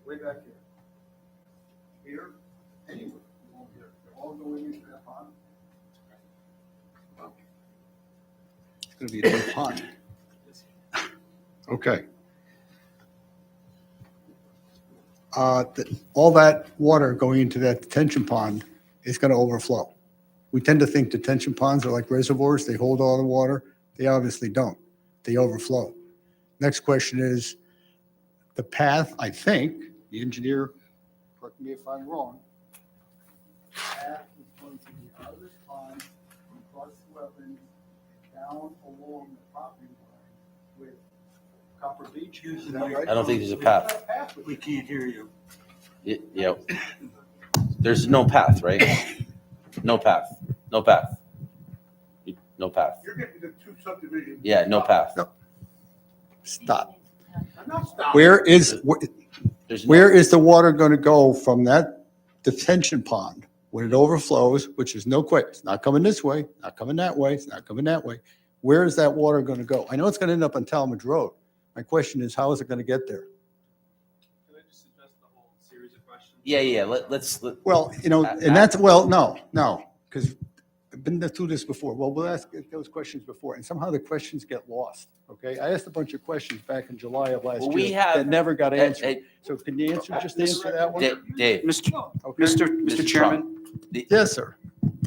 Way back here. Here, anywhere, you won't hear, they're all going into that pond. it's going to be a big pond. Okay. All that water going into that detention pond is going to overflow. We tend to think detention ponds are like reservoirs. They hold all the water. They obviously don't. They overflow. Next question is the path, I think, the engineer, correct me if I'm wrong. Path is going to be out of this pond, across the wetlands, down along the property line with Copper Beach. Is that right? I don't think there's a path. We can't hear you. Yeah. There's no path, right? No path. No path. No path. You're getting the two subdivisions. Yeah, no path. Stop. I'm not stopping. Where is, There's no- where is the water going to go from that detention pond when it overflows, which is no question, it's not coming this way, not coming that way, it's not coming that way. Where is that water going to go? I know it's going to end up on Talmadge Road. My question is, how is it going to get there? Can I just address the whole series of questions? Yeah. Let's. Well, and that's, well, no, because I've been through this before. Well, we'll ask those questions before, and somehow the questions get lost, okay? I asked a bunch of questions back in July of last Well, we year have- that never got Hey, answered. So can you just answer that one? Dave, Okay. Mr. Chairman, Yes, sir.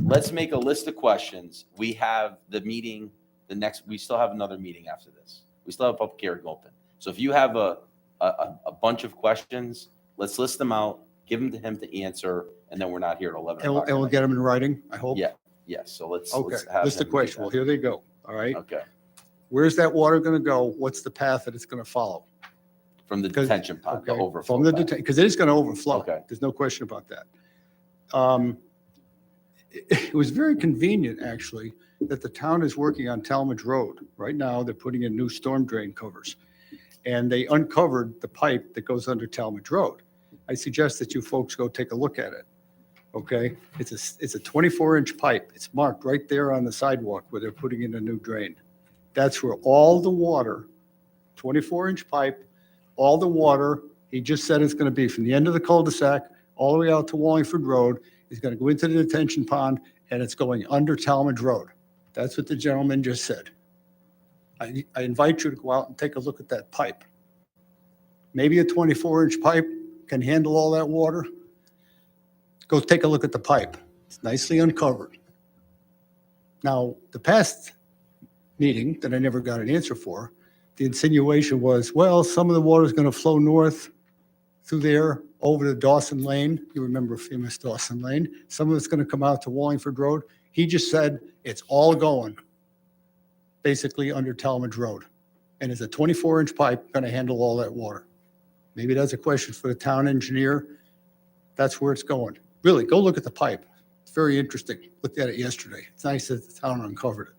let's make a list of questions. We have the meeting, we still have another meeting after this. We still have a public hearing open. So if you have a bunch of questions, let's list them out, give them to him to answer, and then we're not here at 11 And we'll, o'clock. and we'll get them in writing, I hope? Yeah, yes, so let's. Okay, let's have list of him do questions. Well, that. here they go, all right? Okay. Where's that water going to go? What's the path that it's going to follow? From the detention pond, the Okay, overflow. from the back. because it is going to overflow. Okay. There's no question about that. It was very convenient, actually, that the town is working on Talmadge Road. Right now, they're putting in new storm drain covers. And they uncovered the pipe that goes under Talmadge Road. I suggest that you folks go take a look at it. Okay? It's a 24-inch pipe. It's marked right there on the sidewalk where they're putting in a new drain. That's where all the water, 24-inch pipe, all the water, he just said it's going to be from the end of the cul-de-sac all the way out to Wallingford Road, is going to go into the detention pond, and it's going under Talmadge Road. That's what the gentleman just said. I invite you to go out and take a look at that pipe. Maybe a 24-inch pipe can handle all that water. Go take a look at the pipe. It's nicely uncovered. Now, the past meeting that I never got an answer for, the insinuation was, well, some of the water is going to flow north through there over to Dawson Lane. You remember famous Dawson Lane. Some of it's going to come out to Wallingford Road. He just said it's all going basically under Talmadge Road. And is a 24-inch pipe going to handle all that water? Maybe that's a question for the town engineer. That's where it's going. Really, go look at the pipe. It's very interesting. Looked at it yesterday. It's nice that the town uncovered it.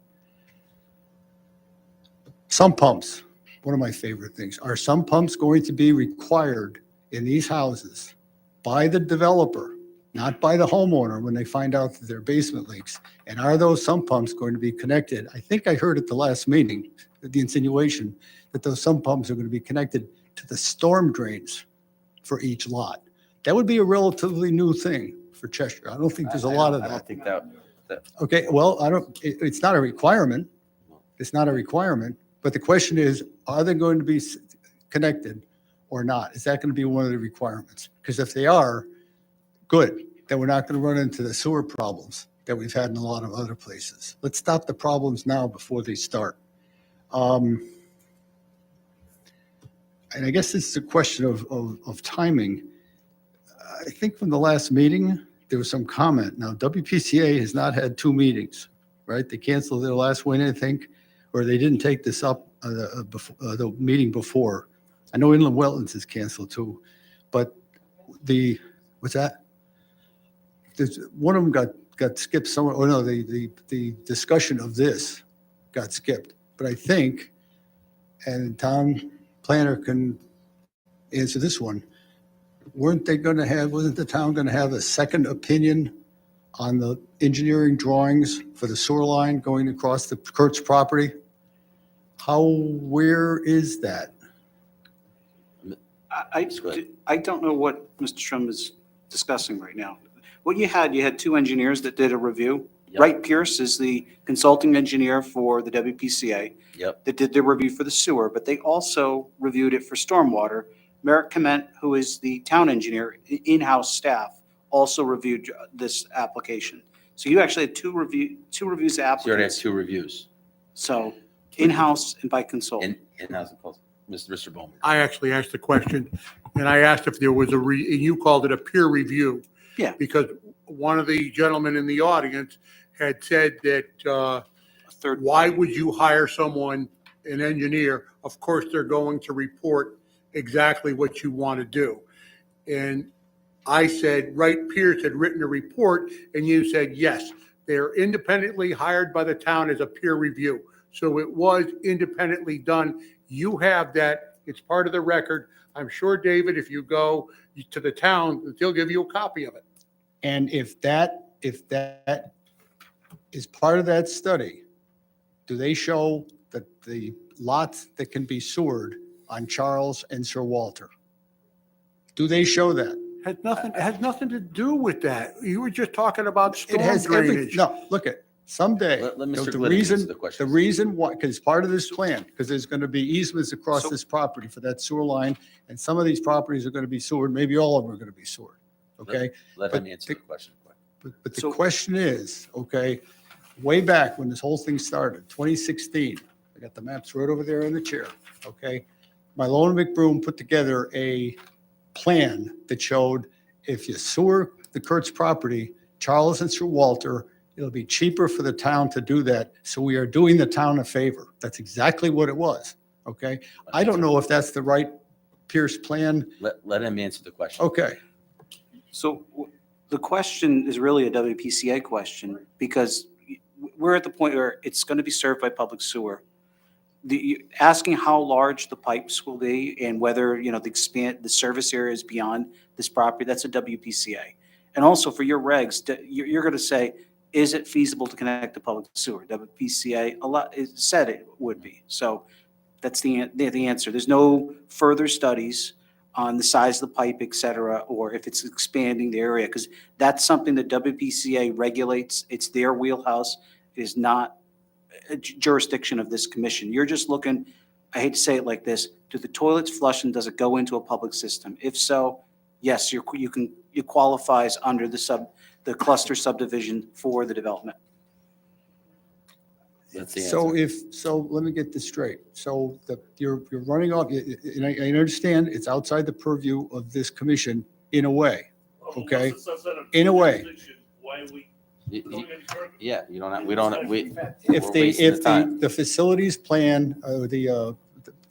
Sump pumps, one of my favorite things. Are sump pumps going to be required in these houses by the developer, not by the homeowner when they find out that their basement leaks? And are those sump pumps going to be connected? I think I heard at the last meeting, the insinuation that those sump pumps are going to be connected to the storm drains for each lot. That would be a relatively new thing for Cheshire. I don't think there's a lot of I don't that. think that, Okay, well, it's not a requirement. It's not a requirement. But the question is, are they going to be connected or not? Is that going to be one of the requirements? Because if they are, good, then we're not going to run into the sewer problems that we've had in a lot of other places. Let's stop the problems now before they start. And I guess it's a question of timing. I think from the last meeting, there was some comment. Now, WPCA has not had 2 meetings, right? They canceled their last one, I think, or they didn't take this up the meeting before. I know Inland Wetlands is canceled too, but what's that? One of them got skipped somewhere. Oh no, the discussion of this got skipped. But I think, and town planner can answer this one, wasn't the town going to have a second opinion on the engineering drawings for the sewer line going across the Kurtz property? Where is that? I don't know what Mr. Strum is discussing right now. What you had 2 engineers that did a review. Yep. Wright Pierce is the consulting engineer for the WPCA. Yep. That did the review for the sewer, but they also reviewed it for stormwater. Merrick Comment, who is the town engineer, in-house staff, also reviewed this application. So you actually had two reviews of so you already have applicants. 2 reviews. So in-house and by consultant. In-house, Mr. Bowman. I actually asked the question, and I asked if there was and you called it a peer review. Yeah. Because one of the gentlemen in the audience had said that, why would you hire someone, an engineer? Of course, they're going to report exactly what you want to do. And I said, Wright Pierce had written a report, and you said, yes, they're independently hired by the town as a peer review. So it was independently done. You have that. It's part of the record. I'm sure, David, if you go to the town, they'll give you a copy of it. And if that is part of that study, do they show that the lots that can be sewered on Charles and Sir Walter? Do they show that? It has nothing to do with that. You were just talking about It storm has drainage. no, look at, someday, Let the Mr. Glidden answer reason, the the question. reason why, because part of this plan, because there's going to be easements across So- this property for that sewer line, and some of these properties are going to be sewered, maybe all of them are going to be sewered, okay? Let But him answer the question. But the So- question is, okay, way back when this whole thing started, 2016, I got the maps right over there in the chair, okay? Mylona McBroom put together a plan that showed if you sewer the Kurtz property, Charles and Sir Walter, it'll be cheaper for the town to do that. So we are doing the town a favor. That's exactly what it was, okay? I don't know if that's the right Pierce plan? Let him answer the question. Okay. So the question is really a WPCA question because we're at the point where it's going to be served by public sewer. Asking how large the pipes will be and whether, the service area is beyond this property, that's a WPCA. And also for your regs, you're going to say, is it feasible to connect to public sewer? WPCA, it said it would be. So that's the answer. There's no further studies on the size of the pipe, et cetera, or if it's expanding the area, because that's something that WPCA regulates. It's their wheelhouse. It is not a jurisdiction of this commission. You're just looking, I hate to say it like this, do the toilets flush and does it go into a public system? If so, yes, it qualifies under the cluster subdivision for the development. That's the So answer. so let me get this straight. So you're running off, and I understand it's outside the purview of this commission in a way, okay? In a way. Yeah, you don't have, we don't, we. If we're the, wasting if time. the facilities plan, the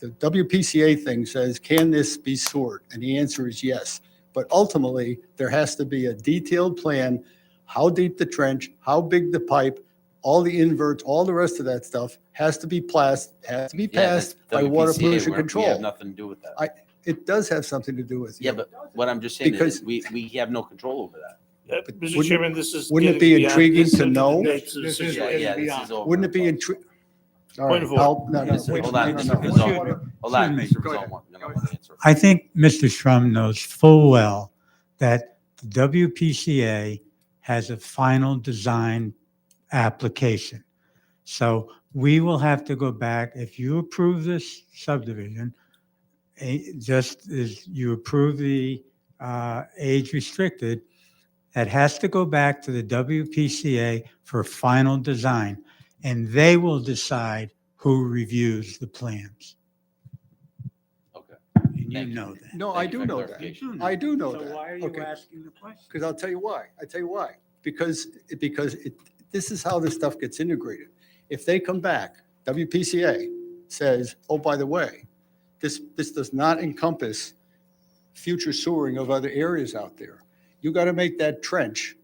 WPCA thing says, can this be sewered? And the answer is yes. But ultimately, there has to be a detailed plan, how deep the trench, how big the pipe, all the inverts, all the rest of that stuff has to be passed Yeah, passed that's by water WPCA. pollution We have control. nothing to do with that. It does have something to do with Yeah, you. but what I'm just saying Because- is we have no control over that. Mr. Chairman, this is. Wouldn't it be intriguing to know? This is Yeah, getting yeah, this beyond. is over. Wouldn't it be intriguing? All Point right, of order. no, Mr. wait, Hold on, no, Mr. no, no. Pizzon. Hold on, Excuse Mr. Go ahead. Pizzon, you're gonna want to answer. I think Mr. Strum knows full well that the WPCA has a final design application. So we will have to go back, if you approve this subdivision, just as you approve the age restricted, that has to go back to the WPCA for final design, and they will decide who reviews the plans. Okay. And you Thank you. know that. No, Thank I you do for know clarification. that. I do know So that. why are you Okay. asking the question? Because I'll tell you why. Because this is how this stuff gets integrated. If they come back, WPCA says, oh, by the way, this does not encompass future sewering of other areas out there. You got to make that trench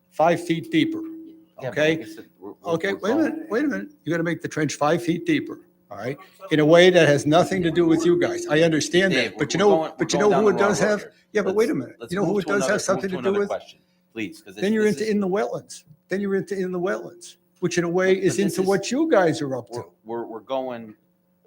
5 feet deeper, Yeah, but okay? like I said, we're Okay, wait a going- minute. You got to make the trench 5 feet deeper, all right? In a way that has nothing to do with you guys. I understand Dave, that, but we're going- who we're it going down does the wrong road have? here. Yeah, but wait a minute. Let's You know who move it to does another- have something move to do another with? question, please, because Then you're into in the wetlands. Then you're into in the wetlands, which in a way But is this into is- what you guys are up to. we're going,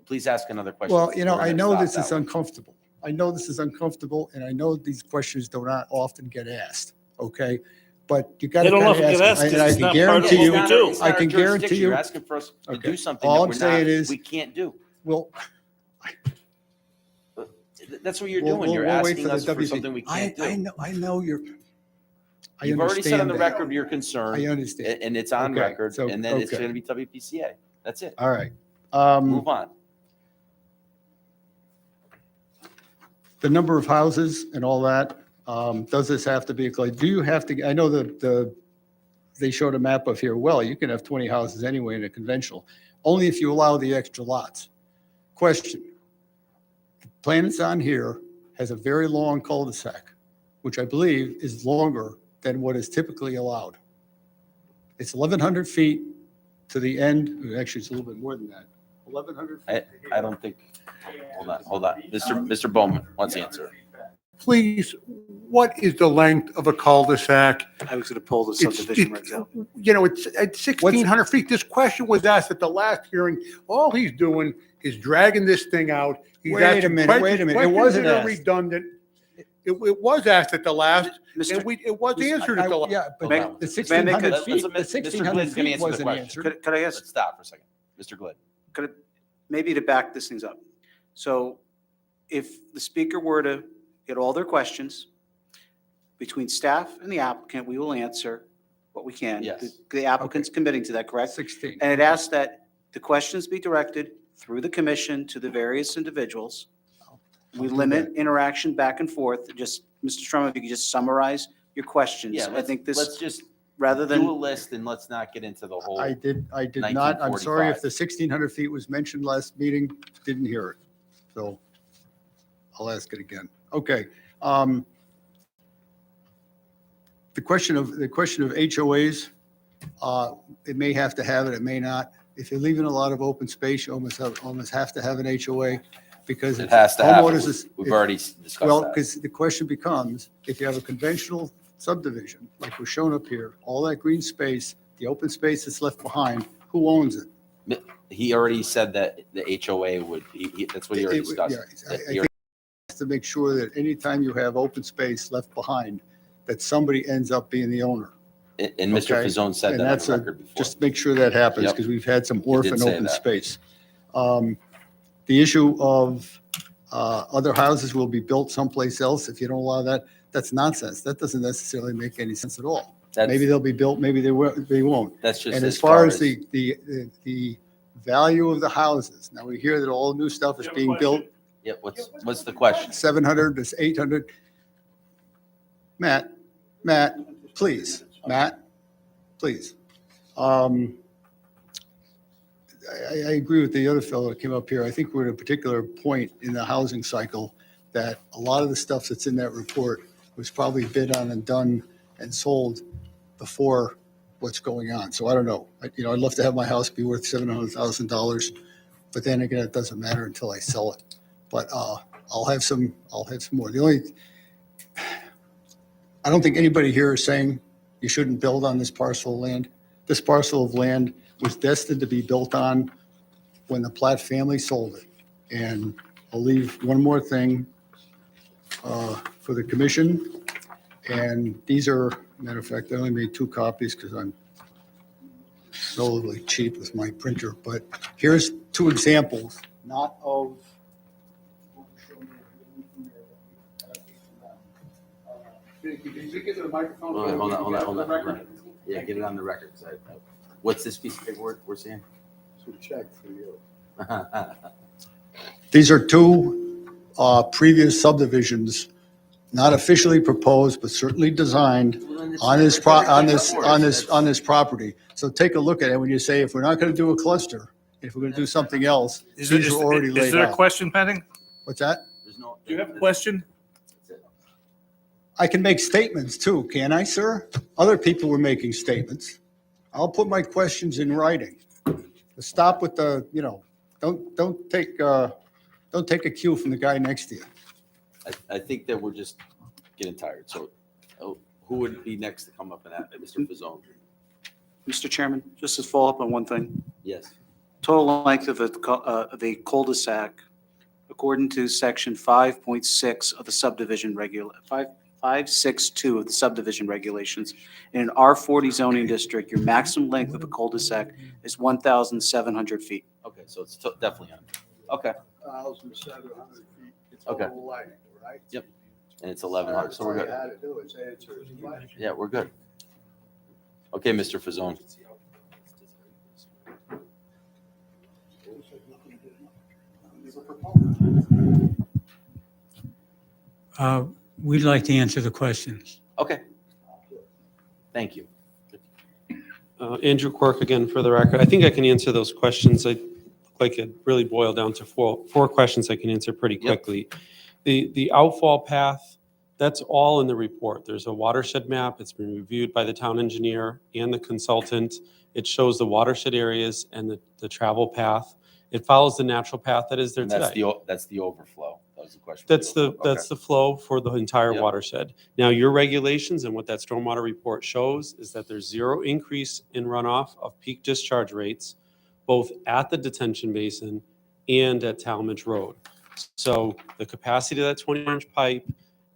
please ask another question. Well, We're I gonna know stop this that is one. uncomfortable. I know this is uncomfortable, and I know these questions do not often get asked, okay? But you got to They don't kind of often get ask, asked and I 'cause it's can not part of guarantee what you, we It's do. not- it's I not our can guarantee jurisdiction. you. You're asking for us to Okay. do something All that I'm we're saying not, is- we can't do. well, That's what you're We'll- doing. You're we'll wait asking for the us for WP. something we can't do. I know you're, I You've already said on understand the that. record your concern. I understand. And it's on Okay, record, so- and then it's okay. going to be WPCA. That's it. All right. Move on. The number of houses and all that, does this have to be, like, do you have to, I know they showed a map of here, well, you can have 20 houses anyway in a conventional, only if you allow the extra lots. Question. The plan that's on here has a very long cul-de-sac, which I believe is longer than what is typically allowed. It's 1,100 feet to the end, actually, it's a little bit more than that. 1,100 feet. I don't think, hold on. Mr. Bowman wants to answer. Please, what is the length of a cul-de-sac? I was going to pull the It's- subdivision it's- regs out. It's 1,600 feet. This question was asked at the last hearing. All he's doing is dragging this thing out. He's Wait a asking minute, wait a minute. It questions wasn't that are asked. redundant. It was asked at the last, Mr. and it was answered at the last. Yeah, but May- the may I make a- 1,600 Let's- feet, the Mr. 1,600 Glenn's gonna feet answer the wasn't question. answered. Could I ask, Let's stop for a second. Mr. Glid. maybe to back this things up? So if the speaker were to get all their questions, between staff and the applicant, we will answer what we can. Yes. The applicant's committing to that, correct? 16. And it asks that the questions be directed through the commission to the various individuals. We limit interaction back and forth. Just, Mr. Strum, if you could just summarize your questions. Yeah, I think let's this, just rather do a than, list and let's not get into the whole. I did not, I'm sorry if 1945. the 1,600 feet was mentioned last meeting, didn't hear it. So I'll ask it again. Okay. The question of HOAs, it may have to have it, it may not. If you're leaving a lot of open space, you almost have to have an HOA because It has to happen. homeowners is- We've already discussed Well, that. because the question becomes, if you have a conventional subdivision, like we're shown up here, all that green space, the open space that's left behind, who owns it? He already said that the HOA would, that's what he already It would- discussed. yeah, That I he think to make sure that anytime you have open space left behind, that somebody ends up being the owner. And Mr. Okay. Fazone said And that on that's the a- record before. Just make sure that happens, Yep. because we've had some did orphan say open that. space. The issue of other houses will be built someplace else, if you don't allow that, that's nonsense. That doesn't necessarily make any sense at all. That's- Maybe they'll be built, maybe they won't. That's just And as far as the value of the houses, now we hear that all new stuff is being built, Yeah, what's the question? 700 to 800. Matt, please, Matt, please. I agree with the other fellow that came up here. I think we're at a particular point in the housing cycle that a lot of the stuff that's in that report was probably bid on and done and sold before what's going on. So I don't know. I'd love to have my house be worth $700,000, but then again, it doesn't matter until I sell it. But I'll have some more. I don't think anybody here is saying you shouldn't build on this parcel of land. This parcel of land was destined to be built on when the Platt family sold it. And I'll leave one more thing for the commission. And these are, matter of fact, I only made 2 copies because I'm relatively cheap with my printer. But here's 2 examples, not of. Can you get to the microphone? Hold on. Yeah, get it on the record. What's this piece of paperwork we're seeing? It's a check for you. These are 2 previous subdivisions, not officially proposed, but certainly designed on this property. So take a look at it when you say, if we're not going to do a cluster, if we're going to do something else, these are already laid out. Is there a question pending? What's that? Do you have a question? I can make statements too, can I, sir? Other people were making statements. I'll put my questions in writing. Stop with the, don't take a cue from the guy next to you. I think that we're just getting tired. So who would be next to come up and ask? Mr. Fazone? Mr. Chairman, just to follow up on one thing. Yes. Total length of a cul-de-sac, according to section 5.6 of the subdivision 562 of the subdivision regulations, in an R40 zoning district, your maximum length of a cul-de-sac is 1,700 feet. Okay, so it's definitely under. Okay. 1,700 feet. It's Okay. total length, right? Yep. And it's 1,100, so we're good. All you had to do is answer his question. Yeah, we're good. Okay, Mr. Fazone. We'd like to answer the questions. Okay. Thank you. Andrew Quirk again for the record. I think I can answer those questions. I like it really boiled down to four questions I can answer pretty quickly. The outfall path, that's all in the report. There's a watershed map. It's been reviewed by the town engineer and the consultant. It shows the watershed areas and the travel path. It follows the natural path that is there And today. that's the overflow. That was the question. That's the flow for the entire Yep. watershed. Now, your regulations and what that stormwater report shows is that there's 0 increase in runoff of peak discharge rates, both at the detention basin and at Talmadge Road. So the capacity of that 20-inch pipe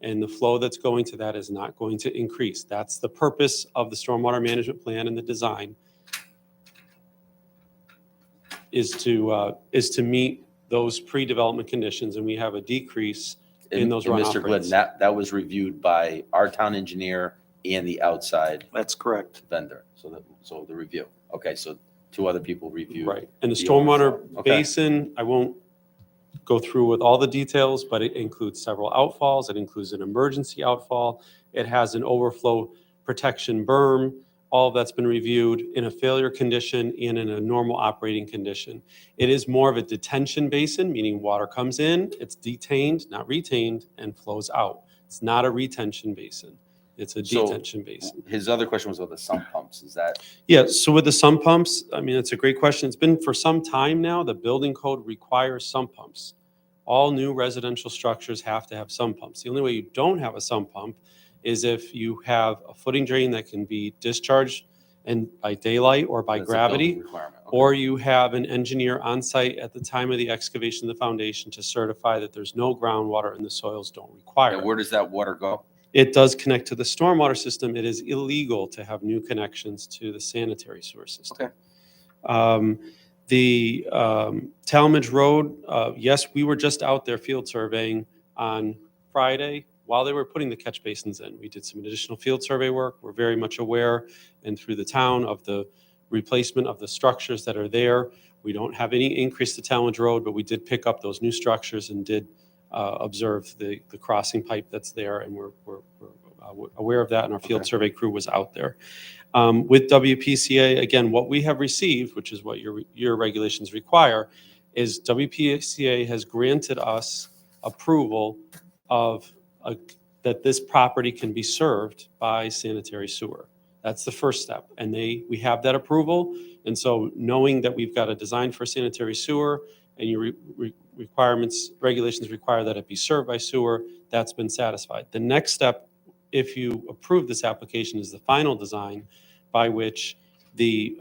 and the flow that's going to that is not going to increase. That's the purpose of the stormwater management plan and the design is to meet those pre-development conditions, and we have a decrease in And- those and runoff Mr. Glidden, rates. that was reviewed by our town engineer and the outside That's correct. vendor. So the review. Okay, so 2 other people reviewed. Right, and the the stormwater overflow. Okay. basin, I won't go through with all the details, but it includes several outfalls. It includes an emergency outfall. It has an overflow protection berm all of that's been reviewed in a failure condition and in a normal operating condition. It is more of a detention basin, meaning water comes in, it's detained, not retained, and flows out. It's not a retention basin. It's a So- detention basin. His other question was about the sump pumps. Is that, Yeah, so with the sump pumps, I mean, it's a great question. It's been for some time now, the building code requires sump pumps. All new residential structures have to have sump pumps. The only way you don't have a sump pump is if you have a footing drain that can be discharged and by daylight or by that's a building gravity, requirement? Okay. or you have an engineer on site at the time of the excavation of the foundation to certify that there's no groundwater and the soils don't require And it. where does that water go? It does connect to the stormwater system. It is illegal to have new connections to the sanitary sewer system. Okay. The Talmadge Road, yes, we were just out there field surveying on Friday while they were putting the catch basins in. We did some additional field survey work. We're very much aware and through the town of the replacement of the structures that are there. We don't have any increase to Talmadge Road, but we did pick up those new structures and did observe the crossing pipe that's there, and we're aware of that, and our field Okay. survey crew was out there. With WPCA, again, what we have received, which is what your regulations require, is WPCA has granted us approval of that this property can be served by sanitary sewer. That's the first step, and we have that approval. And so knowing that we've got a design for sanitary sewer and your regulations require that it be served by sewer, that's been satisfied. The next step, if you approve this application, is the final design by which the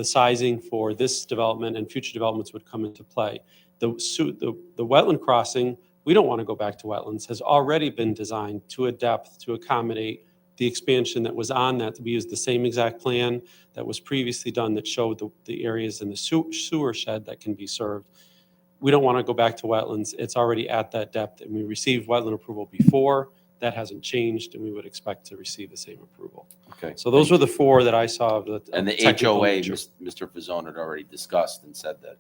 sizing for this development and future developments would come into play. The wetland crossing, we don't want to go back to wetlands, has already been designed to a depth to accommodate the expansion that was on that. We used the same exact plan that was previously done that showed the areas in the sewer shed that can be served. We don't want to go back to wetlands. It's already at that depth, and we received wetland approval before. That hasn't changed, and we would expect to receive the same approval. Okay. So those were the four that I saw. And the technical HOA, nature. Mr. Fazzone had already discussed and said that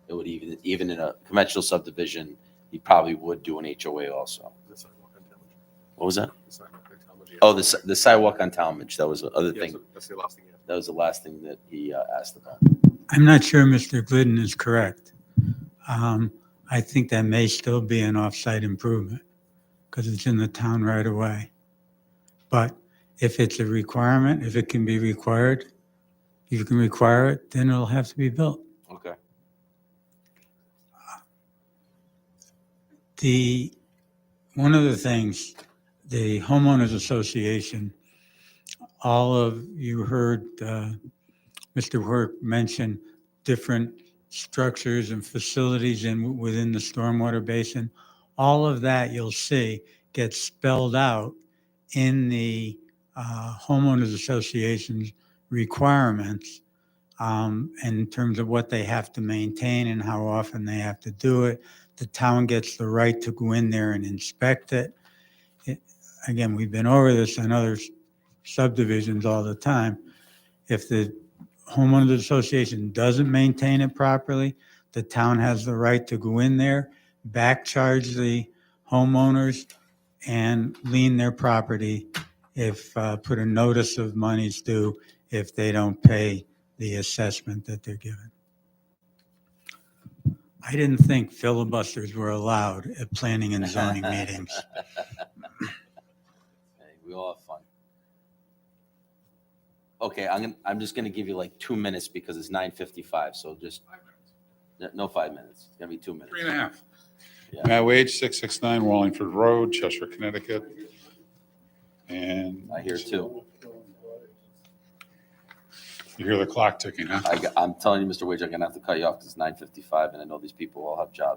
it would even in a conventional subdivision, he probably would do an HOA also. The sidewalk on Talmadge. What was that? The sidewalk on Talmadge, yeah. Oh, the sidewalk on Talmadge. That was the other Yeah, thing. so that's the last thing. Yeah. That was the last thing that he asked about. I'm not sure Mr. Glidden is correct. I think that may still be an off-site improvement because it's in the town right away. But if it's a requirement, if it can be required, if you can require it, then it'll have to be built. Okay. One of the things, the homeowners association, all of you heard Mr. Work mention different structures and facilities within the stormwater basin. All of that you'll see gets spelled out in the homeowners association's requirements in terms of what they have to maintain and how often they have to do it. The town gets the right to go in there and inspect it. Again, we've been over this on other subdivisions all the time. If the homeowners association doesn't maintain it properly, the town has the right to go in there, back charge the homeowners, and lien their property if put a notice of monies due if they don't pay the assessment that they're given. I didn't think filibusters were allowed at planning and zoning meetings. Hey, we all have fun. Okay, I'm just gonna give you like 2 minutes because it's 9:55, so just, no 5 minutes. It's gonna be 2 minutes. 3.5. Yeah. Matt Wage, 669 Wallingford Road, Cheshire, Connecticut. And I hear two. you hear the clock ticking, huh? I'm telling you, Mr. Wage, I'm gonna have to cut you off because it's 9:55 and I know these people all have jobs.